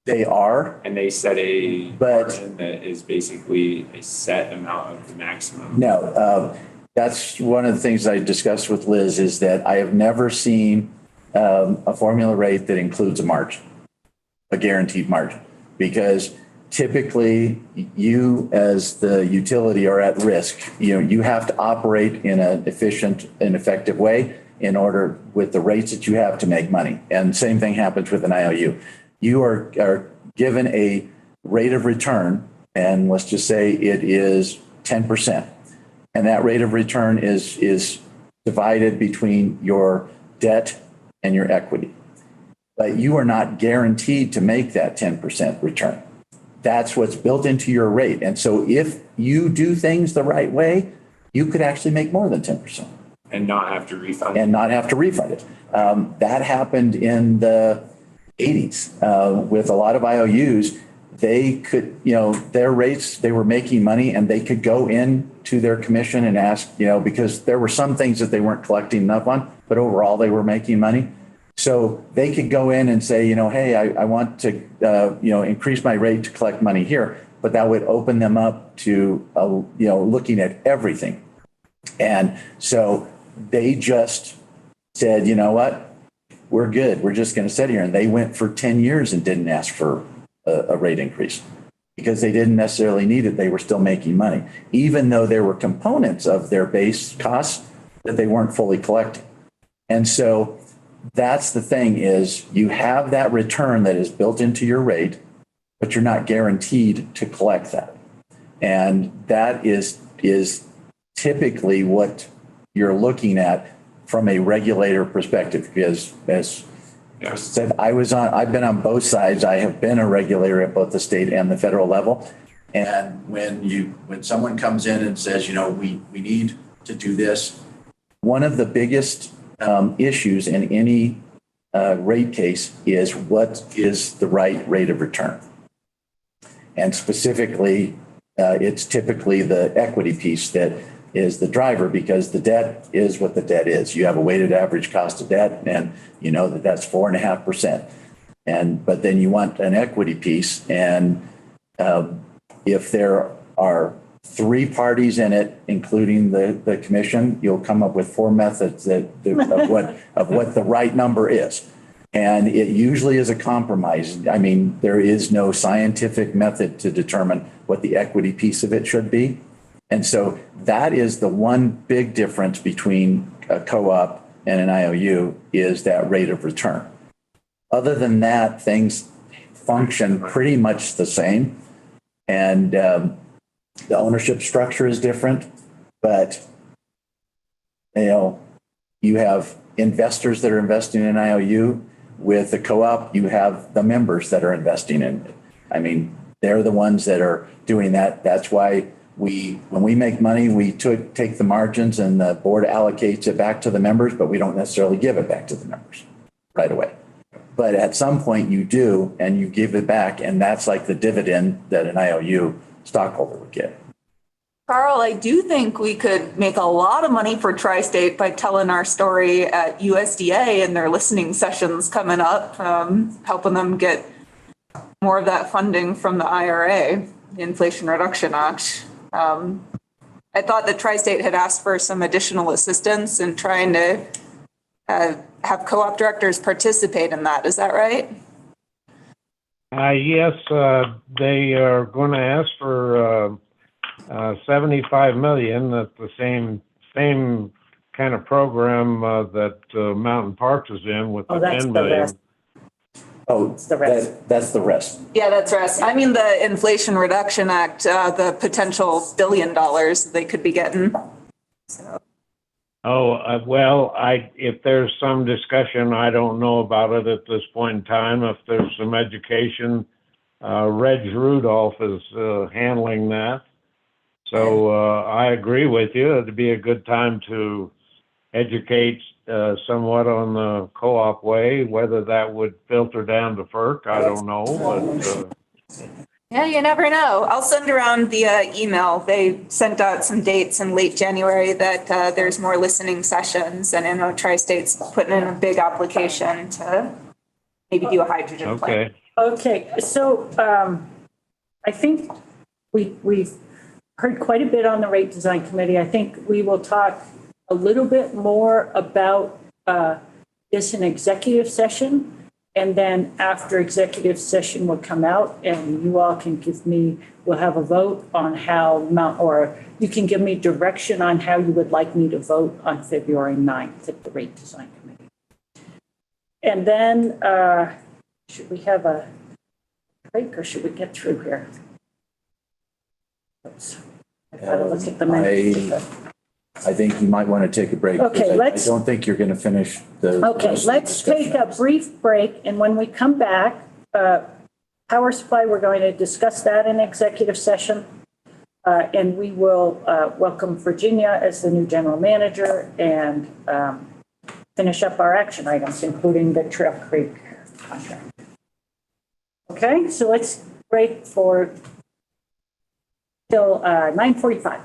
They are. And they set a margin that is basically a set amount of the maximum? No, that's one of the things I discussed with Liz, is that I have never seen a formula rate that includes a margin, a guaranteed margin, because typically you as the utility are at risk. You have to operate in an efficient and effective way in order with the rates that you have to make money. And same thing happens with an IOU. You are given a rate of return, and let's just say it is 10%. And that rate of return is divided between your debt and your equity. but you are not guaranteed to make that 10% return. That's what's built into your rate. And so if you do things the right way, you could actually make more than 10%. And not have to refund. And not have to refund it. That happened in the 80s with a lot of IOUs. They could, their rates, they were making money and they could go in to their commission and ask, because there were some things that they weren't collecting enough on, but overall they were making money. So they could go in and say, hey, I want to, increase my rate to collect money here, but that would open them up to, looking at everything. And so they just said, you know what, we're good. We're just going to sit here. And they went for 10 years and didn't ask for a rate increase because they didn't necessarily need it. They were still making money, even though there were components of their base costs that they weren't fully collecting. And so that's the thing is you have that return that is built into your rate, but you're not guaranteed to collect that. And that is typically what you're looking at from a regulator perspective, because as I said, I've been on both sides. I have been a regulator at both the state and the federal level. And when someone comes in and says, we need to do this, one of the biggest issues in any rate case is what is the right rate of return. And specifically, it's typically the equity piece that is the driver, because the debt is what the debt is. You have a weighted average cost of debt, and you know that that's 4.5%. But then you want an equity piece, and if there are 3 parties in it, including the commission, you'll come up with 4 methods of what the right number is. And it usually is a compromise. I mean, there is no scientific method to determine what the equity piece of it should be. And so that is the one big difference between a co-op and an IOU is that rate of return. Other than that, things function pretty much the same. And the ownership structure is different, but you have investors that are investing in IOU. With the co-op, you have the members that are investing in it. I mean, they're the ones that are doing that. That's why when we make money, we take the margins and the board allocates it back to the members, but we don't necessarily give it back to the members right away. But at some point you do, and you give it back, and that's like the dividend that an IOU stockholder would get. Carl, I do think we could make a lot of money for Tri-State by telling our story at USDA and their listening sessions coming up, helping them get more of that funding from the IRA, the Inflation Reduction Act. I thought that Tri-State had asked for some additional assistance in trying to have co-op directors participate in that. Is that right? Yes, they are going to ask for 75 million. That's the same kind of program that Mountain Parks is in with the 10 million. Rest. Oh, It's the rest. That's the rest. Yeah, that's right. I mean, the Inflation Reduction Act, the potential $1 billion they could be getting. So. Well, if there's some discussion, I don't know about it at this point in time. If there's some education, Reg Rudolph is handling that. So I agree with you. It'd be a good time to educate somewhat on the co-op way. Whether that would filter down to FERC, I don't know. But Yeah, you never know. I'll send around via email. They sent out some dates in late January that there's more listening sessions, and I know Tri-State's putting in a big application to maybe do a hydrogen plant. Okay, so I think we've heard quite a bit on the rate design committee. I think we will talk a little bit more about this in executive session. And then after executive session will come out and you all can we'll have a vote on or you can give me direction on how you would like me to vote on February 9th at the rate design committee. And then should we have a break or should we get through here? Oops. I gotta look at the minutes. I think you might want to take a break. Okay, because I let's- don't think you're going to finish the. Okay, rest of the let's take a discussion. brief break, and when we come back, power supply, we're going to discuss that in executive session. And we will welcome Virginia as the new general manager and finish up our action items, including the Trail Creek contract. Okay, so let's break for till 9:45.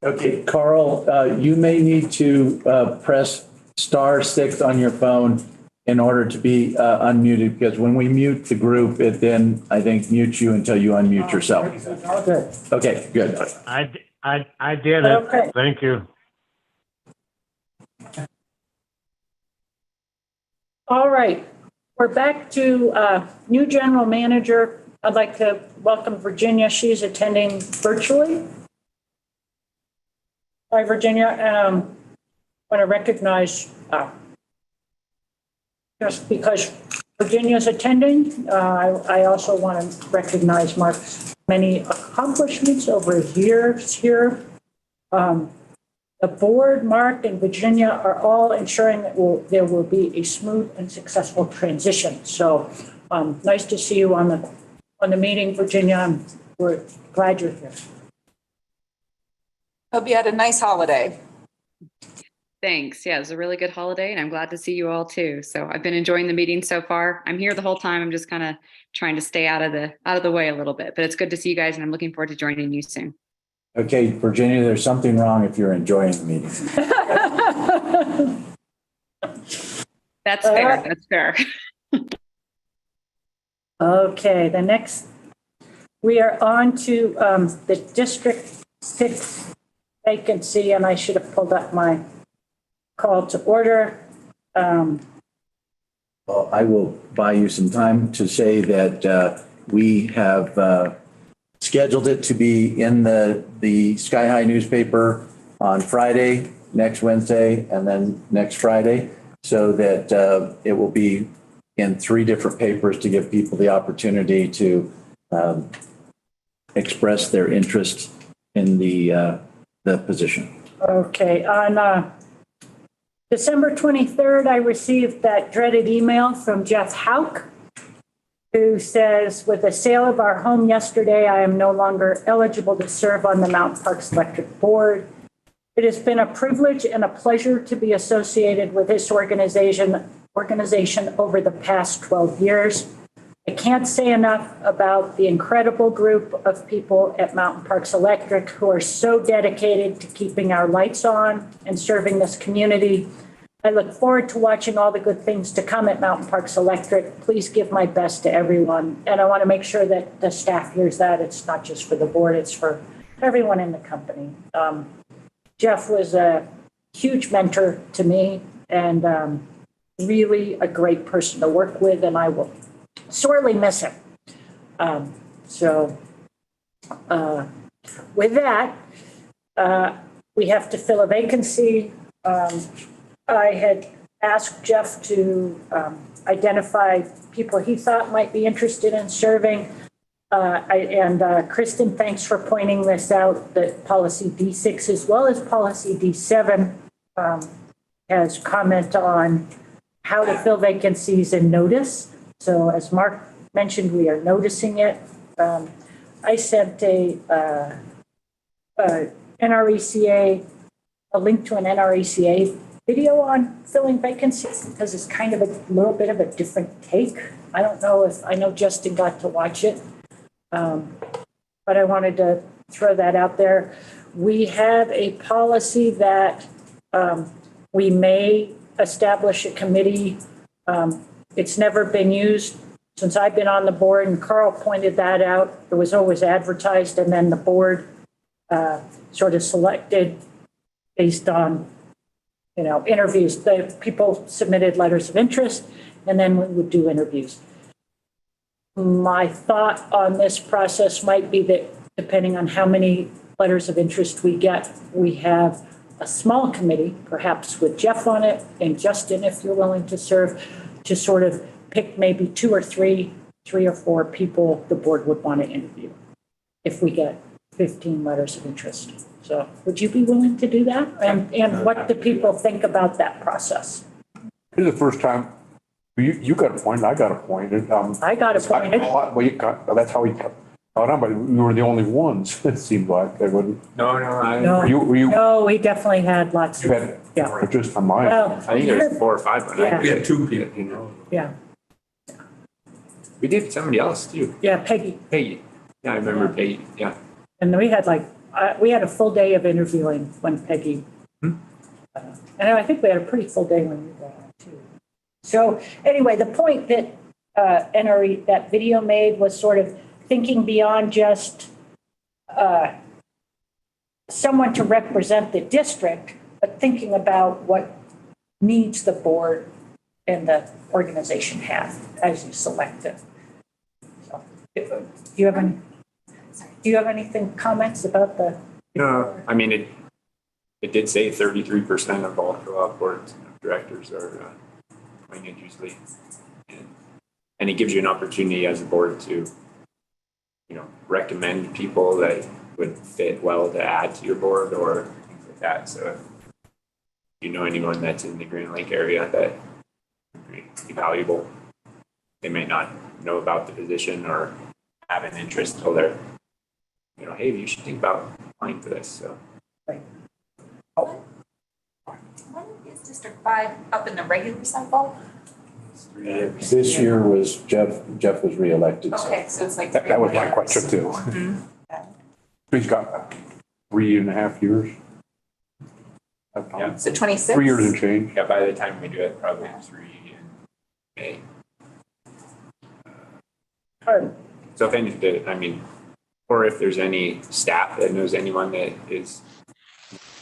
Okay, Carl, you may need to press *6 on your phone in order to be unmuted, because when we mute the group, it then, I think, mutes you until you unmute yourself. All good. Okay, good. I did it. Okay. Thank you. All right, we're back to new general manager. I'd like to welcome Virginia. She's attending virtually. Hi, Virginia. Want to recognize, just because Virginia's attending, I also want to recognize Mark's many accomplishments over his years here. The board, Mark and Virginia are all ensuring that there will be a smooth and successful transition. So nice to see you on the meeting, Virginia. We're glad you're here. Hope you had a nice holiday. Thanks. Yeah, it was a really good holiday and I'm glad to see you all too. So I've been enjoying the meeting so far. I'm here the whole time. I'm just kind of trying to stay out of the way a little bit, but it's good to see you guys and I'm looking forward to joining you soon. Okay, Virginia, there's something wrong if you're enjoying the meeting. That's fair. That's fair. Okay, the next, we are on to the District 6 vacancy, and I should have pulled up my call to order. Well, I will buy you some time to say that we have scheduled it to be in the Sky High newspaper on Friday, next Wednesday, and then next Friday, so that it will be in 3 different papers to give people the opportunity to express their interest in the position. Okay, on December 23rd, I received that dreaded email from Jeff Hauk, who says, with the sale of our home yesterday, I am no longer eligible to serve on the Mountain Parks Electric Board. It has been a privilege and a pleasure to be associated with this organization over the past 12 years. I can't say enough about the incredible group of people at Mountain Parks Electric who are so dedicated to keeping our lights on and serving this community. I look forward to watching all the good things to come at Mountain Parks Electric. Please give my best to everyone. And I want to make sure that the staff hears that. It's not just for the board, it's for everyone in the company. Jeff was a huge mentor to me and really a great person to work with, and I will sorely miss him. With that, we have to fill a vacancy. I had asked Jeff to identify people he thought might be interested in serving. Kristen, thanks for pointing this out, that policy D6 as well as policy D7 has comment on how to fill vacancies and notice. So as Mark mentioned, we are noticing it. I sent a link to an NRECA video on filling vacancies because it's kind of a little bit of a different take. I don't know if, I know Justin got to watch it, but I wanted to throw that out there. We have a policy that we may establish a committee. It's never been used since I've been on the board, and Carl pointed that out. It was always advertised, and then the board sort of selected based on, interviews. The people submitted letters of interest, and then we would do interviews. My thought on this process might be that depending on how many letters of interest we get, we have a small committee, perhaps with Jeff on it and Justin, if you're willing to serve, to sort of pick maybe 2 or 3 or 4 people the board would want to interview if we get 15 letters of interest. So would you be willing to do that? And what do people think about that process? This is the first time you got appointed, I got appointed. I got appointed. That's how we got on, but we were the only ones, it seemed like. They wouldn't. No, Were you? No, we definitely had lots You of, had, yeah. just on mine. Well, I think there's 4 or 5 when Yeah. we had 2 people, yeah, We did somebody else too. yeah, Peggy. Peggy. Yeah, I remember Peggy. Yeah. And we had we had a full day of interviewing when Peggy, and I think we had a pretty full day when you were on too. So anyway, the point that NRE, that video made was sort of thinking beyond just someone to represent the district, but thinking about what needs the board and the organization have as you select it. So, do you have anything, comments about the? No, I mean, it did say 33% of all co-op boards of directors are appointed usually. And it gives you an opportunity as a board to, recommend people that would fit well to add to your board or things like that. So if you know anyone that's in the Green Lake area that would be valuable, they may not know about the position or have an interest until they're, hey, you should think about applying for this. So. Right. When is District 5 up in the regular cycle? This year was Jeff was reelected. Okay, so it's like. That was my question too. He's got 3.5 years. Yeah. So 26? 3 years and change. Yeah, by the time we do it, probably 3 in May. So if any, or if there's any staff that knows anyone that is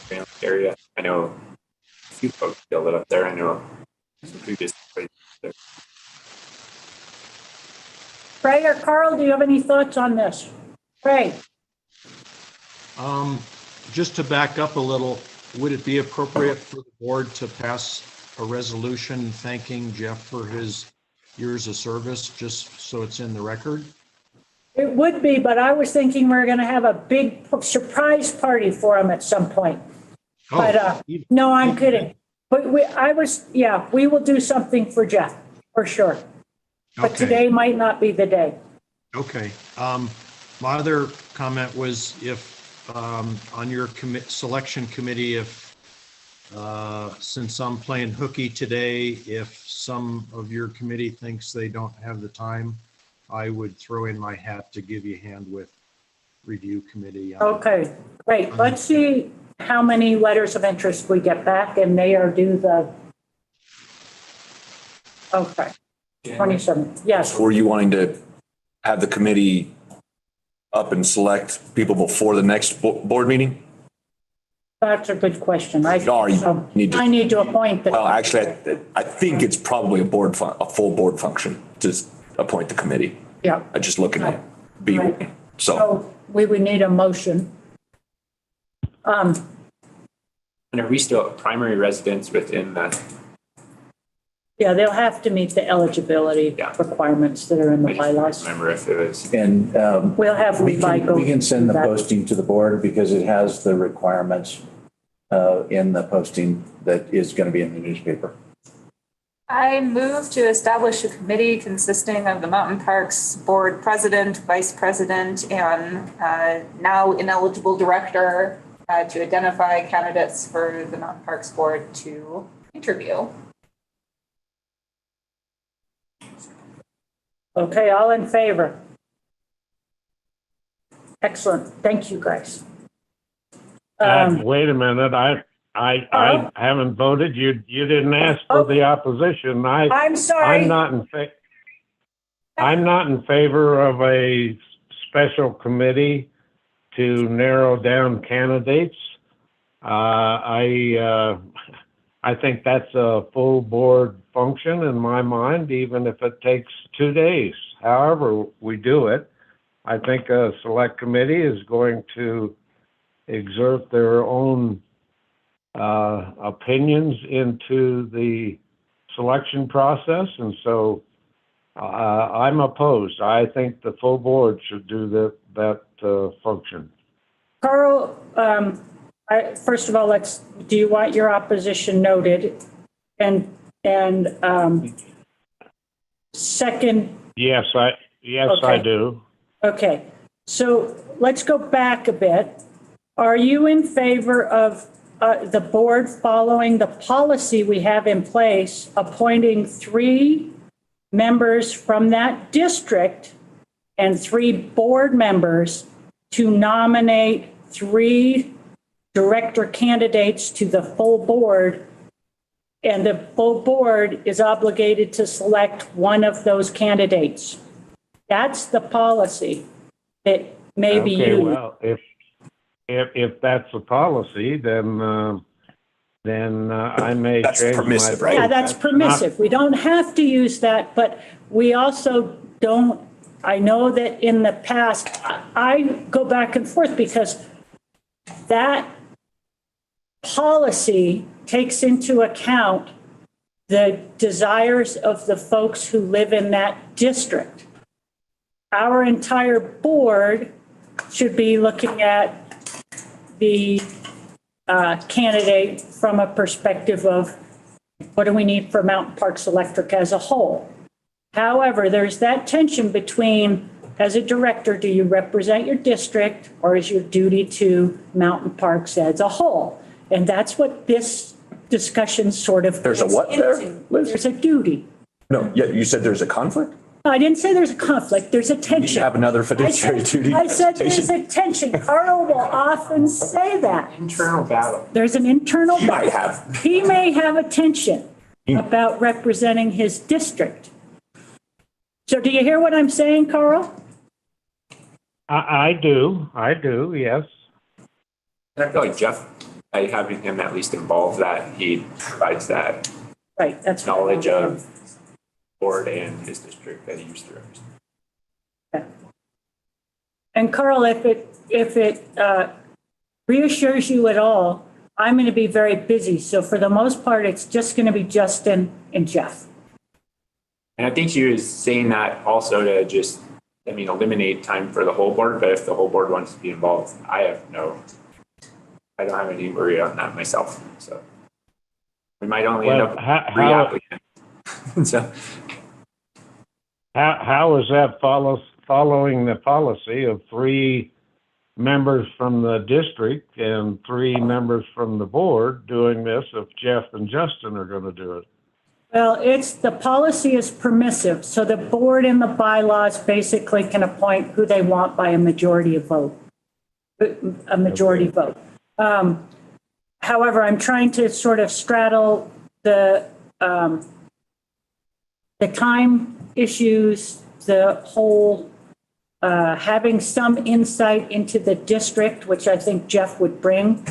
in the area, I know a few folks still live up there. I know some previous places there. Ray or Carl, do you have any thoughts on this? Ray? Just to back up a little, would it be appropriate for the board to pass a resolution thanking Jeff for his years of service, just so it's in the record? It would be, but I was thinking we were going to have a big surprise party for him at some point. But no, I'm kidding. But we will do something for Jeff, for sure. But today might not be the day. Okay. My other comment was if on your selection committee, if since I'm playing hooky today, if some of your committee thinks they don't have the time, I would throw in my hat to give you a hand with review committee. Okay, great. Let's see how many letters of interest we get back, and they are due the, 27, yes. Were you wanting to have the committee up and select people before the next board meeting? That's a good question. I need to appoint the. Well, actually, I think it's probably a full board function to appoint the committee. Yeah. Just looking at Right. So we would need a motion. And are we still primary residents within that? Yeah, they'll have to meet the eligibility requirements that are in the bylaws. Remember if it was. And We'll have we can send the that. posting to the board because it has the requirements in the posting that is going to be in the newspaper. I move to establish a committee consisting of the Mountain Parks Board President, Vice President, and now ineligible director to identify candidates for the Mountain Parks Board to interview. Okay, all in favor? Excellent. Thank you, guys. Wait a minute. I haven't voted. You didn't ask for the opposition. I'm sorry. I'm not in favor of a special committee to narrow down candidates. I think that's a full board function in my mind, even if it takes 2 days. However we do it, I think a select committee is going to exert their own opinions into the selection process. And so I'm opposed. I think the full board should do that function. Carl, first of all, do you want your opposition noted? And second. Yes, I do. Okay, so let's go back a bit. Are you in favor of the board following the policy we have in place, appointing 3 members from that district and 3 board members to nominate 3 director candidates to the full board, and the full board is obligated to select one of those candidates. That's the policy that may be Okay, used. well, if that's a policy, then I may That's change my permissive, vote. right? Yeah, that's permissive. We don't have to use that, but we also don't, I know that in the past, I go back and forth because that policy takes into account the desires of the folks who live in that district. Our entire board should be looking at the candidate from a perspective of what do we need for Mountain Parks Electric as a whole. However, there's that tension between, as a director, do you represent your district or is your duty to Mountain Parks as a whole? And that's what this discussion sort of. There's a what there, Liz? There's a duty. No, yeah, you said there's a conflict? No, I didn't say there's a conflict, there's a tension. You have another fiduciary duty. I said there's a tension. Carl will often say that. Internal battle. There's an internal. He might have. He may have a tension about representing his district. So do you hear what I'm saying, Carl? I do, yes. And I feel like Jeff, by having him at least involved, that he provides that Right, that's. what knowledge I'm of board and his district that he used to represent. And Carl, if it reassures you at all, I'm going to be very busy. So for the most part, it's just going to be Justin and Jeff. And I think she was saying that also to just, eliminate time for the whole board, but if the whole board wants to be involved, I don't have any worry on that myself, so. We might only end Well, up three applicants. So, How is that following the policy of 3 members from the district and 3 members from the board doing this if Jeff and Justin are going to do it? Well, the policy is permissive. So the board and the bylaws basically can appoint who they want by a majority vote. However, I'm trying to sort of straddle the time issues, the whole having some insight into the district, which I think Jeff would bring.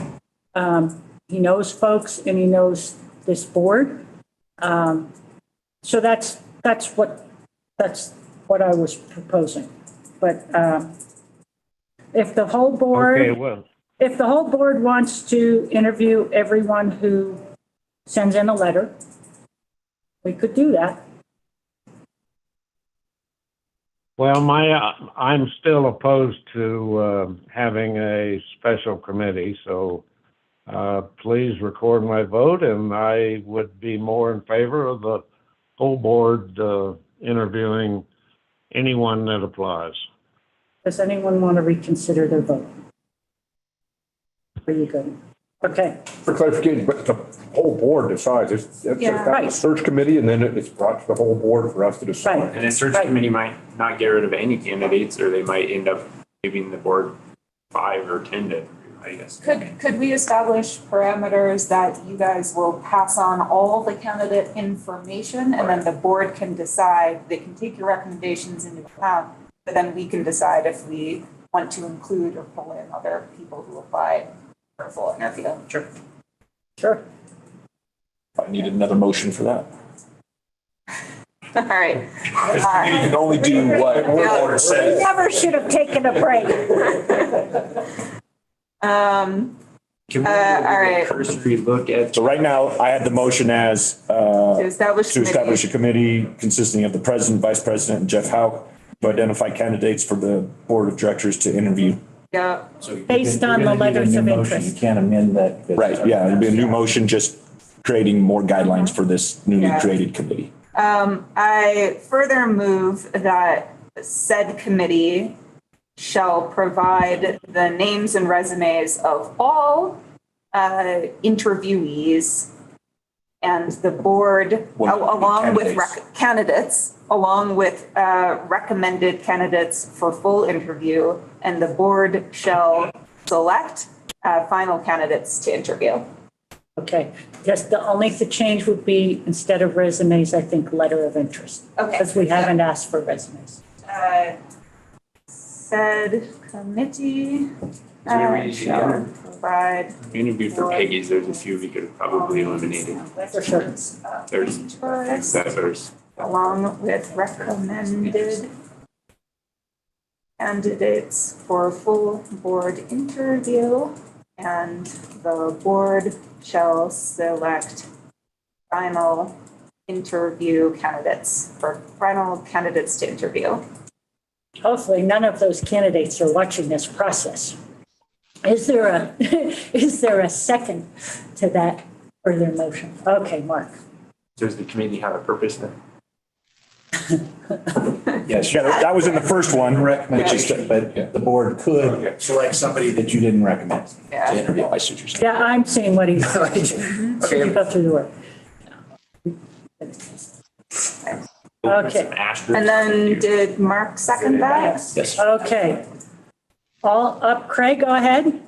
He knows folks and he knows this board. So that's what I was proposing. But if the whole board. Okay, well. If the whole board wants to interview everyone who sends in a letter, we could do that. Well, I'm still opposed to having a special committee, so please record my vote, and I would be more in favor of the whole board interviewing anyone that applies. Does anyone want to reconsider their vote? Are you good? Okay. For clarification, but the whole board decides, it's Yeah. got a search committee and then it's brought to the whole board for us to decide. Right. and the search committee might not get rid of any candidates, or they might end up giving the board 5 or 10 to, I guess. Could we establish parameters that you guys will pass on all the candidate information and then the board can decide, they can take your recommendations into account, but then we can decide if we want to include or pull in other people who applied for a full interview? Sure. I needed another motion for that. All right. You can only do what the order We says. never should have taken a break. Can we all right. a cursory look at? So right now, I had the motion as To establish to establish a committee. committee consisting of the president, vice president, and Jeff Howe to identify candidates for the board of directors to interview. Yeah. Based on the letters of You interest. can't amend that. Right, yeah, it'd be a new motion, just creating more guidelines for this newly Yeah. created committee. I further move that said committee shall provide the names and resumes of all interviewees and the board, along with candidates, along with recommended candidates for full interview, and the board shall select final candidates to interview. Okay, just the only change would be instead of resumes, I think letter of interest. Okay. Because we haven't asked for resumes. Said committee we shall provide We interviewed for Peggy's, there's a few we could have probably eliminated. For sure. There's settlers. along with recommended candidates for full board interview, and the board shall select final interview candidates, for final candidates to interview. Hopefully, none of those candidates are watching this process. Is there a second to that further motion? Okay, Mark. Does the committee have a purpose then? Yes. Yeah, that was in the first one. Recommendation, but the board could select somebody that you didn't recommend Yeah. to interview. I see what you're saying. Yeah, I'm seeing what he's, you go through the work. Okay. And then did Mark second that? Yes. Okay. All up, Craig, go ahead.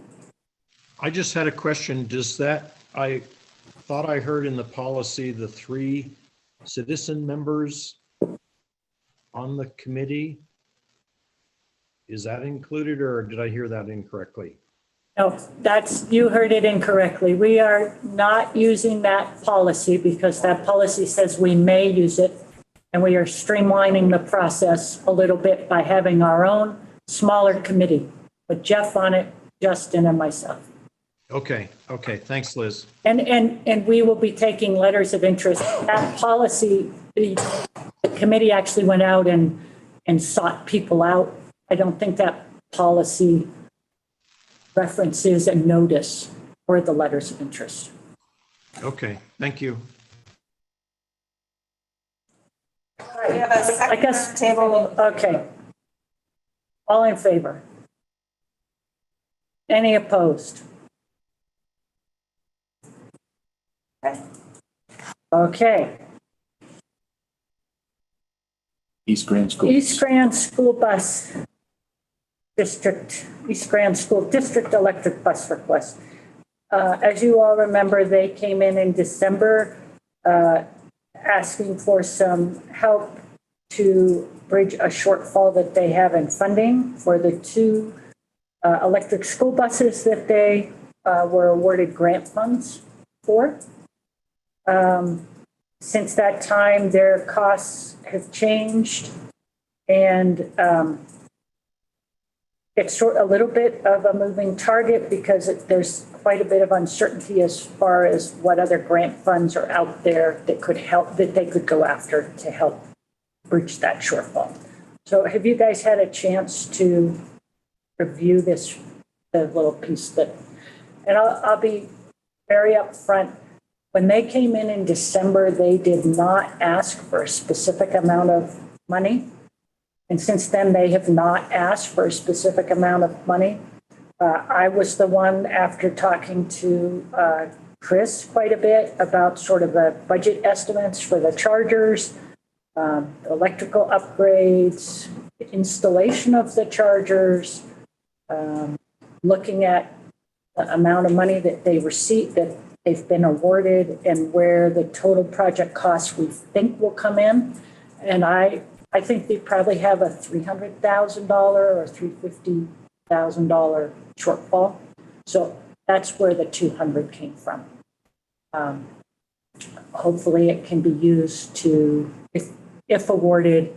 I just had a question. Does that, I thought I heard in the policy, the 3 citizen members on the committee. Is that included, or did I hear that incorrectly? No, you heard it incorrectly. We are not using that policy because that policy says we may use it. And we are streamlining the process a little bit by having our own smaller committee with Jeff on it, Justin and myself. Okay, thanks, Liz. And we will be taking letters of interest. That policy, the committee actually went out and sought people out. I don't think that policy references a notice or the letters of interest. Okay, thank you. We have a second table. Okay. All in favor? Any opposed? Okay. East Grand School. East Grand School Bus District, East Grand School District electric bus request. As you all remember, they came in December asking for some help to bridge a shortfall that they have in funding for the 2 electric school buses that they were awarded grant funds for. Since that time, their costs have changed, and it's a little bit of a moving target because there's quite a bit of uncertainty as far as what other grant funds are out there that could help, that they could go after to help bridge that shortfall. So have you guys had a chance to review this, the little piece that, and I'll be very upfront. When they came in December, they did not ask for a specific amount of money. And since then, they have not asked for a specific amount of money. I was the one, after talking to Chris quite a bit about sort of the budget estimates for the chargers, electrical upgrades, installation of the chargers, looking at the amount of money that they received, that they've been awarded, and where the total project costs we think will come in. And I think they probably have a $300,000 or $350,000 shortfall. So that's where the 200 came from. Hopefully it can be used to, if awarded,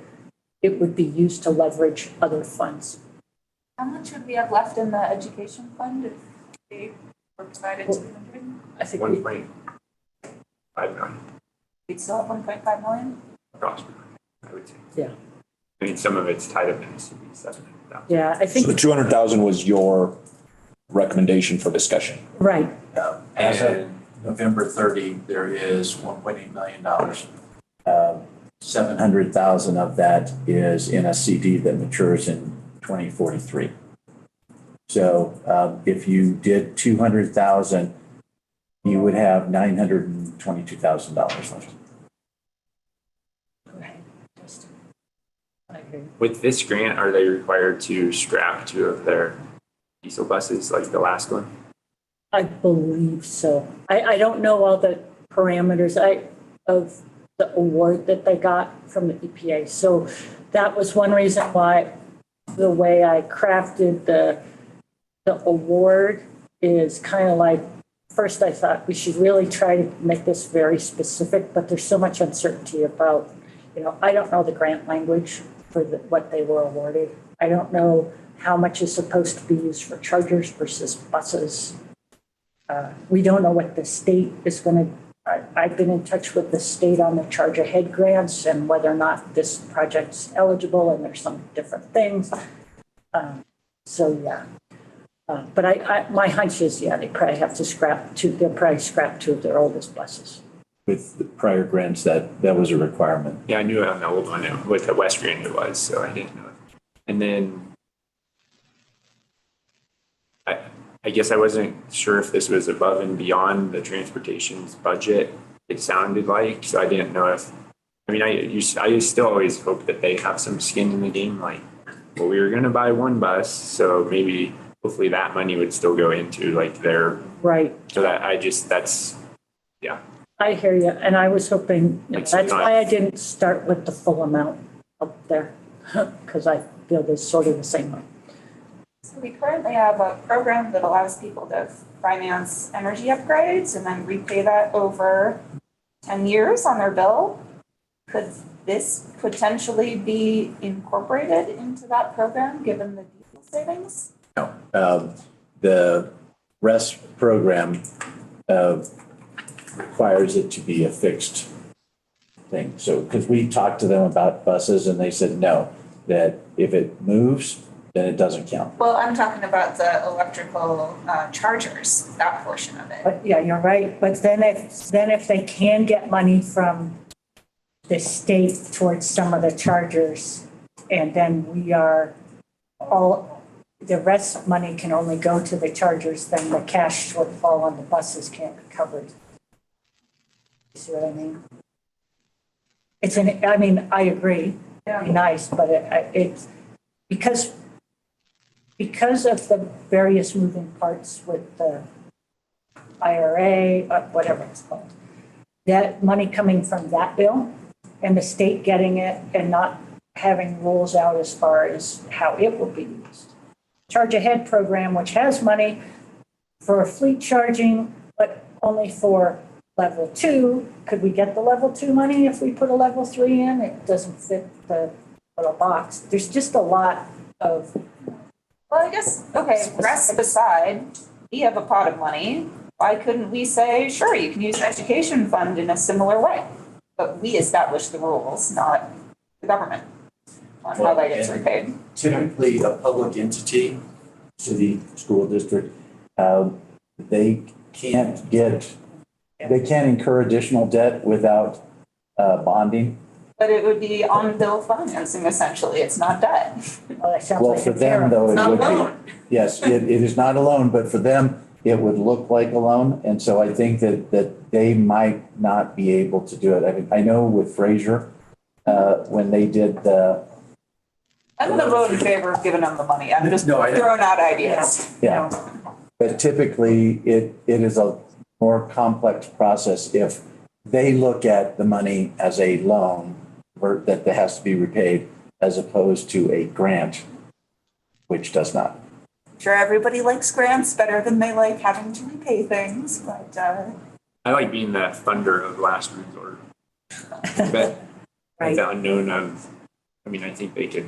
it would be used to leverage other funds. How much would we have left in the education fund if they were provided 200? I think 1.5 million We'd still have 1.5 million? approximately, I would say. Yeah. I mean, some of it's tied up in the CB7. Yeah, I So think, the 200,000 was your recommendation for discussion. right. As of November 30, there is $1.8 million. 700,000 of that is in a CD that matures in 2043. So if you did 200,000, you would have $922,000 left. With this grant, are they required to scrap 2 of their diesel buses like the last one? I believe so. I don't know all the parameters of the award that they got from the EPA. So that was one reason why the way I crafted the award is kind of like, first I thought we should really try to make this very specific, but there's so much uncertainty about, I don't know the grant language for what they were awarded. I don't know how much is supposed to be used for chargers versus buses. We don't know what the state is going to, I've been in touch with the state on the charge ahead grants and whether or not this project's eligible, and there's some different things. So yeah. But my hunch is, yeah, they probably have to they'll probably scrap two of their oldest buses. With the prior grants, that was a requirement. Yeah, I knew it on the old one, with the West Grand it was, so I didn't know it. And then I guess I wasn't sure if this was above and beyond the transportation's budget. It sounded like, so I didn't know if, I still always hope that they have some skin in the game. Like, well, we were going to buy one bus, so maybe hopefully that money would still go into like their, right. So that's, yeah. I hear you. And I was hoping, that's why I didn't start with the full amount up there, because I feel there's sort of the same way. So we currently have a program that allows people to finance energy upgrades and then repay that over 10 years on their bill. Could this potentially be incorporated into that program, given the diesel savings? No. The RES program requires it to be a fixed thing. So, because we talked to them about buses and they said no, that if it moves, then it doesn't count. Well, I'm talking about the electrical chargers, that portion of it. But yeah, you're right. But then if they can get money from the state towards some of the chargers, and then the rest money can only go to the chargers, then the cash shortfall on the buses can't be covered. You see what I mean? I agree. It'd be nice, but it's because of the various moving parts with the IRA, whatever it's called, that money coming from that bill and the state getting it and not having rules out as far as how it will be used. Charge Ahead program, which has money for fleet charging, but only for level 2. Could we get the level 2 money if we put a level 3 in? It doesn't fit the little box. There's just a lot of. Well, I guess, okay, rest aside, we have a pot of money. Why couldn't we say, sure, you can use the education fund in a similar way? But we establish the rules, not the government, on how that gets repaid. Typically, a public entity, city, school district, they can't incur additional debt without bonding. But it would be on-bill financing, essentially. It's not debt. Well, that sounds Well, like for a them, though, it would be. Yes, it is not a loan, but for them, it would look like a loan. And so I think that they might not be able to do it. I mean, I know with Fraser, when they did the. I'm going to vote in favor of giving them the money. I'm just throwing out ideas. Yeah, but typically it is a more complex process if they look at the money as a loan that has to be repaid as opposed to a grant, which does not. Sure, everybody likes grants better than they like having to repay things, but. I like being the funder of last resort. But Right. the unknown of, I think they could,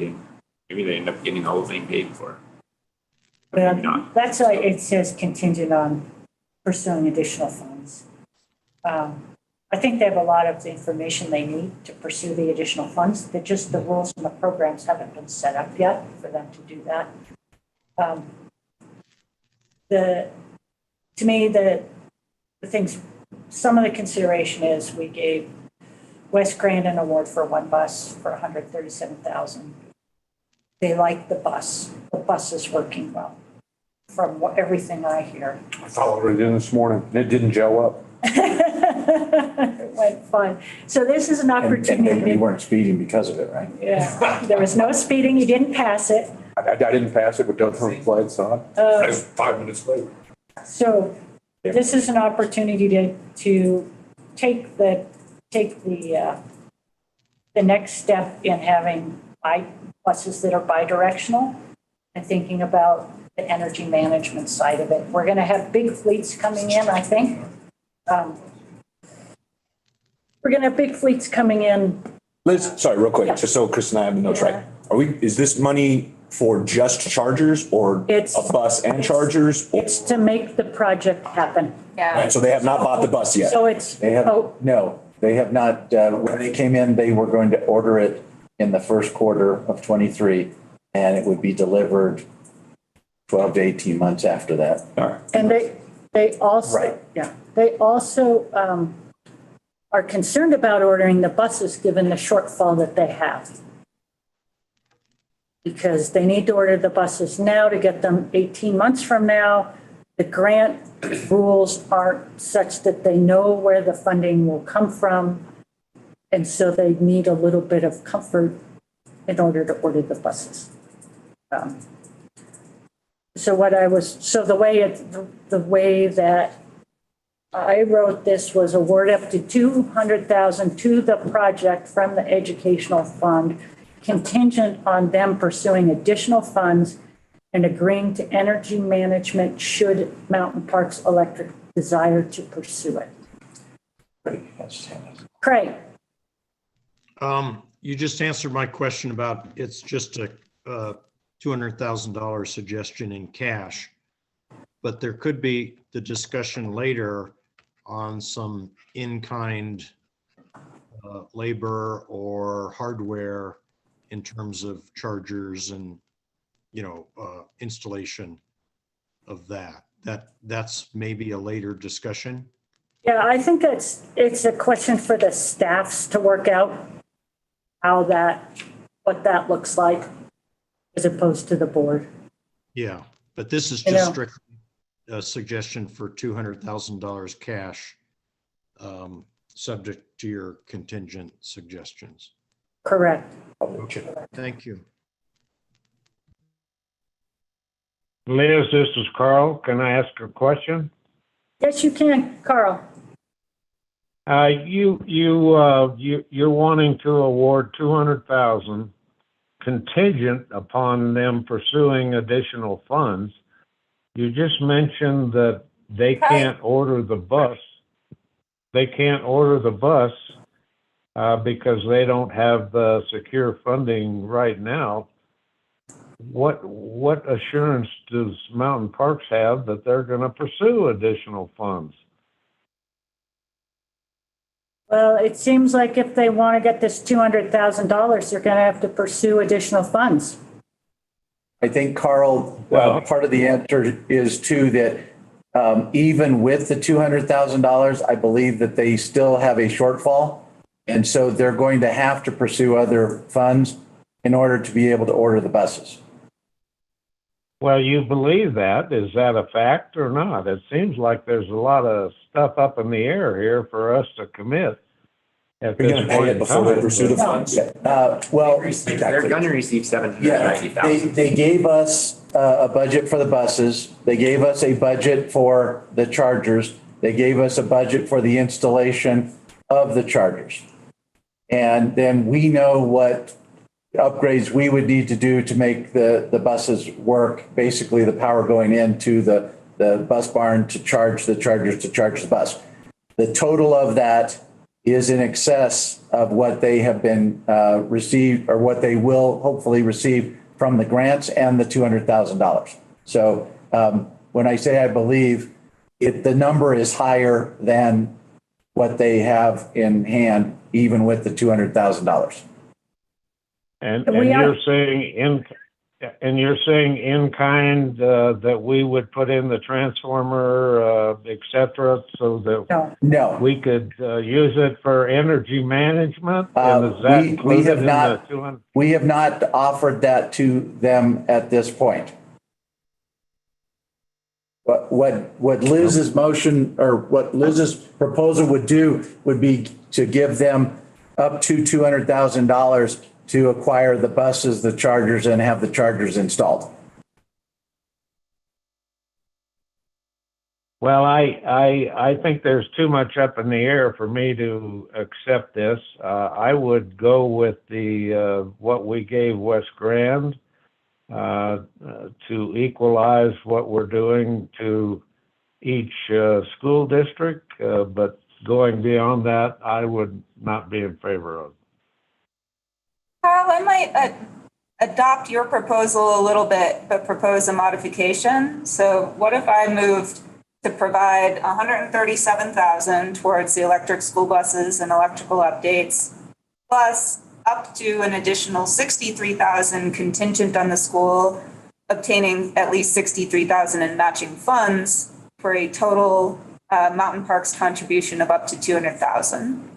maybe they end up getting the whole thing paid for. But maybe not. That's why it says contingent on pursuing additional funds. I think they have a lot of the information they need to pursue the additional funds. They're just the rules and the programs haven't been set up yet for them to do that. To me, the things, some of the consideration is we gave West Grand an award for one bus for $137,000. They like the bus. The bus is working well, from everything I hear. I followed it in this morning and it didn't gel up. It went fine. So this is an opportunity. And you weren't speeding because of it, right? Yeah, there was no speeding. You didn't pass it. I didn't pass it, but don't throw flags on. I was 5 minutes late. So this is an opportunity to take the next step in having buses that are bidirectional and thinking about the energy management side of it. We're going to have big fleets coming in, I think. We're going to have big fleets coming in. Liz, sorry, real quick, just so Chris and I have the notes right. Is this money for just chargers or a bus and chargers? It's to make the project happen. Yeah. Right, so they have not bought the bus yet. So it's, They have, no, they have not, when they came in, they were going to order it in the first quarter of 23, and it would be delivered 12 to 18 months after that. All right. and they also, Right. they also are concerned about ordering the buses given the shortfall that they have. Because they need to order the buses now to get them 18 months from now. The grant rules aren't such that they know where the funding will come from. And so they need a little bit of comfort in order to order the buses. So the way that I wrote this was award up to $200,000 to the project from the educational fund, contingent on them pursuing additional funds and agreeing to energy management should Mountain Parks Electric desire to pursue it. Craig. You just answered my question about it's just a $200,000 suggestion in cash, but there could be the discussion later on some in-kind labor or hardware in terms of chargers and, installation of that. That's maybe a later discussion. Yeah, I think it's a question for the staffs to work out what that looks like as opposed to the board. Yeah, but this is just strictly a suggestion for $200,000 cash, subject to your contingent suggestions. Correct. Thank you. Liz, this is Carl. Can I ask a question? Yes, you can, Carl. You're wanting to award 200,000 contingent upon them pursuing additional funds. You just mentioned that they can't order the bus. They can't order the bus because they don't have the secure funding right now. What assurance does Mountain Parks have that they're going to pursue additional funds? Well, it seems like if they want to get this $200,000, they're going to have to pursue additional funds. I think, Carl, part of the answer is too that even with the $200,000, I believe that they still have a shortfall. And so they're going to have to pursue other funds in order to be able to order the buses. Well, you believe that. Is that a fact or not? It seems like there's a lot of stuff up in the air here for us to commit. At We're going to pay it before they pursue the funds. They're going to receive $790,000. They gave us a budget for the buses. They gave us a budget for the chargers. They gave us a budget for the installation of the chargers. And then we know what upgrades we would need to do to make the buses work. Basically, the power going into the bus barn to charge the chargers to charge the bus. The total of that is in excess of what they have been received or what they will hopefully receive from the grants and the $200,000. So when I say I believe the number is higher than what they have in hand, even with the $200,000. And you're saying in kind that we would put in the transformer, et cetera, so that No. we could use it for energy management? And is that included in the 200? We have not offered that to them at this point. But what Liz's motion or what Liz's proposal would do would be to give them up to $200,000 to acquire the buses, the chargers, and have the chargers installed? Well, I think there's too much up in the air for me to accept this. I would go with the, what we gave West Grand, to equalize what we're doing to each, school district. But going beyond that, I would not be in favor of. Carl, I might adopt your proposal a little bit, but propose a modification. So what if I moved to provide $137,000 towards the electric school buses and electrical updates, plus up to an additional $63,000 contingent on the school obtaining at least $63,000 in matching funds for a total Mountain Parks contribution of up to $200,000.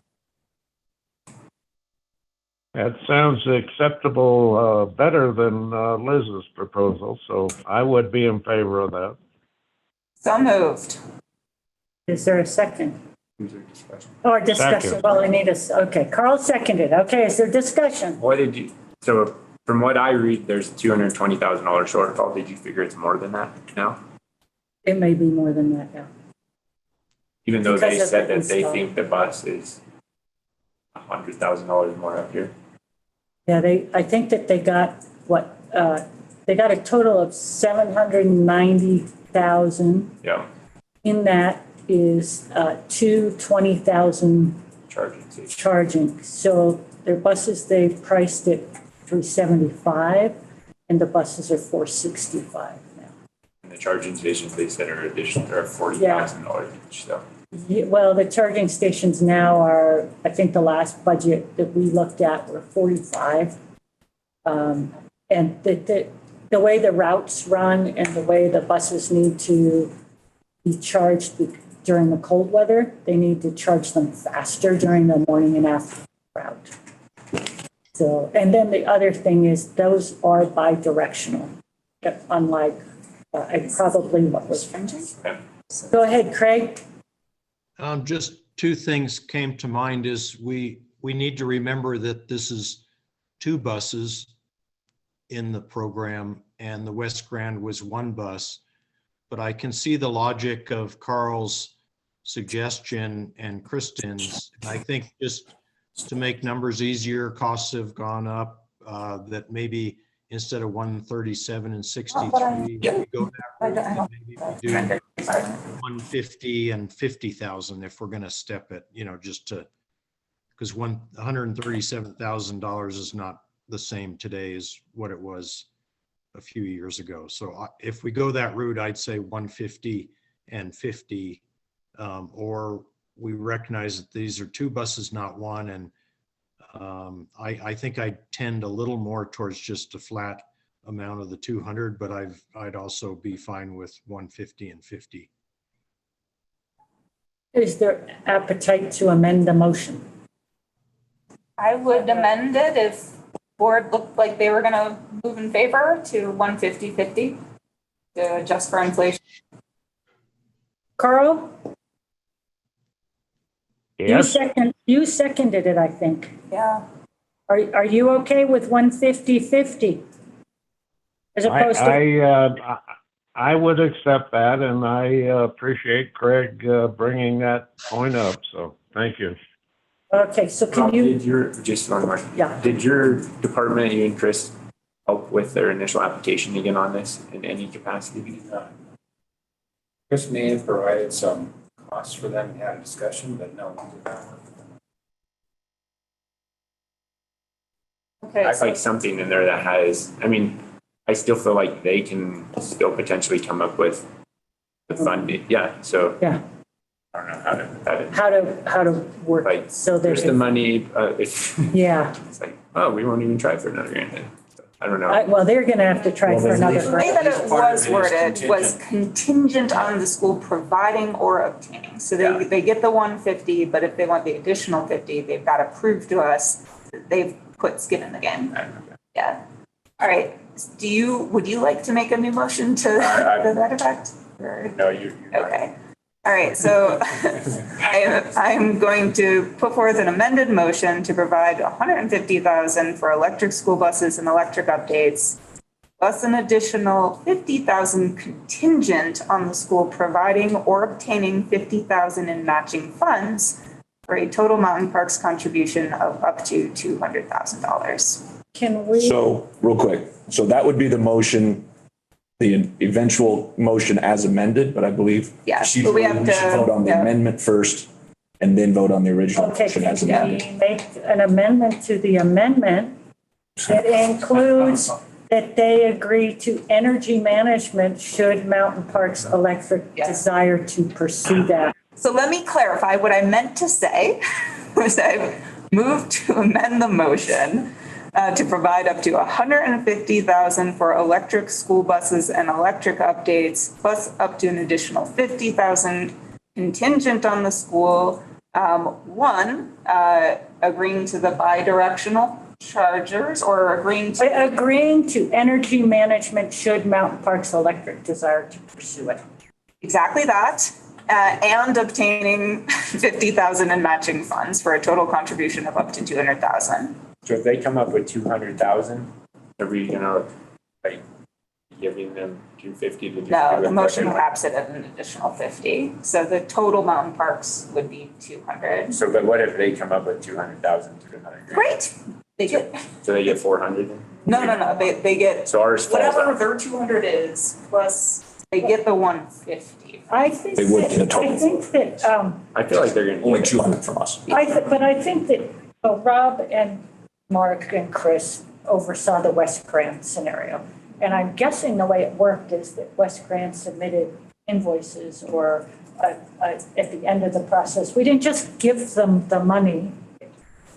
That sounds acceptable, better than Liz's proposal, so I would be in favor of that. So moved. Is there a second? Is there discussion? Or discussion? Second. Well, I need a, okay, Carl seconded. Okay, is there discussion? What did you, so from what I read, there's $220,000 shortfall. Did you figure it's more than that now? It may be more than that now. Even though they Because of said the that they install. think the bus is $100,000 more up here. Yeah, I think that they got what, they got a total of 790,000. Yeah, In that is, 220,000 charging station. charging. So their buses, they priced it 375 and the buses are 465 now. And the charging stations, they said are additional, are $40,000 each, so. Yeah, well, the charging stations now are, I think the last budget that we looked at were 45. And the way the routes run and the way the buses need to be charged during the cold weather, they need to charge them faster during the morning and afternoon route. So, and then the other thing is those are bi-directional, unlike probably what was. Go ahead, Craig. Just two things came to mind is we need to remember that this is 2 buses in the program and the West Grand was 1 bus. But I can see the logic of Carl's suggestion and Kristen's. And I think just to make numbers easier, costs have gone up, that maybe instead of 137 and 63, we go that route, and maybe we do 150 and 50,000 if we're going to step it, just to, because $137,000 is not the same today as what it was a few years ago. So if we go that route, I'd say 150 and 50, or we recognize that these are 2 buses, not 1. And I think I tend a little more towards just a flat amount of the 200, but I'd also be fine with 150 and 50. Is there appetite to amend the motion? I would amend it if board looked like they were going to move in favor to 150-50 to adjust for inflation. Carl? Yes, You seconded it, I think. Yeah. Are you okay with 150-50? As opposed to, I would accept that, and I appreciate Craig bringing that point up, so thank you. okay, so can Rob, you, did your, just one more. Yeah. Did your department, you and Chris, help with their initial application again on this in any capacity? Chris may have provided some costs for them and had a discussion, but no, we did not work with them. Okay. I'd like something in there that has, I still feel like they can still potentially come up with the funding. Yeah, so yeah, I don't know how to how to work like, it so there's the that, money, it's yeah. like, oh, we won't even try for another grant. So, I don't know. Well, they're going to have to try for another The way grant. that it was worded was contingent on the school providing or obtaining. So they get the 150, but if they want the additional 50, they've got to prove to us that they've put skin in the game. Yeah. All right. Would you like to make a new motion to that effect? Or- No, you're Okay. All right, so I'm going to put forth an amended motion to provide $150,000 for electric school buses and electric updates, plus an additional $50,000 contingent on the school providing or obtaining $50,000 in matching funds for a total Mountain Parks contribution of up to $200,000. Can we? So real quick, so that would be the motion, the eventual motion as amended, but I believe. Yes, but we have should vote on the to, amendment first and then vote on the original Okay, motion as can amended. we make an amendment to the amendment that includes that they agree to energy management should Mountain Parks Electric desire to pursue that? so let me clarify. What I meant to say was I moved to amend the motion to provide up to $150,000 for electric school buses and electric updates, plus up to an additional $50,000 contingent on the school. Agreeing to the bi-directional chargers or agreeing to energy management should Mountain Parks Electric desire to pursue it. Exactly that. And obtaining $50,000 in matching funds for a total contribution of up to $200,000. So if they come up with 200,000, are we gonna like giving them 250 to just? No, the motion caps it at an additional 50. So the total Mountain Parks would be 200. So, but what if they come up with 200,000 to 100? Great. They get. So they get 400? No. They get. So ours falls whatever out. their 200 is plus they get the 150. I think They would get a total. I think that I feel like they're gonna. Only 200 from us. but I think that Rob and Mark and Chris oversaw the West Grand scenario. And I'm guessing the way it worked is that West Grand submitted invoices or at the end of the process. We didn't just give them the money.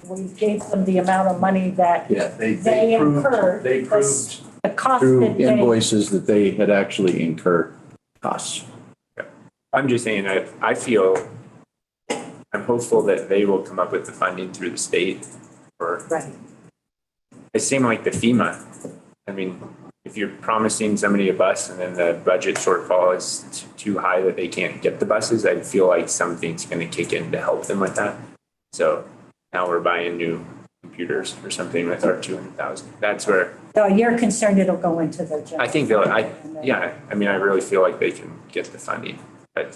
We gave them the amount of money that Yeah, they incurred. They proved the cost through that they. invoices that they had actually incurred costs. I'm just saying, I feel, I'm hopeful that they will come up with the funding through the state or. Right. It seemed like the FEMA, I mean, if you're promising somebody a bus and then the budget shortfall is too high that they can't get the buses, I feel like something's going to kick in to help them with that. So now we're buying new computers or something with our 200,000. That's where. So you're concerned it'll go into the general. I think they'll, I mean, I really feel like they can get the funding, but.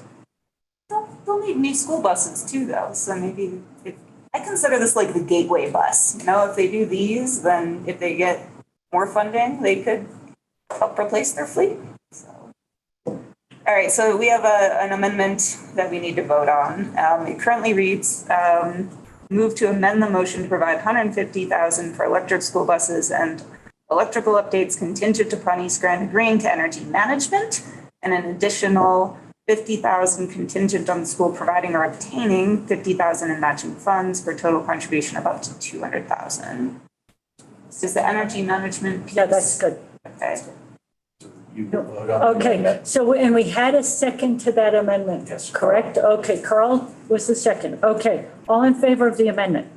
They'll need new school buses too, though. So maybe I consider this like the gateway bus. You know, if they do these, then if they get more funding, they could help replace their fleet. So, all right. So we have an amendment that we need to vote on. It currently reads, move to amend the motion to provide $150,000 for electric school buses and electrical updates contingent upon East Grand agreeing to energy management and an additional $50,000 contingent on the school providing or obtaining $50,000 in matching funds for a total contribution of up to $200,000. This is the energy management piece. Yeah, that's good. Okay. Okay, so, and we had a second to that amendment, correct? Okay, Carl was the second. Okay, all in favor of the amendment?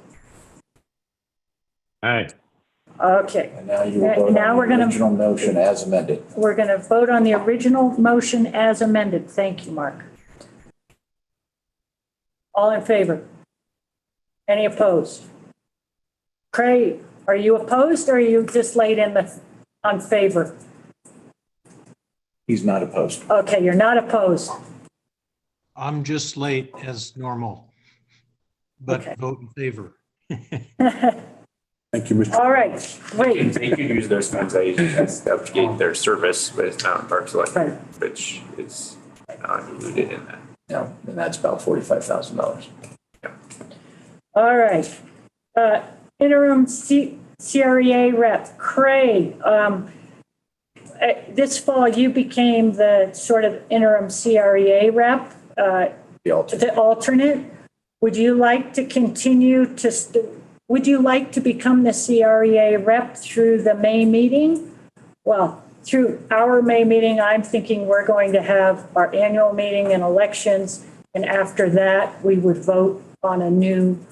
Aye. Okay. And now you will vote Now on we're the gonna- original motion as amended. We're going to vote on the original motion as amended. Thank you, Mark. All in favor? Any opposed? Craig, are you opposed or are you just laid in the, on favor? He's not opposed. Okay, you're not opposed. I'm just late as normal, but Okay. vote in favor. Thank you, Mr. All right, wait. They could use those funds, to update their service with Mountain Parks Electric, which is not included in that. No, and that's about $45,000. All right. Interim CREA rep, Craig. This fall, you became the sort of interim CREA rep, the alternate. Would you like to continue would you like to become the CREA rep through the May meeting? Well, through our May meeting, I'm thinking we're going to have our annual meeting and elections. And after that, we would vote on a new,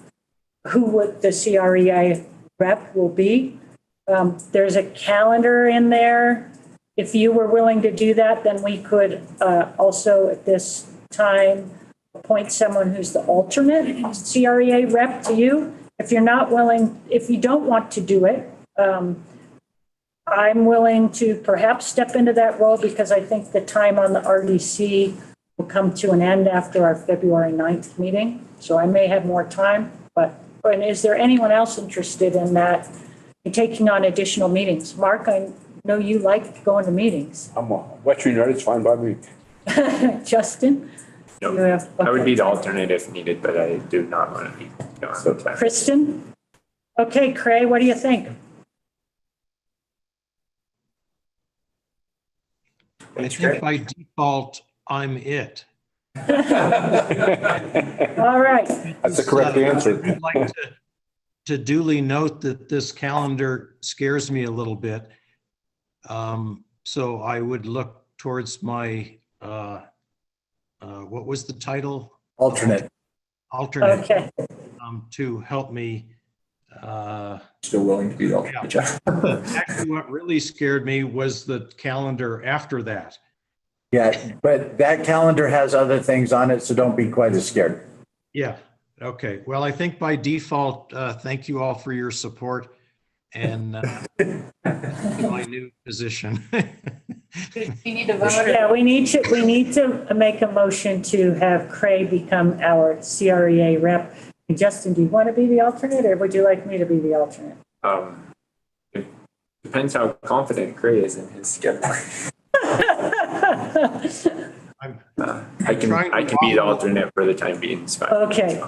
who would the CREA rep will be. There's a calendar in there. If you were willing to do that, then we could also at this time, appoint someone who's the alternate CREA rep to you. If you're not willing, if you don't want to do it, I'm willing to perhaps step into that role because I think the time on the RDC will come to an end after our February 9th meeting. So I may have more time, and is there anyone else interested in that, in taking on additional meetings? Mark, I know you like going to meetings. I'm Western United, it's fine by me. Justin? No, You have- I would okay. be the alternate if needed, but I do not want to be gone. Kristen? Okay, Cray, what do you think? I think by default, I'm it. All right. That's the correct answer. I would like to duly note that this calendar scares me a little bit. So I would look towards my, what was the title? Alternate. Alternate, Okay. to help me. Still willing to be the alternate, Jeff. Actually, what really scared me was the calendar after that. Yeah, but that calendar has other things on it, so don't be quite as scared. Yeah, okay. Well, I think by default, thank you all for your support and my new position. We need to vote. Yeah, we need to make a motion to have Cray become our CREA rep. And Justin, do you want to be the alternate or would you like me to be the alternate? It depends how confident Cray is in his schedule. I can be the alternate for the time being. It's fine. Okay.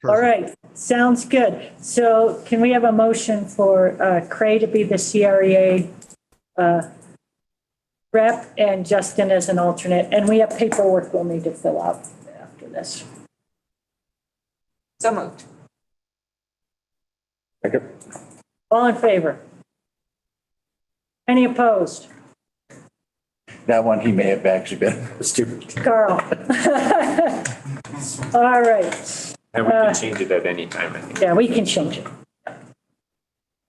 All right. Sounds good. So can we have a motion for Cray to be the CREA rep and Justin as an alternate? And we have paperwork we'll need to fill out after this. So moved. All in favor? Any opposed? That one, he may have actually been stupid. Carl. All right. And we can change it at any time, I think. Yeah, we can change it.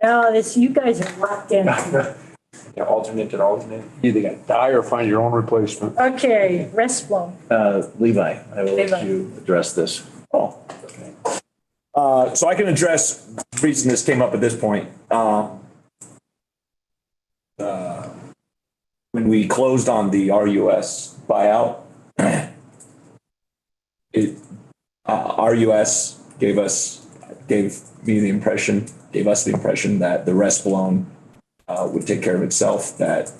Now, you guys are locked in. Yeah, alternate to alternate. Either got to die or find your own replacement. Okay, rest blown. Levi, I will Levi. let you address this. Oh, okay. So I can address the reason this came up at this point. When we closed on the RUS buyout, RUS gave us the impression that the rest loan would take care of itself, that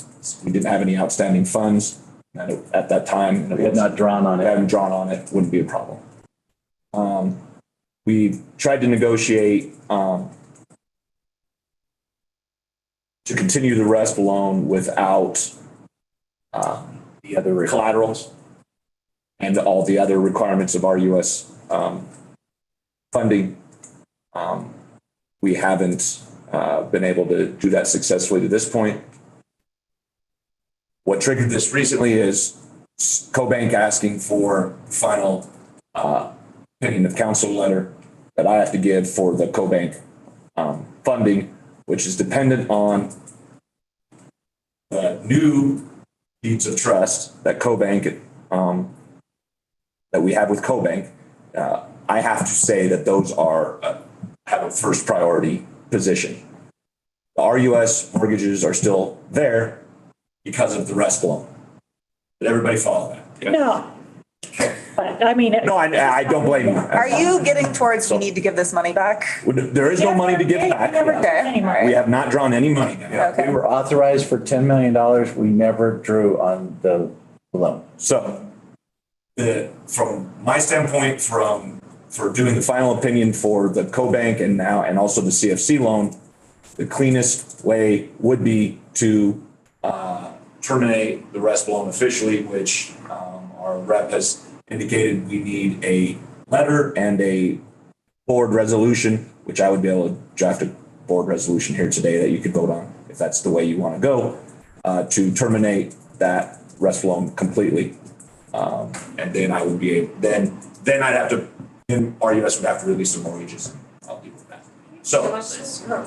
we didn't have any outstanding funds. That at that time, We had not drawn on we it. hadn't drawn on it, wouldn't be a problem. We tried to negotiate to continue the rest loan without the other collaterals and all the other requirements of RUS funding. We haven't been able to do that successfully to this point. What triggered this recently is CoBank asking for final opinion of council letter that I have to give for the CoBank funding, which is dependent on the new deeds of trust that CoBank, that we have with CoBank. I have to say that those are, have a first priority position. The RUS mortgages are still there because of the rest loan. Did everybody follow that? No. But I mean. No, I don't blame you. Are you getting towards we need to give this money back? There is no money to give back. Okay. We have not drawn any money down. We were authorized for $10 million. We never drew on the loan. So from my standpoint, for doing the final opinion for the CoBank and also the CFC loan, the cleanest way would be to terminate the rest loan officially, which our rep has indicated we need a letter and a board resolution, which I would be able to draft a board resolution here today that you could vote on if that's the way you want to go, to terminate that rest loan completely. And then I would be able, then I'd have to, then RUS would have to release the mortgages. I'll deal with that. So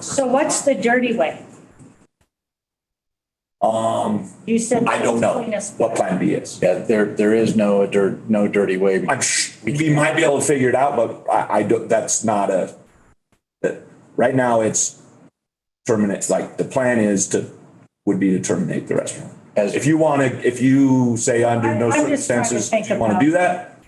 So what's the dirty way? You said. I don't know between us. what Plan B is. Yeah, there is no dirty way. We might be able to figure it out, but I don't, that's not right now it's terminate, like the plan would be to terminate the restaurant. If you say under no I'm just trying to circumstances think you want to do that,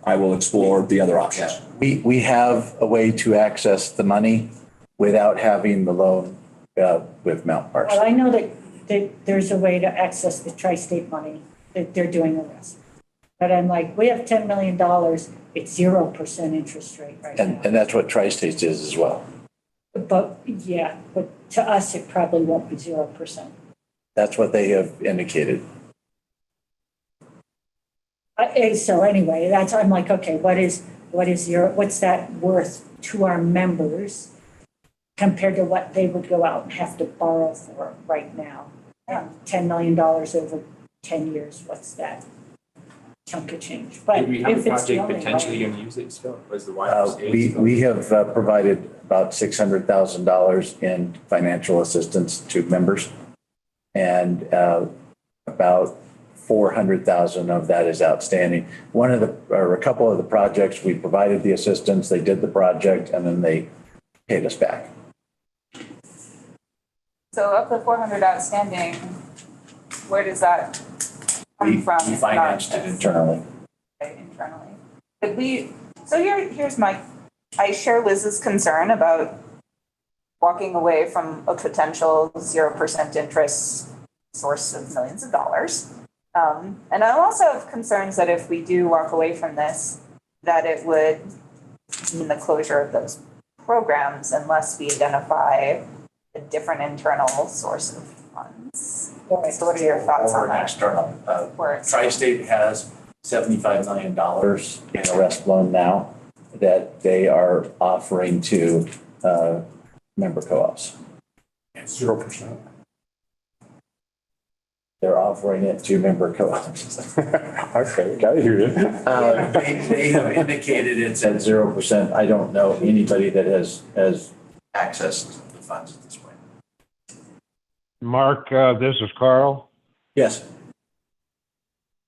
I will explore the other options. We have a way to access the money without having the loan with Mount Parks. Well, I know that there's a way to access the tri-state money, that they're doing the rest. But I'm like, we have $10 million, it's 0% interest rate right now. And that's what Tri-States is as well. But to us, it probably won't be 0%. That's what they have indicated. So anyway, I'm like, okay, what's that worth to our members compared to what they would go out and have to borrow for right now? And $10 million over 10 years, what's that chunk of change? But Did we have if a it's the project only potentially way- going to use it still? Was the YMCA still? We have provided about $600,000 in financial assistance to members. And about 400,000 of that is outstanding. A couple of the projects, we provided the assistance, they did the project, and then they paid us back. So of the 400 outstanding, where does that come from? We financed it internally. Internally. Here's I share Liz's concern about walking away from a potential 0% interest source of millions of dollars. And I also have concerns that if we do walk away from this, that it would mean the closure of those programs unless we identify a different internal source of funds. So what are your thoughts on that? External. Tri-State has $75 million in a rest loan now that they are offering to member co-ops. 0%. They're offering it to member co-ops. Okay, got to hear you. They have indicated it's at 0%. I don't know anybody that has accessed the funds at this point. Mark, this is Carl. Yes.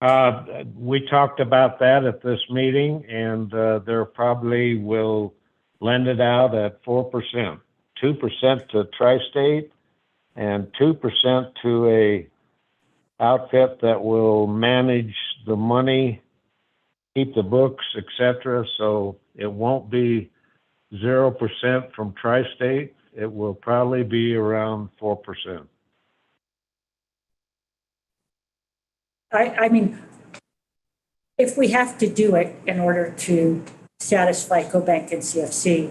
We talked about that at this meeting, and there probably will lend it out at 4%, 2% to Tri-State, and 2% to a outfit that will manage the money, keep the books, etc. So it won't be 0% from Tri-State. It will probably be around 4%. I mean, if we have to do it in order to satisfy CoBank and CFC,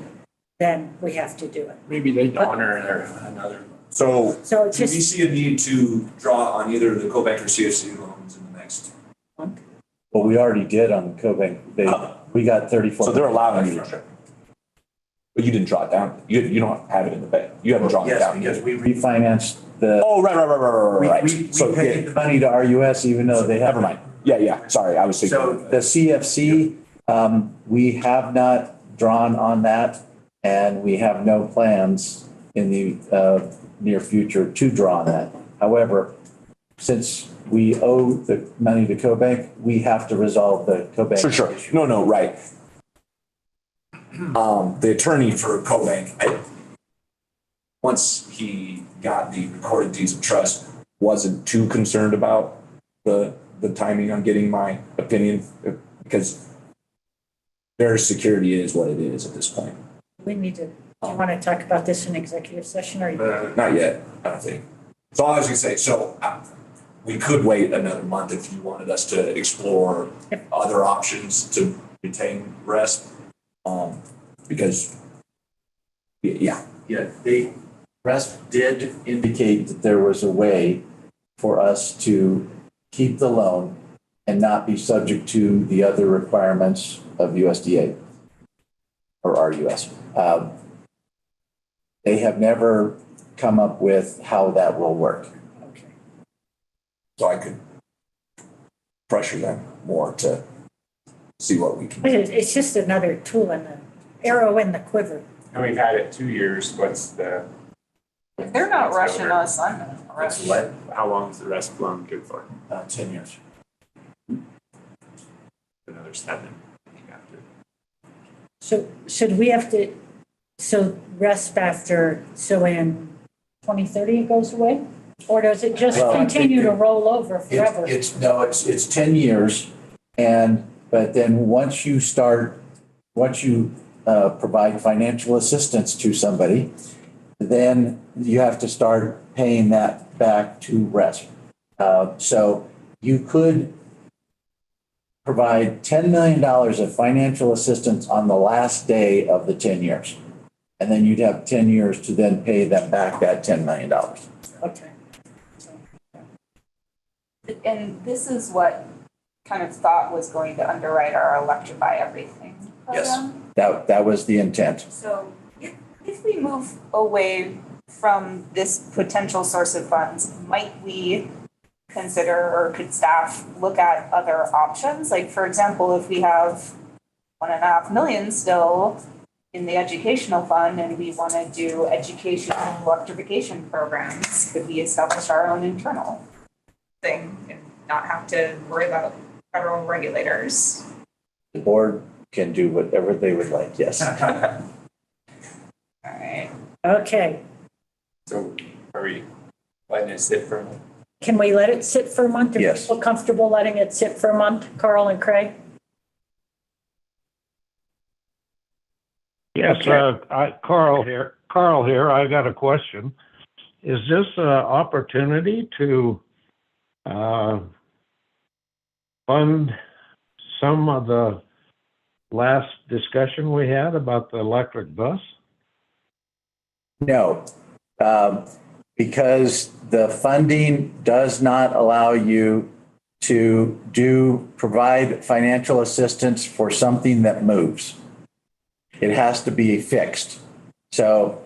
then we have to do it. Maybe they honor another. So So it's do we just, see a need to draw on either the CoBank or CFC loans in the next? Well, we already did on CoBank. We got 34. So they're allowing you to. But you didn't draw it down. You don't have it in the bank. You haven't drawn it down. Yes, because we refinanced the. Oh, right. We So, paid the money to RUS even though they have. never mind. Yeah. Sorry, I was thinking. So the CFC, we have not drawn on that, and we have no plans in the near future to draw on that. However, since we owe the money to CoBank, we have to resolve the CoBank. Sure. issue. No, right. The attorney for CoBank, once he got the recorded deeds of trust, wasn't too concerned about the timing on getting my opinion, because their security is what it is at this point. we need to, do you want to talk about this in executive session or? Not yet, I don't think. So I was gonna say, we could wait another month if you wanted us to explore other options to retain rest. Because, yeah. The rest did indicate that there was a way for us to keep the loan and not be subject to the other requirements of USDA or RUS. They have never come up with how that will work. Okay. So I could pressure them more to see what we can do. It's just another tool in the arrow in the quiver. And we've had it 2 years. What's the If they're not rushing us, I'm not rushing. What? How long is the rest loan good for? 10 years. Another 7. After. So should we have to, so rest after, so in 2030 it goes away? Or does it just Well, continue to roll over forever? It's 10 years. But then once you provide financial assistance to somebody, then you have to start paying that back to rest. So you could provide $10 million of financial assistance on the last day of the 10 years. And then you'd have 10 years to then pay them back that $10 million. Okay. And this is what kind of thought was going to underwrite our Electrify Everything program. Yes, that was the intent. So if we move away from this potential source of funds, might we consider, or could staff look at other options? Like, for example, if we have $1.5 million still in the educational fund and we want to do education and electrification programs, could we establish our own internal thing and not have to worry about federal regulators? The board can do whatever they would like, yes. All right. Okay. So are we letting it sit for a minute? Can we let it sit for a month? Are Yes. people comfortable letting it sit for a month, Carl and Craig? Yes, Carl here, I got a question. Is this an opportunity to fund some of the last discussion we had about the electric bus? No, because the funding does not allow you to provide financial assistance for something that moves. It has to be fixed. So,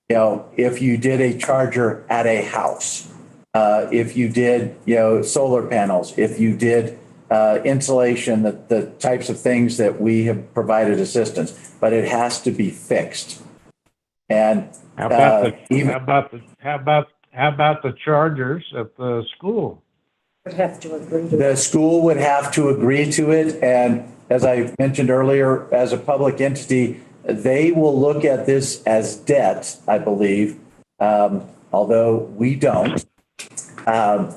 if you did a charger at a house, if you did, solar panels, if you did insulation, the types of things that we have provided assistance, but it has to be fixed. And how about the chargers at the school? Would have to agree to the school would have to agree to it. And as I mentioned earlier, as a public entity, they will look at this as debt, I believe, although we don't. And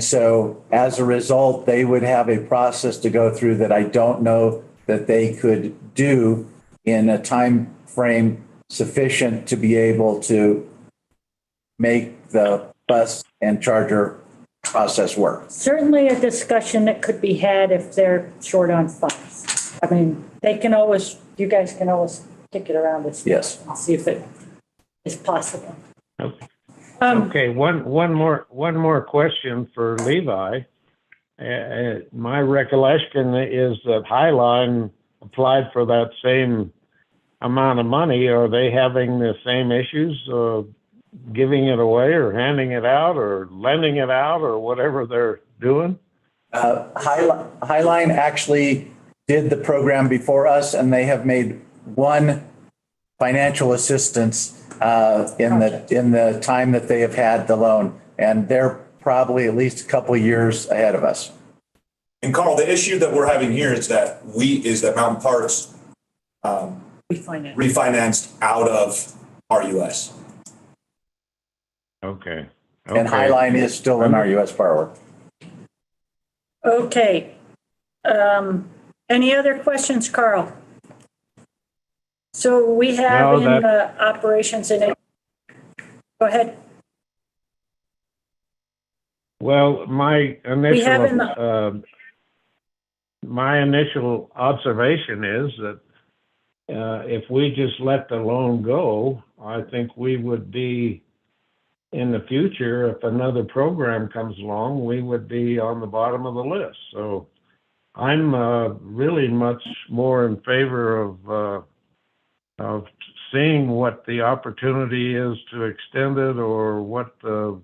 so as a result, they would have a process to go through that I don't know that they could do in a time frame sufficient to be able to make the bus and charger process work. Certainly a discussion that could be had if they're short on funds. I mean, you guys can always kick it around with Yes. and see if it is possible. Okay, one more question for Levi. My recollection is that Highline applied for that same amount of money. Are they having the same issues of giving it away or handing it out or lending it out or whatever they're doing? Highline actually did the program before us, and they have made one financial assistance in the time that they have had the loan, and they're probably at least a couple of years ahead of us. And Carl, the issue that we're having here is that Mountain Parks refinanced out of RUS. Okay. And Highline is still an RUS borrower. Okay. Any other questions, Carl? So we have operations in it. Go ahead. Well, my initial observation is that if we just let the loan go, I think we would be, in the future, if another program comes along, we would be on the bottom of the list. So I'm really much more in favor of seeing what the opportunity is to extend it or what the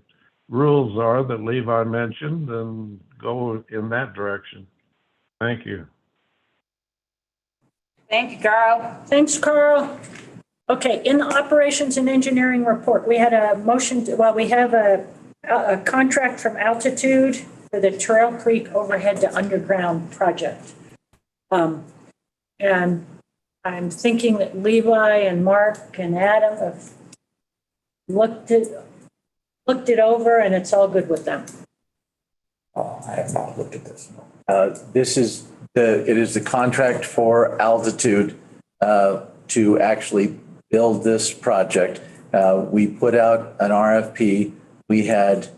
rules are that Levi mentioned and go in that direction. Thank you. Thank you, Carl. Thanks, Carl. Okay, in the operations and engineering report, we had a motion, we have a contract from Altitude for the Trail Creek overhead to underground project. And I'm thinking that Levi and Mark and Adam have looked it over and it's all good with them. I have not looked at this. This is it is the contract for Altitude to actually build this project. We put out an RFP. We had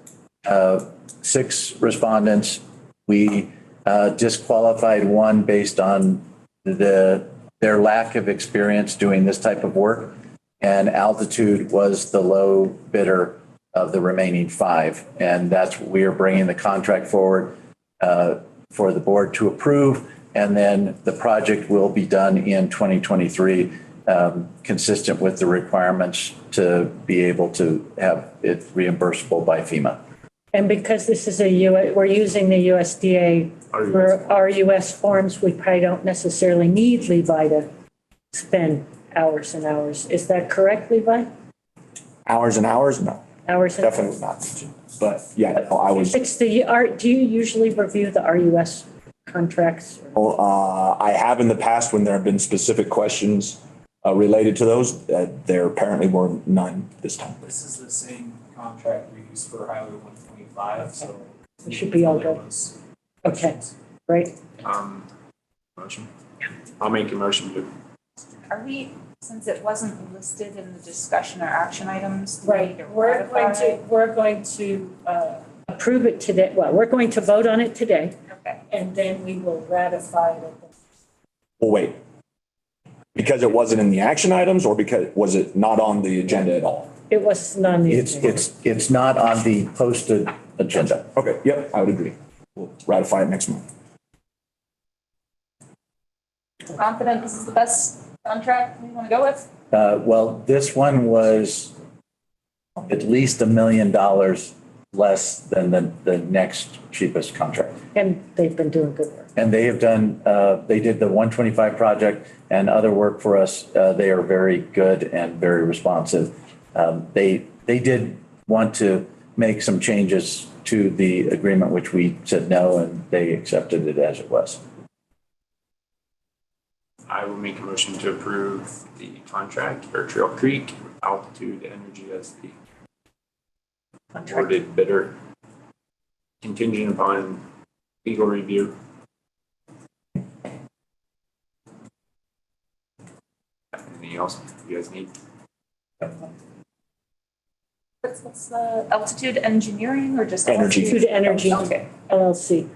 6 respondents. We disqualified one based on their lack of experience doing this type of work. And Altitude was the low bidder of the remaining 5. And that's what we are bringing the contract forward for the board to approve. And then the project will be done in 2023, consistent with the requirements to be able to have it reimbursable by FEMA. And because this is we're using the USDA for our US forms, we probably don't necessarily need Levi to spend hours and hours. Is that correct, Levi? Hours and hours? No, Hours and definitely not. But yeah, no, I was. It's do you usually review the RUS contracts? I have in the past when there have been specific questions related to those. There apparently were none this time. This is the same contract we use for Highway 125, so. It should be all good. Okay, great. Motion. I'll make a motion to. Are we, since it wasn't listed in the discussion or action items? Right, we're going to approve it today. Well, we're going to vote on it today. Okay. And then we will ratify it. Well, wait. Because it wasn't in the action items, or because was it not on the agenda at all? It was not on the agenda. It's not on the posted agenda. Okay, yep, I would agree. We'll ratify it next month. Confident this is the best contract we want to go with? Well, this one was at least $1 million less than the next cheapest contract. And they've been doing good work. And they have done, they did the 125 project and other work for us. They are very good and very responsive. They did want to make some changes to the agreement, which we said no, and they accepted it as it was. I will make a motion to approve the contract for Trail Creek with Altitude Energy as the awarded bidder, contingent upon legal review. Anything else you guys need? What's the Altitude Engineering or just? Altitude Energy Okay. LLC.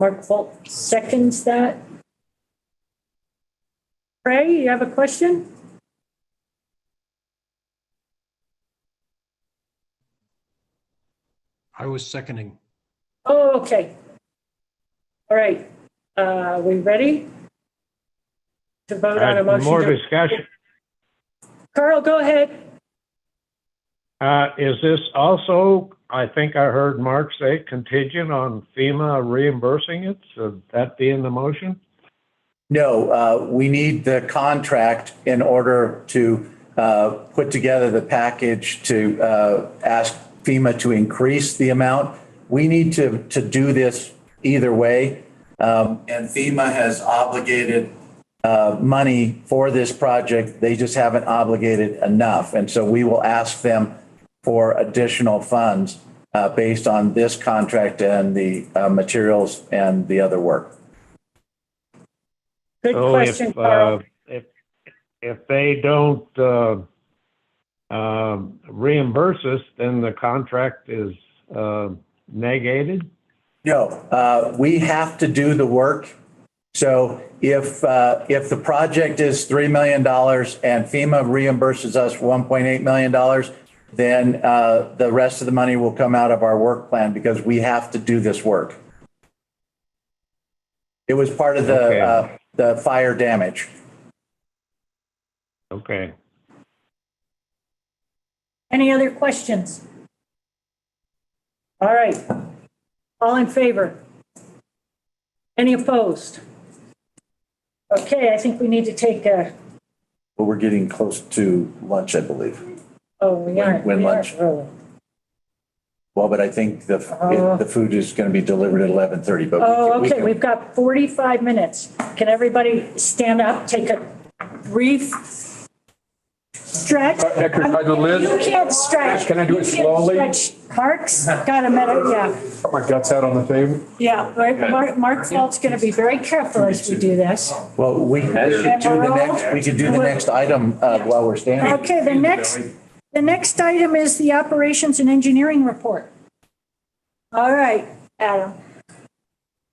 Mark Volt seconds that. Ray, you have a question? I was seconding. Oh, okay. All right. We ready to vote on a motion? More discussion. Carl, go ahead. Is this also, I think I heard Mark say, contingent on FEMA reimbursing it? So that be in the motion? No, we need the contract in order to put together the package to ask FEMA to increase the amount. We need to do this either way. And FEMA has obligated money for this project. They just haven't obligated enough. And so we will ask them for additional funds based on this contract and the materials and the other work. Good question, Carl. If they don't reimburse us, then the contract is negated? No, we have to do the work. So if the project is $3 million and FEMA reimburses us $1.8 million, then the rest of the money will come out of our work plan because we have to do this work. It was part of the fire damage. Okay. Any other questions? All right. All in favor? Any opposed? Okay, I think we need to take a But we're getting close to lunch, I believe. Oh, we aren't, when we aren't lunch? really. Well, but I think the food is going to be delivered at 11:30, but Oh, we okay, can. we've got 45 minutes. Can everybody stand up, take a brief stretch? Exercise with Liz? You can't stretch. Can I do it You can't slowly? stretch. Parks, got a minute, yeah. Put my guts out on the table. Yeah, Mark Felt's going to be very careful as we do this. Well, we could do the next item while we're standing. Okay, the next item is the operations and engineering report. All right, Adam.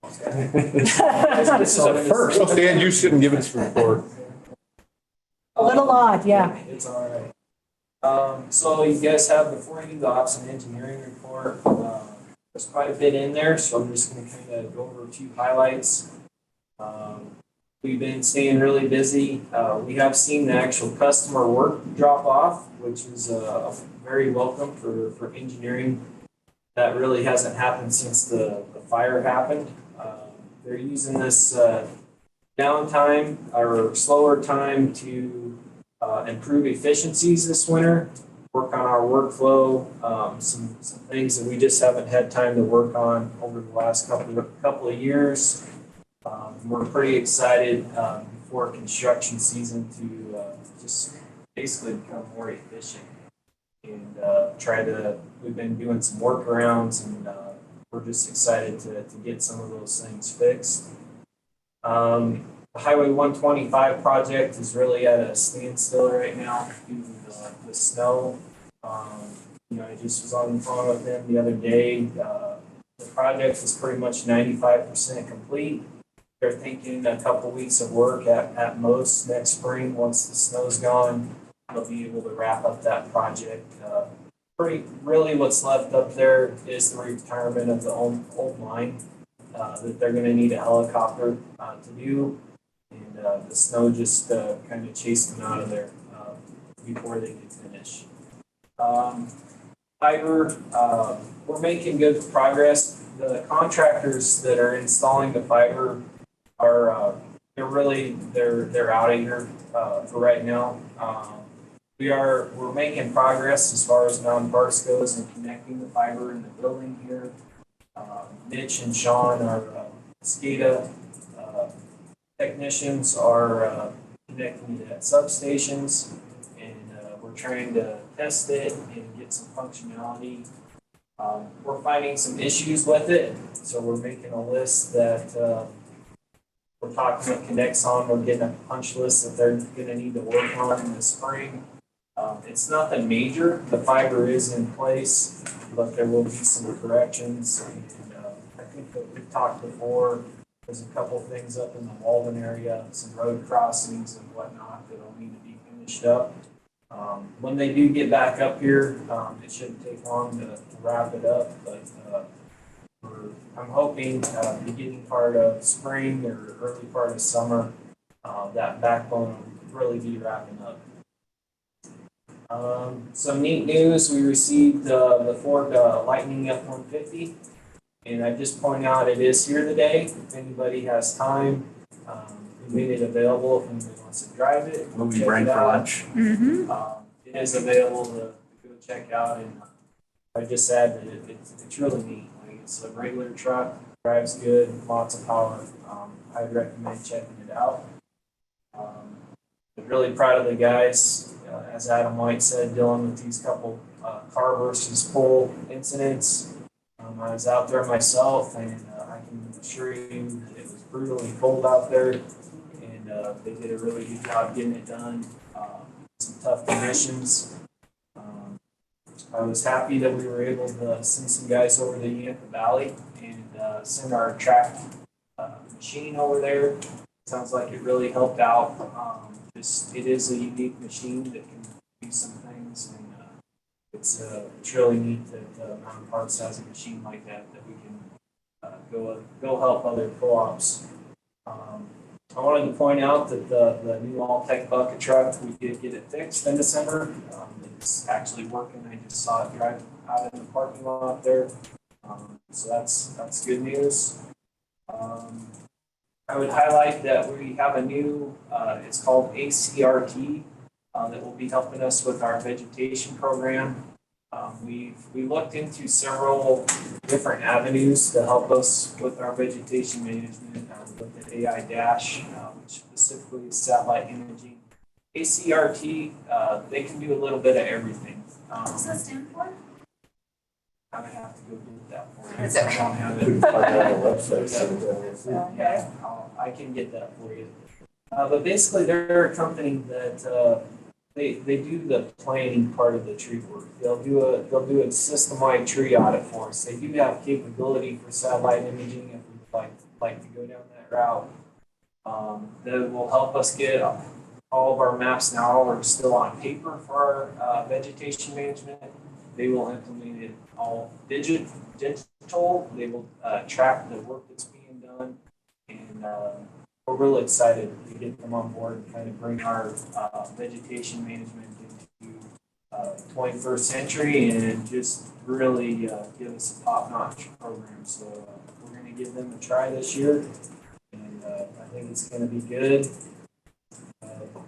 This is a first. So Stan, you sit and give us a report. A little odd, yeah. It's all right. So you guys have before you the ops and engineering report. There's quite a bit in there, so I'm just gonna kind of go over a few highlights. We've been staying really busy. We have seen the actual customer work drop off, which is very welcome for engineering. That really hasn't happened since the fire happened. They're using this downtime or slower time to improve efficiencies this winter, work on our workflow, some things that we just haven't had time to work on over the last couple of years. We're pretty excited before construction season to just basically become more efficient and we've been doing some workarounds and we're just excited to get some of those things fixed. The Highway 125 project is really at a standstill right now due to the snow. I just was on the phone with them the other day. The project is pretty much 95% complete. They're thinking a couple weeks of work at most next spring. Once the snow's gone, they'll be able to wrap up that project. Really what's left up there is the retirement of the old line that they're going to need a helicopter to do. And the snow just kind of chased them out of there before they could finish. Fiber, we're making good progress. The contractors that are installing the fiber are they're out of here for right now. We're making progress as far as non-parks goes and connecting the fiber in the building here. Mitch and Sean, our SCADA technicians, are connecting it at substations, and we're trying to test it and get some functionality. We're finding some issues with it, so we're making a list that we're talking with Connexon. We're getting a punch list that they're going to need to work on in the spring. It's nothing major. The fiber is in place, but there will be some corrections. And I think that we've talked before. There's a couple things up in the Walden area, some road crossings and whatnot that'll need to be finished up. When they do get back up here, it shouldn't take long to wrap it up. But I'm hoping beginning part of spring or early part of summer, that backbone will really be wrapping up. Some neat news, we received the Ford Lightning F-150, and I just point out it is here today. If anybody has time, we made it available if anybody wants to drive it. We'll be bring for lunch. It is available to go check out, and I just add that it's really neat. Like, it's a regular truck, drives good, lots of power. I'd recommend checking it out. I'm really proud of the guys. As Adam White said, dealing with these couple car versus pole incidents. I was out there myself, and I can assure you that it was brutally cold out there, and they did a really good job getting it done. Some tough conditions. I was happy that we were able to send some guys over to Yampa Valley and send our track machine over there. Sounds like it really helped out. It is a unique machine that can do some things, and it's really neat that Mountain Parks has a machine like that we can go help other co-ops. I wanted to point out that the new all-tech bucket truck, we did get it fixed in December. It's actually working. I just saw it drive out in the parking lot there. So that's good news. I would highlight that we have a new, it's called ACRT that will be helping us with our vegetation program. We looked into several different avenues to help us with our vegetation management, with the AI Dash, which specifically is satellite imaging. ACRT, they can do a little bit of everything. What's that stand for? I would have to go get that for you. It's okay. I don't have Couldn't find it on the it. website. Yeah, I can get that for you. But basically, they're a company that they do the planning part of the tree work. They'll do a system-wide tree audit for us. They do have capability for satellite imaging if we'd like to go down that route. That will help us get all of our maps now are still on paper for our vegetation management. They will implement it all digital. They will track the work that's being done, and we're really excited to get them on board and kind of bring our vegetation management into 21st century and just really give us a top-notch program. So we're going to give them a try this year, and I think it's going to be good.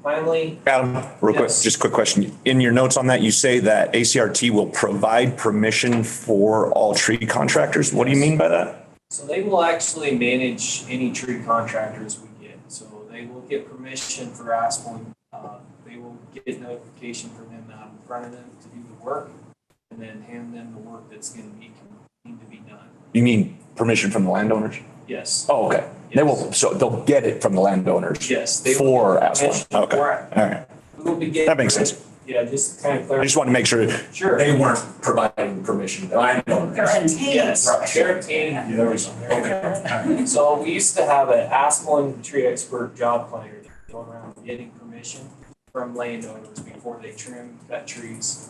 Finally, Adam, real quick, Yes. just a quick question. In your notes on that, you say that ACRT will provide permission for all tree contractors. What do you mean by that? so they will actually manage any tree contractors we get. So they will get permission for Asplin. They will get notification for them out in front of them to do the work, and then hand them the work that's going to need to be done. You mean permission from the landowners? Yes. Oh, okay. They will, so they'll get it from the landowners. Yes. They will For get Asplin. permission Okay. for All it. right. We will be getting. That makes sense. Yeah, just kind of I clarify. just want to make sure Sure. they weren't providing permission. The landowners. Yes, they're obtaining. There was, okay. So we used to have an Asplin tree expert job planner that would go around getting permission from landowners before they trim, cut trees.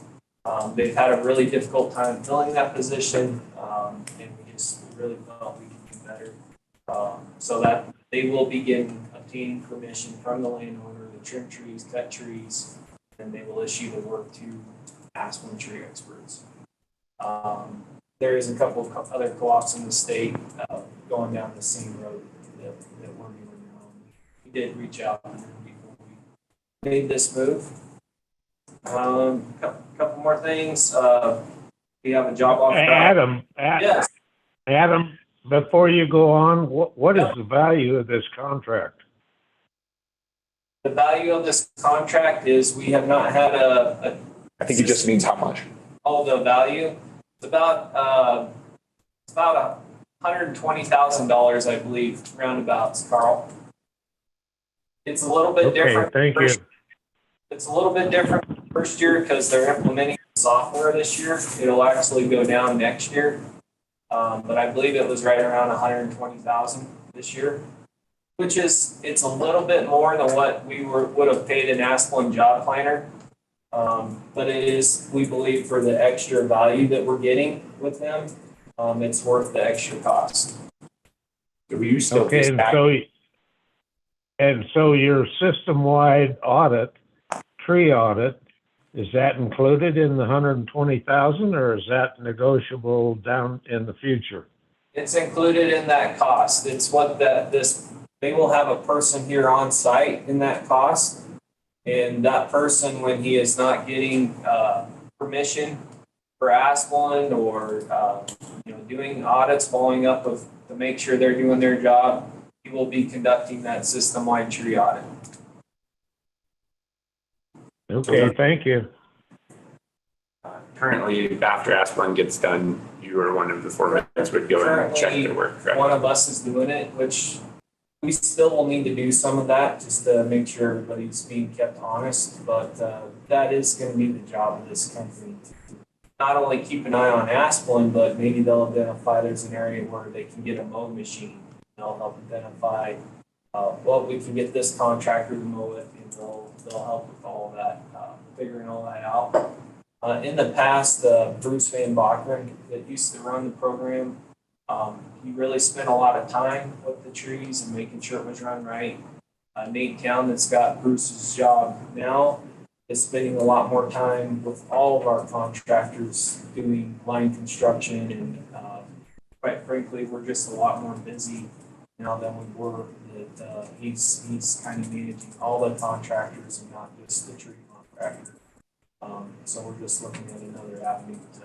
They've had a really difficult time filling that position, and we just really felt we could do better. So that they will begin obtaining permission from the landowner to trim trees, cut trees, and they will issue the work to Asplin tree experts. There is a couple of other co-ops in the state going down the same road that we're doing now. We did reach out to them before we made this move. Couple more things. We have a job offer. Yes. Adam, before you go on, what is the value of this contract? The value of this contract is we have not had I think he just means how much. the value. It's about $120,000, I believe, roundabouts, Carl. It's a little bit different. Thank you. It's a little bit different first year because they're implementing software this year. It'll actually go down next year. But I believe it was right around 120,000 this year, which is, it's a little bit more than what we would have paid an Asplin job planner. But it is, we believe, for the extra value that we're getting with them, it's worth the extra cost. We still Okay, and so your system-wide audit, tree audit, is that included in the 120,000, or is that negotiable down in the future? It's included in that cost. It's what they will have a person here on site in that cost. And that person, when he is not getting permission for Asplin or doing audits, following up to make sure they're doing their job, he will be conducting that system-wide tree audit. Okay, thank you. Currently, after Asplin gets done, you are one of the foremen that would go and check their work, correct? One of us is doing it, which we still will need to do some of that just to make sure everybody's being kept honest. But that is going to be the job of this company. Not only keep an eye on Asplin, but maybe they'll identify there's an area where they can get a mow machine. They'll help identify we can get this contractor to mow it, and they'll help with all of that, figuring all that out. In the past, Bruce Van Bachman that used to run the program, he really spent a lot of time with the trees and making sure it was run right. Nate Town, that's got Bruce's job now, is spending a lot more time with all of our contractors doing line construction, and quite frankly, we're just a lot more busy now than we were. That he's kind of managing all the contractors and not just the tree line. contractor. So we're just looking at another avenue to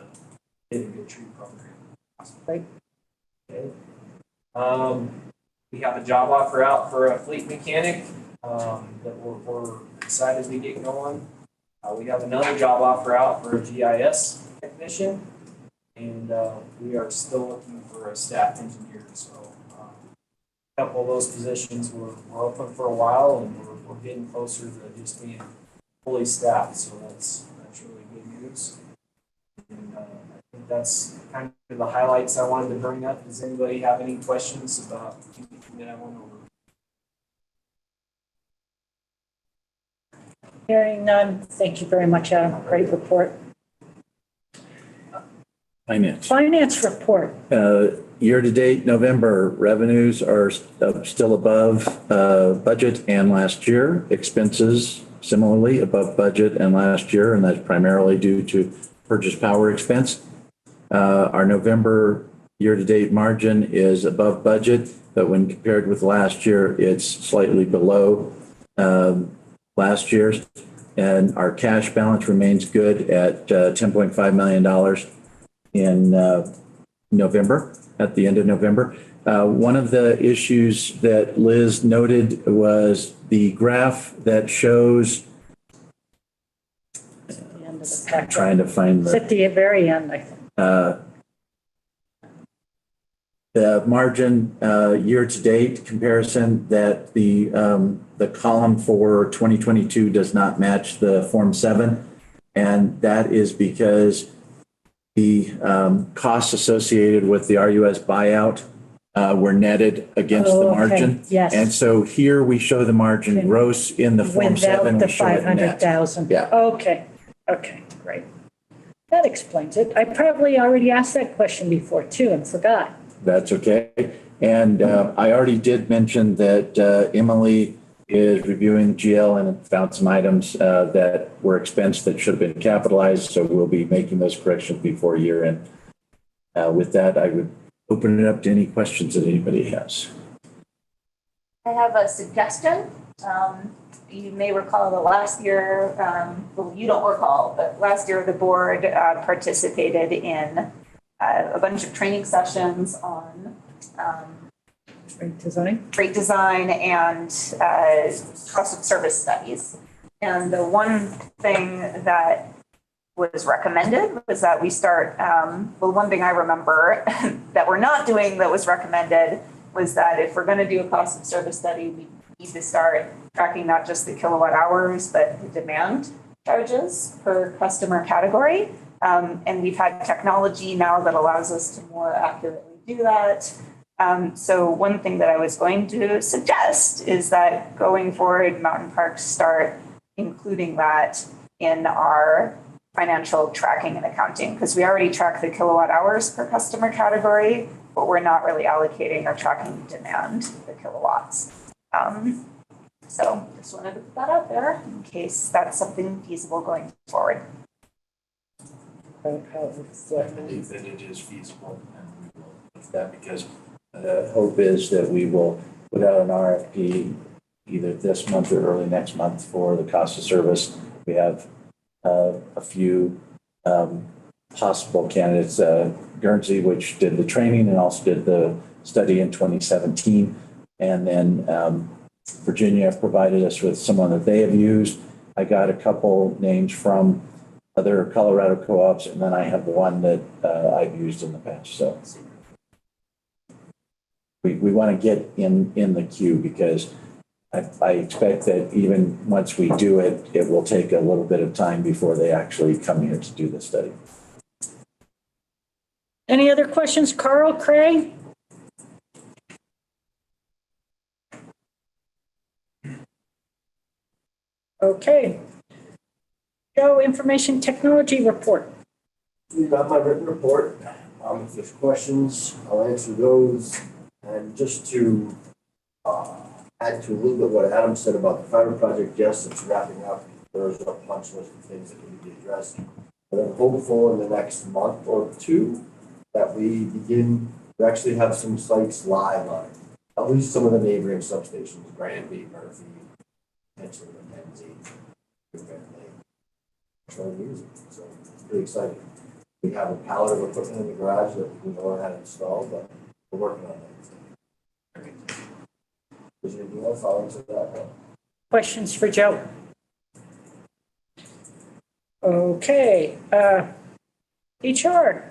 get a good tree program. Right. Okay. We have a job offer out for a fleet mechanic, that we're excited to get going. We have another job offer out for a GIS technician, and we are still looking for a staff engineer. So a couple of those positions were open for a while, and we're getting closer to just being fully staffed. So that's really good news. And I think that's kind of the highlights I wanted to bring up. Does anybody have any questions about anything that I went over? Hearing none, thank you very much, Adam. Great report. Finance report. Year-to-date November revenues are still above budget and last year. Expenses similarly above budget and last year, and that's primarily due to purchase power expense. Our November year-to-date margin is above budget, but when compared with last year, it's slightly below last year's. And our cash balance remains good at $10.5 million in November, at the end of November. One of the issues that Liz noted was the graph that shows, The end of the I'm packet. trying to find It's at the very end, I think. the margin year-to-date comparison, that the column for 2022 does not match the Form 7. And that is because the costs associated with the RUS buyout were netted against the Oh, okay. margin. Yes. And so here we show the margin gross in the Form 7. Without the We show it net. 500,000. Yeah. Okay, great. That explains it. I probably already asked that question before too and forgot. That's okay. And I already did mention that Emily is reviewing GL and found some items that were expensed that should have been capitalized. So we'll be making those corrections before year end. With that, I would open it up to any questions that anybody has. I have a suggestion. You may recall that last year, well, you don't recall, but last year the board participated in a bunch of training sessions on rate design and cost of service studies. And the one thing that was recommended was that we start, well, one thing I remember that we're not doing that was recommended was that if we're going to do a cost of service study, we need to start tracking not just the kilowatt hours, but the demand charges per customer category. And we've had technology now that allows us to more accurately do that. So one thing that I was going to suggest is that going forward, mountain parks start including that in our financial tracking and accounting, because we already track the kilowatt hours per customer category, but we're not really allocating or tracking demand, the kilowatts. So just wanted to put that out there in case that's something feasible going forward. I believe that it is feasible, and we will do that because the hope is that we will put out an RFP either this month or early next month for the cost of service. We have a few possible candidates, Guernsey, which did the training and also did the study in 2017. And then Virginia provided us with someone that they have used. I got a couple names from other Colorado co-ops, and then I have one that I've used in the past. So we want to get in the queue because I expect that even once we do it, it will take a little bit of time before they actually come here to do the study. Any other questions, Carl, Craig? Okay. Joe, information technology report. We've got my written report. If there's questions, I'll answer those. And just to add to a little bit what Adam said about the fiber project, yes, it's wrapping up. There's a punch list of things that need to be addressed. But I'm hopeful in the next month or two that we begin to actually have some sites live on it. At least some of the neighboring substations, Granby, Murphy, potentially Mackenzie, trying to use it. So it's pretty exciting. We have a pallet of equipment in the garage that we don't know how to install, but we're working on that. Is there anything else I'll answer that? Questions for Joe? Okay, HR,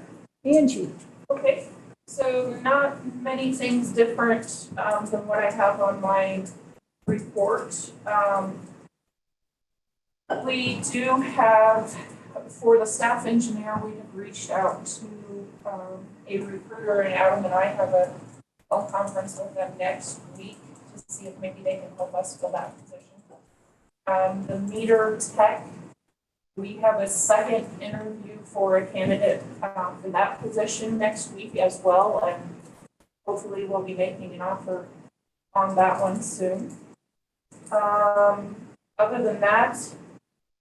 Angie. Okay, so not many things different than what I have on my report. We do have, for the staff engineer, we have reached out to a recruiter, and Adam and I have a phone conference with them next week to see if maybe they can help us fill that position. The meter tech, we have a second interview for a candidate for that position next week as well, and hopefully we'll be making an offer on that one soon. Other than that,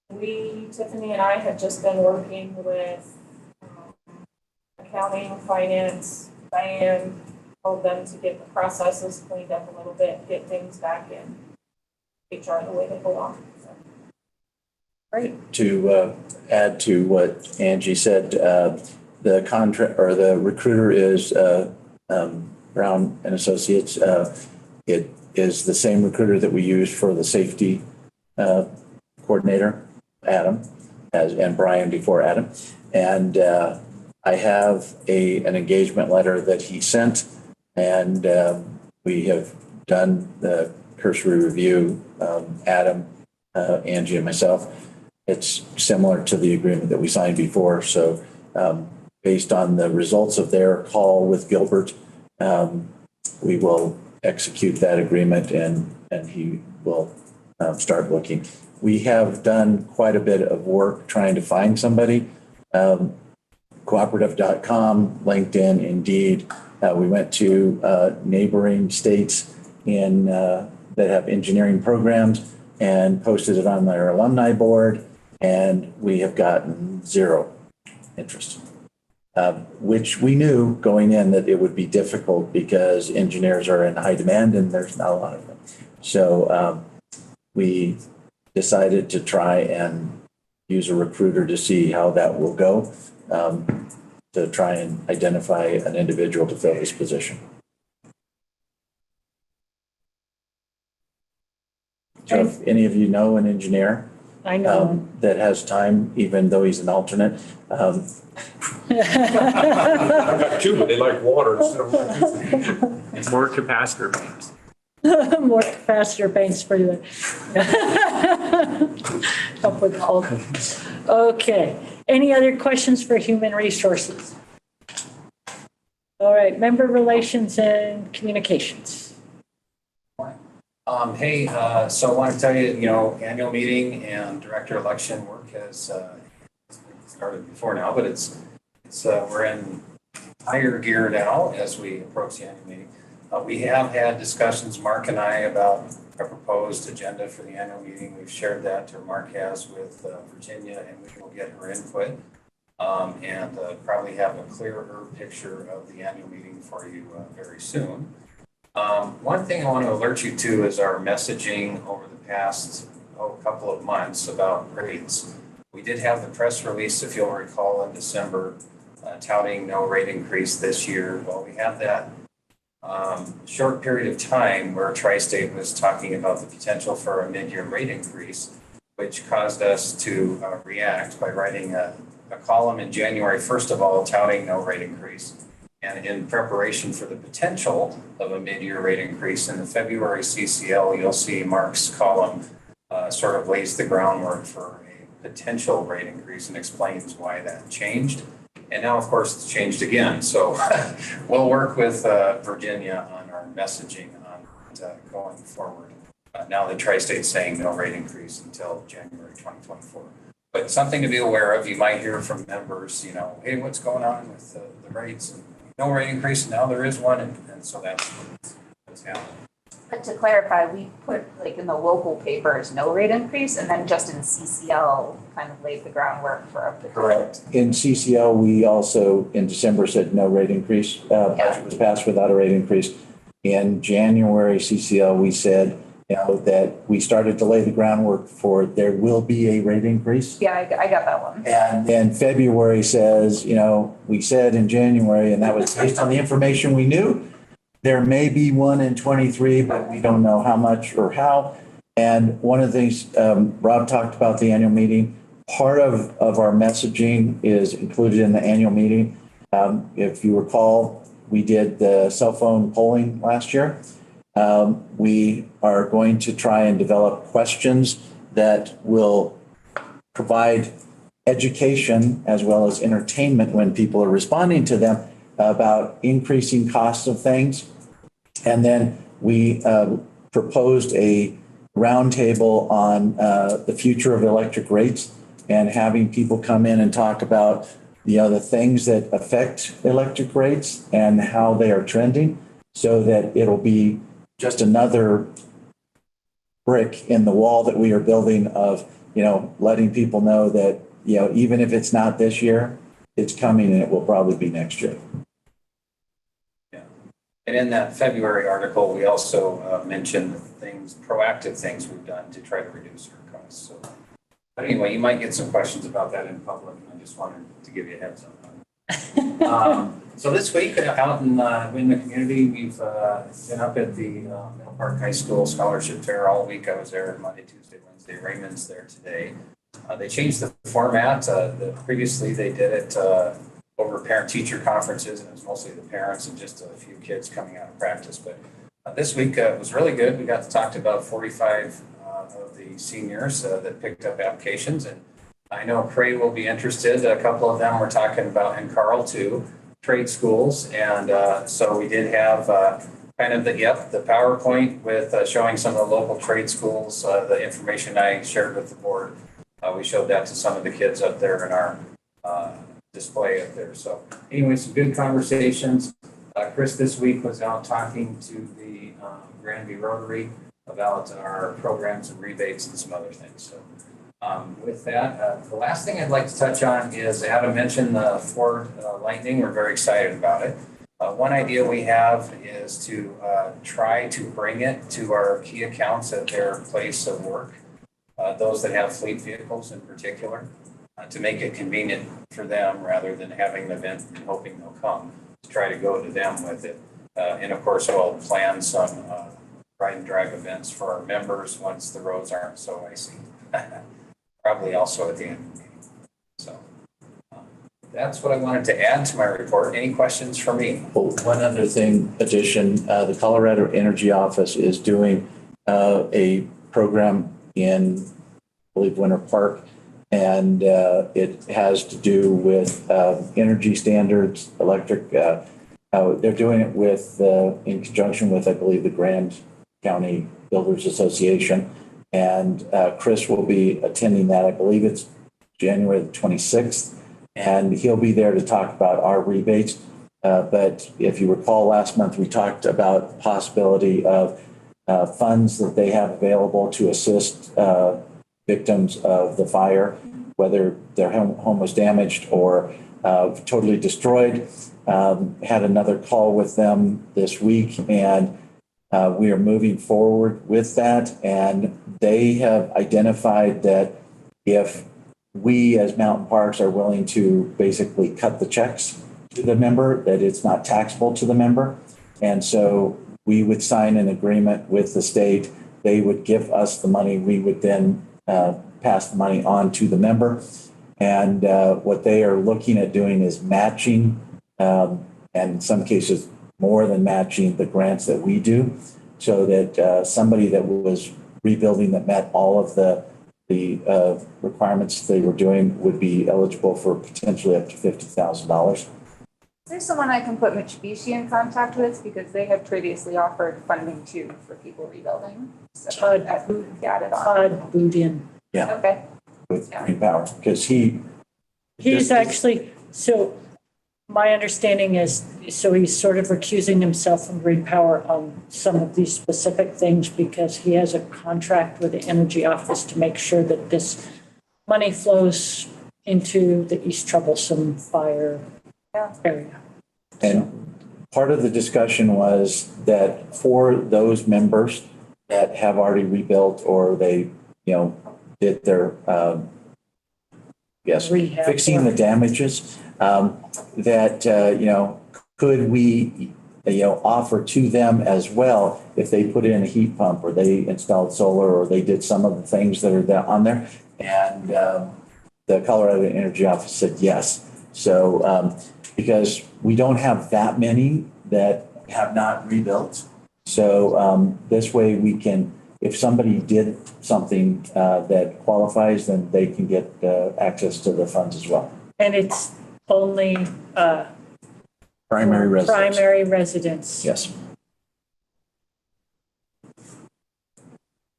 Tiffany and I have just been working with accounting, finance, Diane, all of them to get the processes cleaned up a little bit, get things back in HR the way they belong. So. Great. To add to what Angie said, the contract or the recruiter is Brown and Associates. It is the same recruiter that we used for the safety coordinator, Adam, and Brian before Adam. And I have an engagement letter that he sent, and we have done the cursory review, Adam, Angie, and myself. It's similar to the agreement that we signed before. So based on the results of their call with Gilbert, we will execute that agreement and he will start looking. We have done quite a bit of work trying to find somebody. Cooperative.com, LinkedIn, Indeed. We went to neighboring states that have engineering programs and posted it on their alumni board. And we have gotten zero interest, which we knew going in that it would be difficult because engineers are in high demand and there's not a lot of them. So we decided to try and use a recruiter to see how that will go, to try and identify an individual to fill this position. So if any of you know an engineer, I know. That has time, even though he's an alternate. I've got two, but they like water instead of water. It's more capacitor banks. More faster banks for you. Help with all. Okay. Any other questions for human resources? All right. Member relations and communications. So I want to tell you, annual meeting and director election work has started before now, but we're in higher gear now as we approach the annual meeting. We have had discussions, Mark and I, about a proposed agenda for the annual meeting. We've shared that, or Mark has, with Virginia, and we will get her input and probably have a clearer picture of the annual meeting for you very soon. One thing I want to alert you to is our messaging over the past couple of months about rates. We did have the press release, if you'll recall, in December, touting no rate increase this year. Well, we had that short period of time where Tri-State was talking about the potential for a mid-year rate increase, which caused us to react by writing a column in January, first of all, touting no rate increase. And in preparation for the potential of a mid-year rate increase in the February CCL, you'll see Mark's column sort of lays the groundwork for a potential rate increase and explains why that changed. And now, of course, it's changed again. So we'll work with Virginia on our messaging on going forward. Now the Tri-State's saying no rate increase until January 2024. But something to be aware of. You might hear from members, hey, what's going on with the rates? And no rate increase, and now there is one, and so that's what's happening. But to clarify, we put in the local papers, no rate increase, and then just in CCL kind of laid the groundwork for a. Correct. In CCL, we also in December said no rate increase. Budget was passed without a rate increase. In January CCL, we said that we started to lay the groundwork for, there will be a rate increase. Yeah, I got that one. And then February says, we said in January, and that was based on the information we knew, there may be one in 23, but we don't know how much or how. And one of the things Rob talked about the annual meeting, part of our messaging is included in the annual meeting. If you recall, we did the cell phone polling last year. We are going to try and develop questions that will provide education as well as entertainment when people are responding to them about increasing costs of things. And then we proposed a roundtable on the future of electric rates and having people come in and talk about the things that affect electric rates and how they are trending, so that it'll be just another brick in the wall that we are building of, letting people know that, even if it's not this year, it's coming and it will probably be next year. Yeah. And in that February article, we also mentioned proactive things we've done to try to reduce our costs. So, but anyway, you might get some questions about that in public, and I just wanted to give you a heads up. So this week out in the community, we've been up at the Middle Park High School Scholarship Fair all week. I was there Monday, Tuesday, Wednesday. Raymond's there today. They changed the format. Previously, they did it over parent-teacher conferences, and it was mostly the parents and just a few kids coming out of practice. But this week was really good. We got to talk to about 45 of the seniors that picked up applications, and I know Cray will be interested. A couple of them were talking about, and Carl too, trade schools. And so we did have kind of the PowerPoint with showing some of the local trade schools, the information I shared with the board. We showed that to some of the kids up there in our display up there. So anyway, some good conversations. Chris this week was out talking to the Granby Rotary about our programs and rebates and some other things. So with that, the last thing I'd like to touch on is Adam mentioned the Ford Lightning. We're very excited about it. One idea we have is to try to bring it to our key accounts at their place of work, those that have fleet vehicles in particular, to make it convenient for them rather than having an event and hoping they'll come, to try to go to them with it. And of course, we'll plan some ride and drive events for our members once the roads aren't so icy. Probably also at the end of the meeting. So that's what I wanted to add to my report. Any questions for me? Well, one other thing, the Colorado Energy Office is doing a program in, I believe, Winter Park, and it has to do with energy standards, electric. They're doing it with, in conjunction with, I believe, the Grand County Builders Association. And Chris will be attending that. I believe it's January the 26th. And he'll be there to talk about our rebates. But if you recall, last month we talked about the possibility of funds that they have available to assist victims of the fire, whether their home was damaged or totally destroyed. Had another call with them this week, and we are moving forward with that. And they have identified that if we as Mountain Parks are willing to basically cut the checks to the member, that it's not taxable to the member. And so we would sign an agreement with the state. They would give us the money. We would then pass the money on to the member. And what they are looking at doing is matching, and in some cases more than matching, the grants that we do, so that somebody that was rebuilding that met all of the requirements they were doing would be eligible for potentially up to $50,000. Is there someone I can put Mitsubishi in contact with, because they have previously offered funding too for people rebuilding? So Todd Boudin. Yeah. Okay. With Green Power, because he's actually, so my understanding is, so he's sort of recusing himself from Green Power on some of these specific things because he has a contract with the Energy Office to make sure that this money flows into the East Troublesome fire area. And part of the discussion was that for those members that have already rebuilt or they, did their, Rehab fixing the work. damages, could we, offer to them as well if they put in a heat pump or they installed solar or they did some of the things that are on there. And the Colorado Energy Office said yes. So because we don't have that many that have not rebuilt. So this way we can, if somebody did something that qualifies, then they can get access to the funds as well. And it's only Primary residence. primary residence. Yes.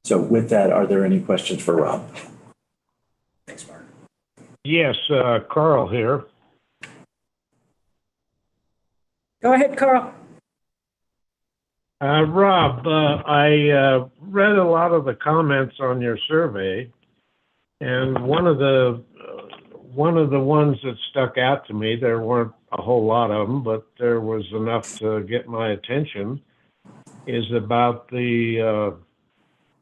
So with that, are there any questions for Rob? Thanks, Mark. Yes, Carl here. Go ahead, Carl. Rob, I read a lot of the comments on your survey, and one of the ones that stuck out to me, there weren't a whole lot of them, but there was enough to get my attention, is about the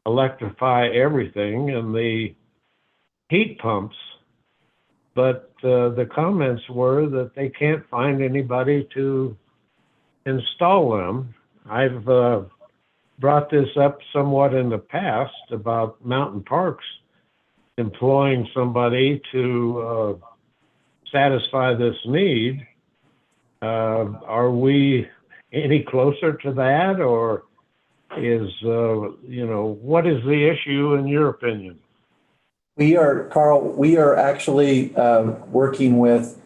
electrify everything and the heat pumps. But the comments were that they can't find anybody to install them. I've brought this up somewhat in the past about Mountain Parks employing somebody to satisfy this need. Are we any closer to that, or is, what is the issue in your opinion? Carl, we are actually working with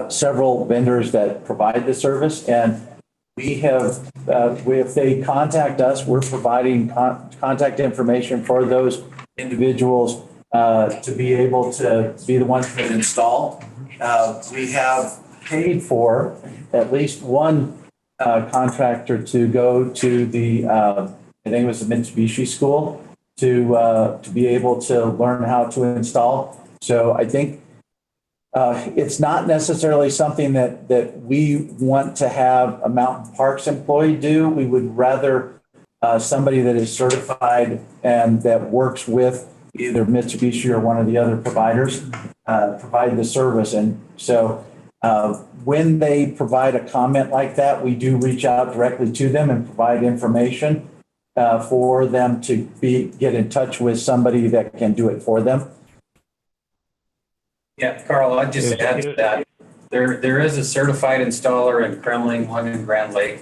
several vendors that provide the service, and we have, if they contact us, we're providing contact information for those individuals to be able to be the ones that install. We have paid for at least one contractor to go to the, I think it was the Mitsubishi school, to be able to learn how to install. So I think it's not necessarily something that we want to have a Mountain Parks employee do. We would rather somebody that is certified and that works with either Mitsubishi or one of the other providers provide the service. And so when they provide a comment like that, we do reach out directly to them and provide information for them to get in touch with somebody that can do it for them. Yeah, Carl, I'd just add to that. There is a certified installer in Kremling, one in Grand Lake.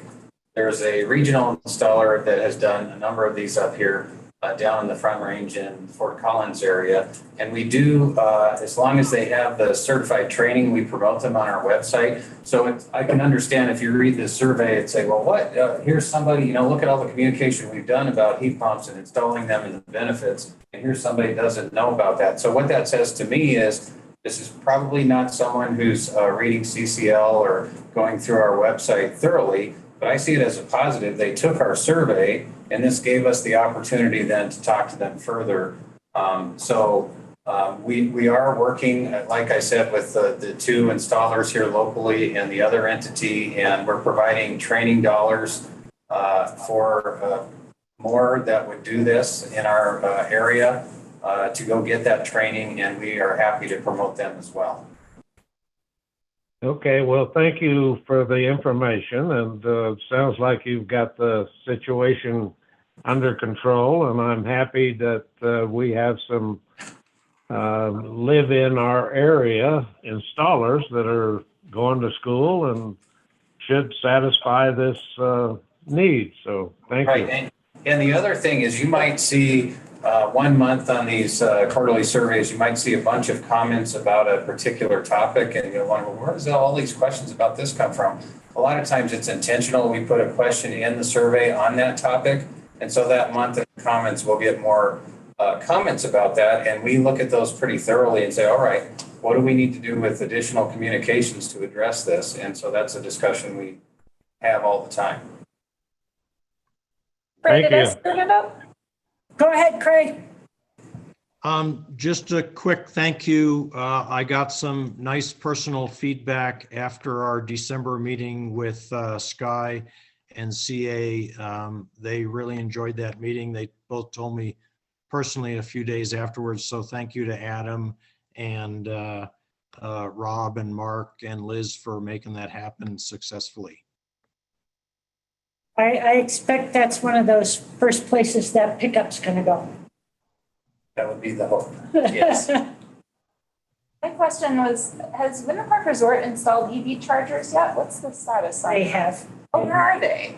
There's a regional installer that has done a number of these up here down in the Front Range in Fort Collins area. And we do, as long as they have the certified training, we promote them on our website. So I can understand if you read this survey and say, well, here's somebody, look at all the communication we've done about heat pumps and installing them and the benefits. And here's somebody who doesn't know about that. So what that says to me is, this is probably not someone who's reading CCL or going through our website thoroughly, but I see it as a positive. They took our survey, and this gave us the opportunity then to talk to them further. We are working, like I said, with the two installers here locally and the other entity, and we're providing training dollars for more that would do this in our area. To go get that training, and we are happy to promote them as well. Okay, well, thank you for the information, and sounds like you've got the situation under control, and I'm happy that we have some live in our area installers that are going to school and should satisfy this need. So thank you. And the other thing is, you might see 1 month on these quarterly surveys, you might see a bunch of comments about a particular topic, and you'll wonder, where does all these questions about this come from? A lot of times it's intentional. We put a question in the survey on that topic, and so that month of comments will get more comments about that, and we look at those pretty thoroughly and say, all right, what do we need to do with additional communications to address this? And so that's a discussion we have all the time. Thank you. Go ahead, Craig. Just a quick thank you. I got some nice personal feedback after our December meeting with Sky and CA. They really enjoyed that meeting. They both told me personally a few days afterwards. So thank you to Adam and Rob and Mark and Liz for making that happen successfully. I expect that's one of those first places that pickup's gonna go. That would be the hope, yes. My question was, has Winter Park Resort installed EV chargers yet? What's the status on? They have. Oh, where are they?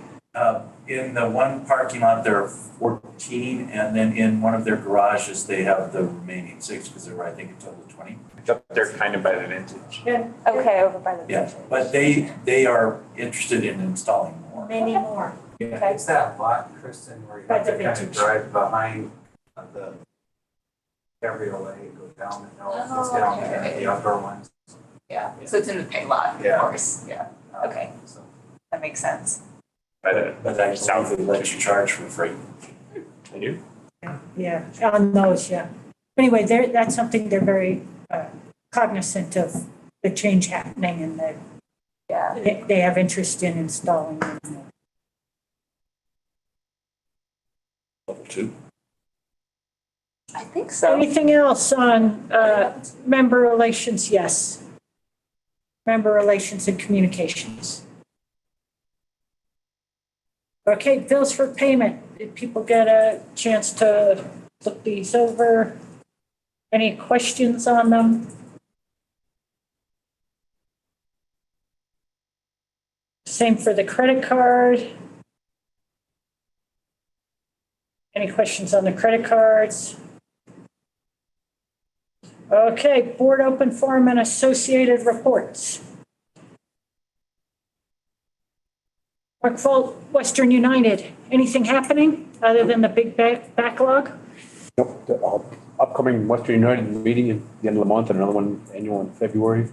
In the one parking lot, there are 14, and then in one of their garages, they have the remaining 6, because there were, I think, a total of 20. It's up there kind of by the vintage. Yeah. Okay, over by the. Yeah, but they are interested in installing more. Many more. Yeah, it's that lot, Kristen, where you have to kind of drive behind the cabriolet, go down the hill, it's down there, the outdoor ones. Yeah, so it's in the pay lot, of Yeah. course, yeah, okay, So that makes sense. But that sounds like let you charge for free. I do. Yeah, on those, yeah. Anyway, that's something they're very cognizant of, the change happening, and Yeah. they have interest in installing them. Level 2. I think so. Anything else on member relations? Yes. Member relations and communications. Okay, bills for payment. Did people get a chance to look these over? Any questions on them? Same for the credit card. Any questions on the credit cards? Okay, board open forum and associated reports. Mark Volt, Western United, anything happening other than the big backlog? Nope, the upcoming Western United meeting at the end of the month and another one annual in February.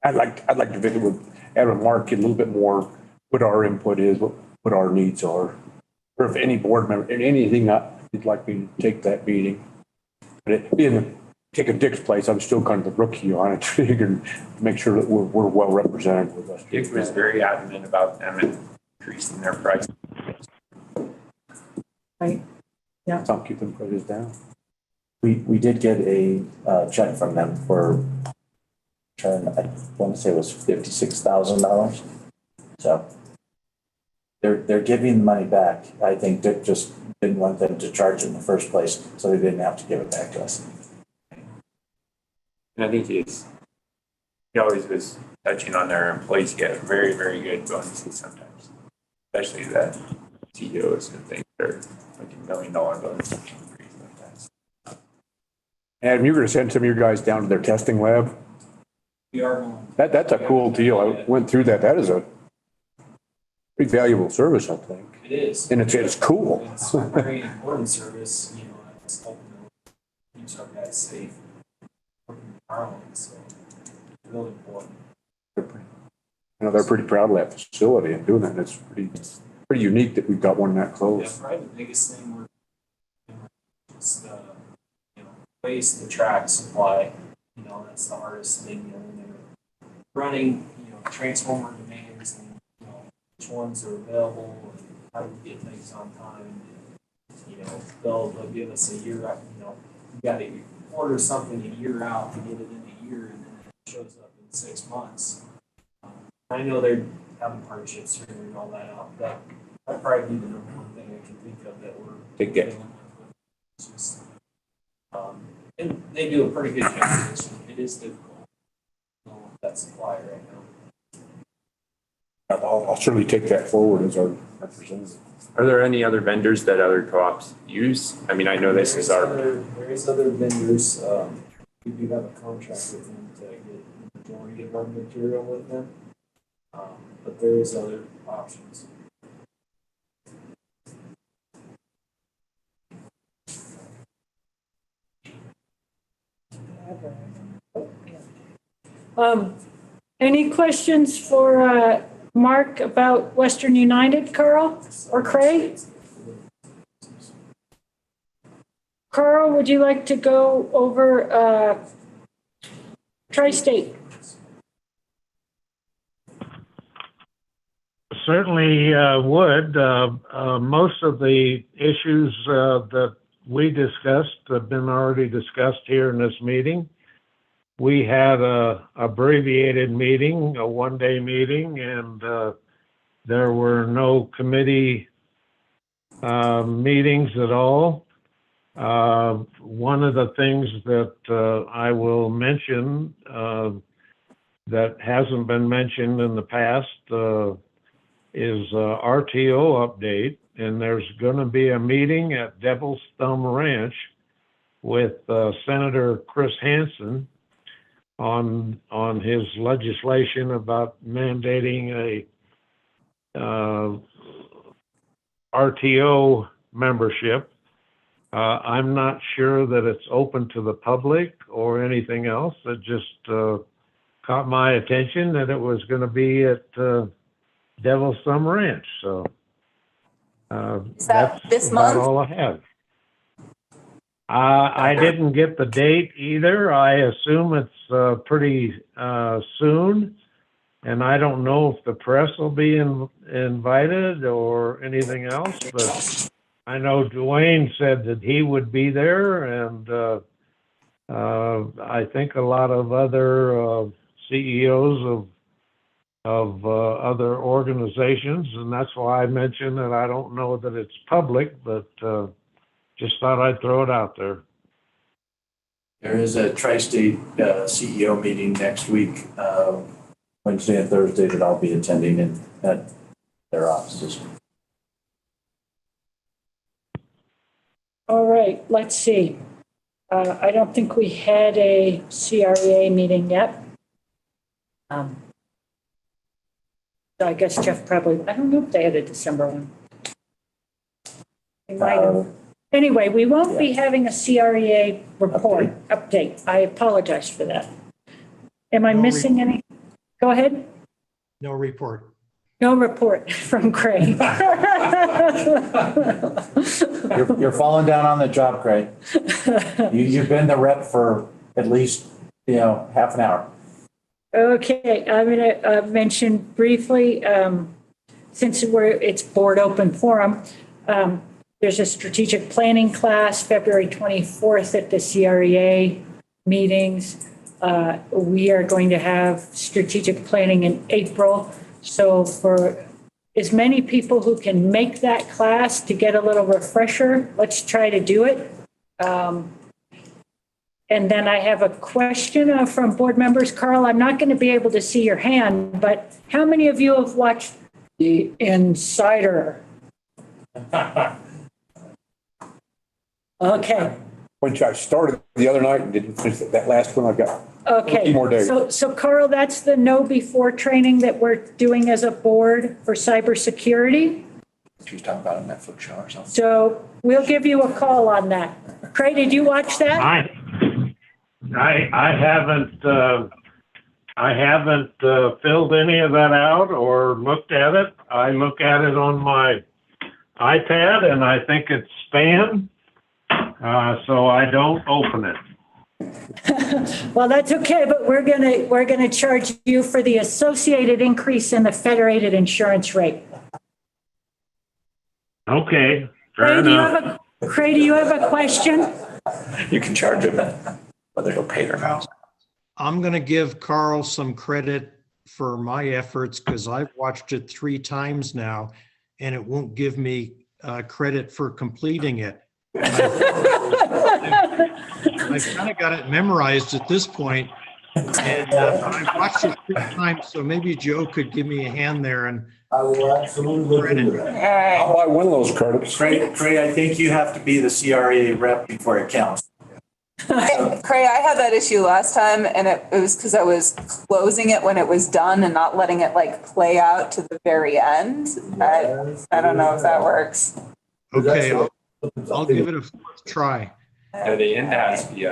I'd like to visit with Adam and Mark, get a little bit more what our input is, what our needs are. Or if any board member, and anything you'd like me to take that meeting. But it being taking Dick's place, I'm still kind of the rookie on it, figuring to make sure that we're well represented with us. Dick was very adamant about them increasing their price. Right. Yeah. Some keep them prices down. We did get a check from them for, I want to say it was $56,000. So they're giving the money back. I think Dick just didn't want them to charge it in the first place, so they didn't have to give it back to us. And I think he always was touching on their employees get very, very good bonuses sometimes, especially the CEOs and things. They're like $1 million bonuses. Adam, you're going to send some of your guys down to their testing lab? we are going. That's a cool deal. I went through that. That is a pretty valuable service, I think. It is. And it's cool. It's a very important service, it's helping keeps our guys safe. Working environment, so it's really important. They're pretty proud of that facility and doing that. And it's pretty unique that we've got one that Yeah, close. probably the biggest thing we're just, waste, the track supply, that's the hardest thing, when they're running, transformer demands and, which ones are available and how do we get things on time. They'll give us a year out, you gotta order something a year out to get it in a year and then it shows up in 6 months. I know they're having hardships figuring all that out, but that'd probably be the number one thing I can think of that we're dealing with. It's just, and they do a pretty good job. It is difficult. That supply right now. I'll certainly take that forward as our representative. Are there any other vendors that other co-ops use? I mean, I know this is our. There is other vendors. We do have a contract with them to get the majority of our material with them. But there is other options. Any questions for Mark about Western United, Carl or Craig? Carl, would you like to go over Tri-State? certainly would. Most of the issues that we discussed have been already discussed here in this meeting. We had a abbreviated meeting, a one-day meeting, and there were no committee meetings at all. One of the things that I will mention that hasn't been mentioned in the past is RTO update, and there's going to be a meeting at Devil's Thumb Ranch with Senator Chris Hansen on his legislation about mandating a RTO membership. I'm not sure that it's open to the public or anything else. It just caught my attention that it was going to be at Devil's Thumb Ranch. So Is that this about month? all I have. I didn't get the date either. I assume it's pretty soon. And I don't know if the press will be invited or anything else, but I know Dwayne said that he would be there, and I think a lot of other CEOs of other organizations, and that's why I mentioned that I don't know that it's public, but just thought I'd throw it out there. There is a Tri-State CEO meeting next week, Wednesday and Thursday, that I'll be attending at their offices. All right, let's see. I don't think we had a CREA meeting yet. So I guess Jeff probably, I don't know if they had a December one. They might have. Anyway, we won't be having a CREA report update. I apologize for that. Am I missing any? Go ahead. No report. No report from Craig. You're falling down on the job, Craig. You've been the rep for at least, half an hour. Okay, I'm going to mention briefly, since it's board open forum, there's a strategic planning class February 24th at the CREA meetings. We are going to have strategic planning in April. So for as many people who can make that class to get a little refresher, let's try to do it. And then I have a question from board members. Carl, I'm not going to be able to see your hand, but how many of you have watched The Insider? Okay. Which I started the other night and didn't finish that last one. I've got a few more days. So Carl, that's the know before training that we're doing as a board for cybersecurity. She's talking about a Netflix show or something. So we'll give you a call on that. Craig, did you watch that? I haven't filled any of that out or looked at it. I look at it on my iPad and I think it's spam, so I don't open it. Well, that's okay, but we're gonna charge you for the associated increase in the federated insurance rate. Okay, fair enough. Craig, do you have a question? You can charge him whether he'll pay or not. I'm going to give Carl some credit for my efforts because I've watched it 3 times now and it won't give me credit for completing it. I've kind of got it memorized at this point, and I've watched it 3 times, so maybe Joe could give me a hand there. And I will absolutely do that. I'll buy one of those credits. Craig, I think you have to be the CREA rep before it counts. Craig, I had that issue last time, and it was because I was closing it when it was done and not letting it play out to the very end. I don't know if that works. Okay, I'll give it a 4th try. Yeah, the end has to be 3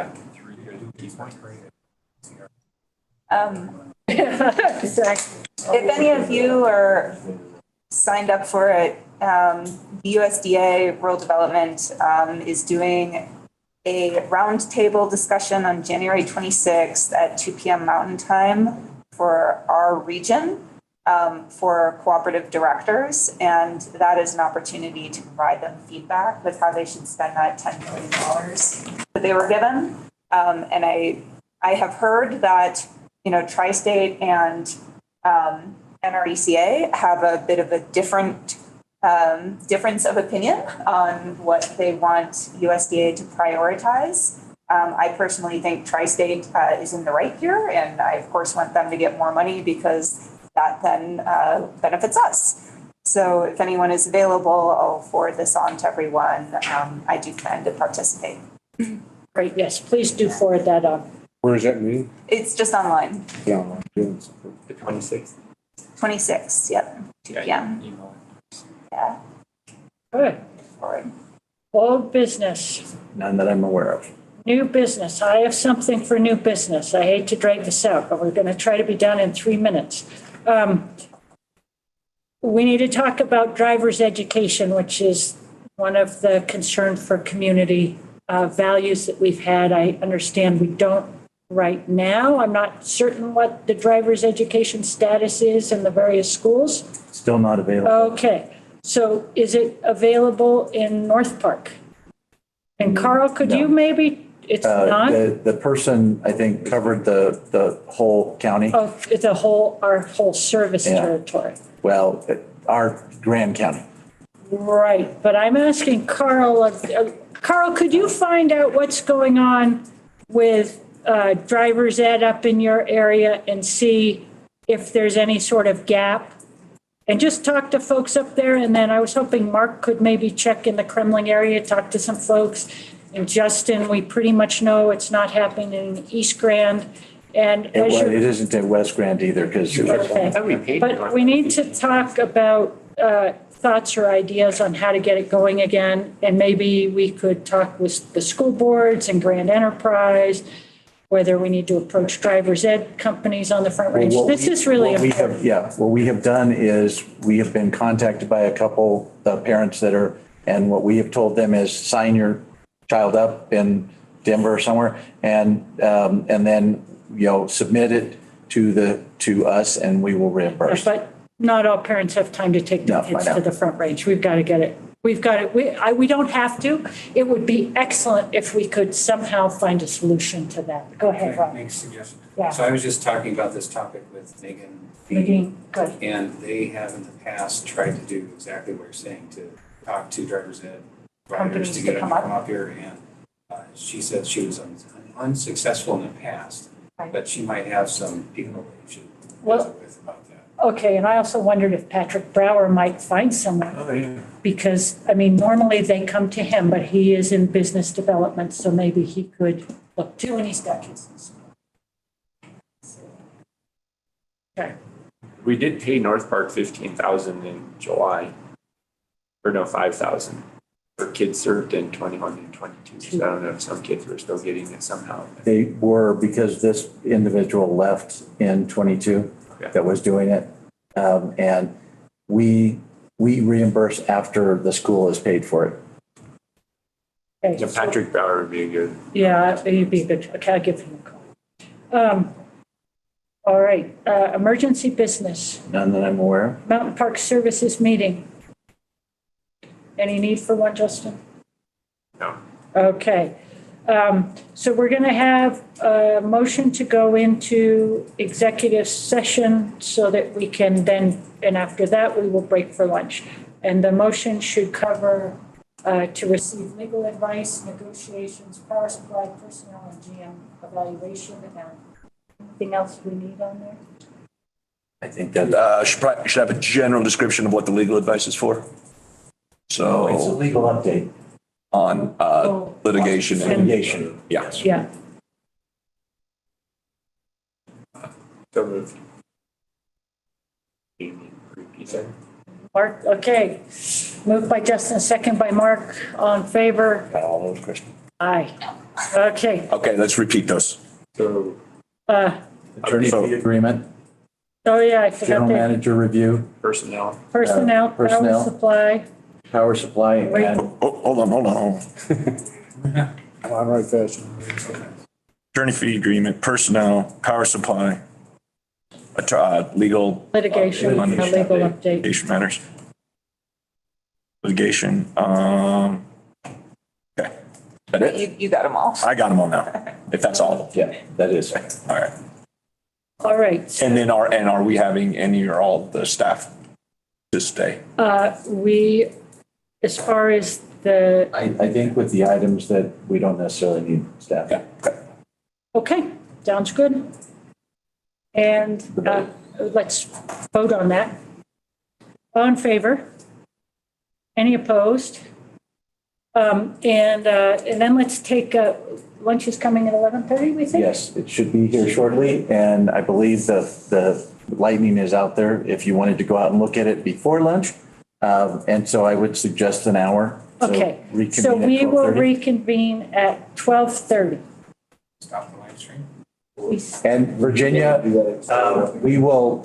key points. Exactly. If any of you are signed up for it, the USDA Rural Development is doing a roundtable discussion on January 26th at 2 p.m. Mountain Time for our region. for cooperative directors. And that is an opportunity to provide them feedback with how they should spend that $10 million that they were given. And I have heard that, you know, Tri-State and NRECA have a bit of a different difference of opinion on what they want USDA to prioritize. I personally think Tri-State is in the right here, and I of course want them to get more money because that then benefits us. So if anyone is available, I'll forward this on to everyone. I do plan to participate. Great, yes, please do forward that on. Where is that meeting? It's just online. Yeah. The 26th. 26, yep, 2 p.m. Email. Yeah. Good. Forward. Old business, None that I'm aware of. new business. I have something for new business. I hate to drag this out, but we're going to try to be done in 3 minutes. We need to talk about driver's education, which is one of the concern for community values that we've had. I understand we don't right now. I'm not certain what the driver's education status is in the various schools. Still not available. Okay, so is it available in North Park? And Carl, could you maybe, it's not? The person, I think, covered the whole county. Oh, it's our whole service Yeah. territory. Well, our Grand County. Right, but I'm asking Carl, Carl, could you find out what's going on with driver's ed up in your area and see if there's any sort of gap? And just talk to folks up there, and then I was hoping Mark could maybe check in the Kremling area, talk to some folks. And Justin, we pretty much know it's not happening in East Grand. And as It you're, isn't in West Grand either, because okay. But we need to talk about thoughts or ideas on how to get it going again. And maybe we could talk with the school boards and Grand Enterprise, whether we need to approach driver's ed companies on the Front Range. This is really important. What we have done is we have been contacted by a couple of parents that are, and what we have told them is sign your child up in Denver or somewhere and then, you know, submit it to us and we will reimburse. But not all parents have time to take their kids to the Front Range. We've got to get it. We don't have to. It would be excellent if we could somehow find a solution to that. Go ahead, Rob. Make a suggestion. Yeah. So I was just talking about this topic with Megan. Megan, good. And they have in the past tried to do exactly what you're saying, to talk to driver's ed providers to get them to come up here. And she said she was unsuccessful in the past, but she might have some people that you should visit with about that. Okay, and I also wondered if Patrick Brower might find someone. Oh, yeah. Because, I mean, normally they come to him, but he is in business development, so maybe he could look too, and he's got kids. Okay. We did pay North Park 15,000 in July, or no, 5,000 for kids served in 21 and 22. So I don't know if some kids were still getting it somehow. They were, because this individual left in 22 that was doing it. And we reimburse after the school has paid for it. Okay, Yeah, Patrick Brower would be a good. Yeah, he'd be good. Okay, I'll give him a call. All right, emergency business, None that I'm aware of. Mountain Park Services meeting. Any need for one, Justin? No. Okay. So we're going to have a motion to go into executive session so that we can then, and after that, we will break for lunch. And the motion should cover to receive legal advice, negotiations, power supply, personnel, and GM evaluation. And anything else we need on there? I think that Should have a general description of what the legal advice is for. it's a So legal update. on litigation. Litigation. Yeah. Yeah. So moved. You said? Mark, okay. Moved by Justin, second by Mark. All in favor? Got all those, Kristen? Aye. Okay. Okay, let's repeat those. So Attorney fee agreement, Oh, yeah, I forgot general that. manager review, personnel. Personnel, power personnel. supply. power supply, Wait. and Hold on. Come on, right fast. Attorney fee agreement, personnel, power supply, Legal. Litigation, a legal update. Litigation matters. Litigation, okay. That it? You got them all. I got them all now, if that's all. Yeah, that is. All right. All right. And then are we having any or all of the staff to stay? We, as far as the, I think with the items that we don't necessarily need staff. Yeah, okay. okay, sounds good. And let's vote on that. All in favor? Any opposed? And then let's take, lunch is coming at 11:30, we think? Yes, it should be here shortly, and I believe the lightning is out there if you wanted to go out and look at it before lunch. And so I would suggest an hour. Okay, reconvene so at we will 12:30. reconvene at 12:30. Stop the live stream. And Virginia, we will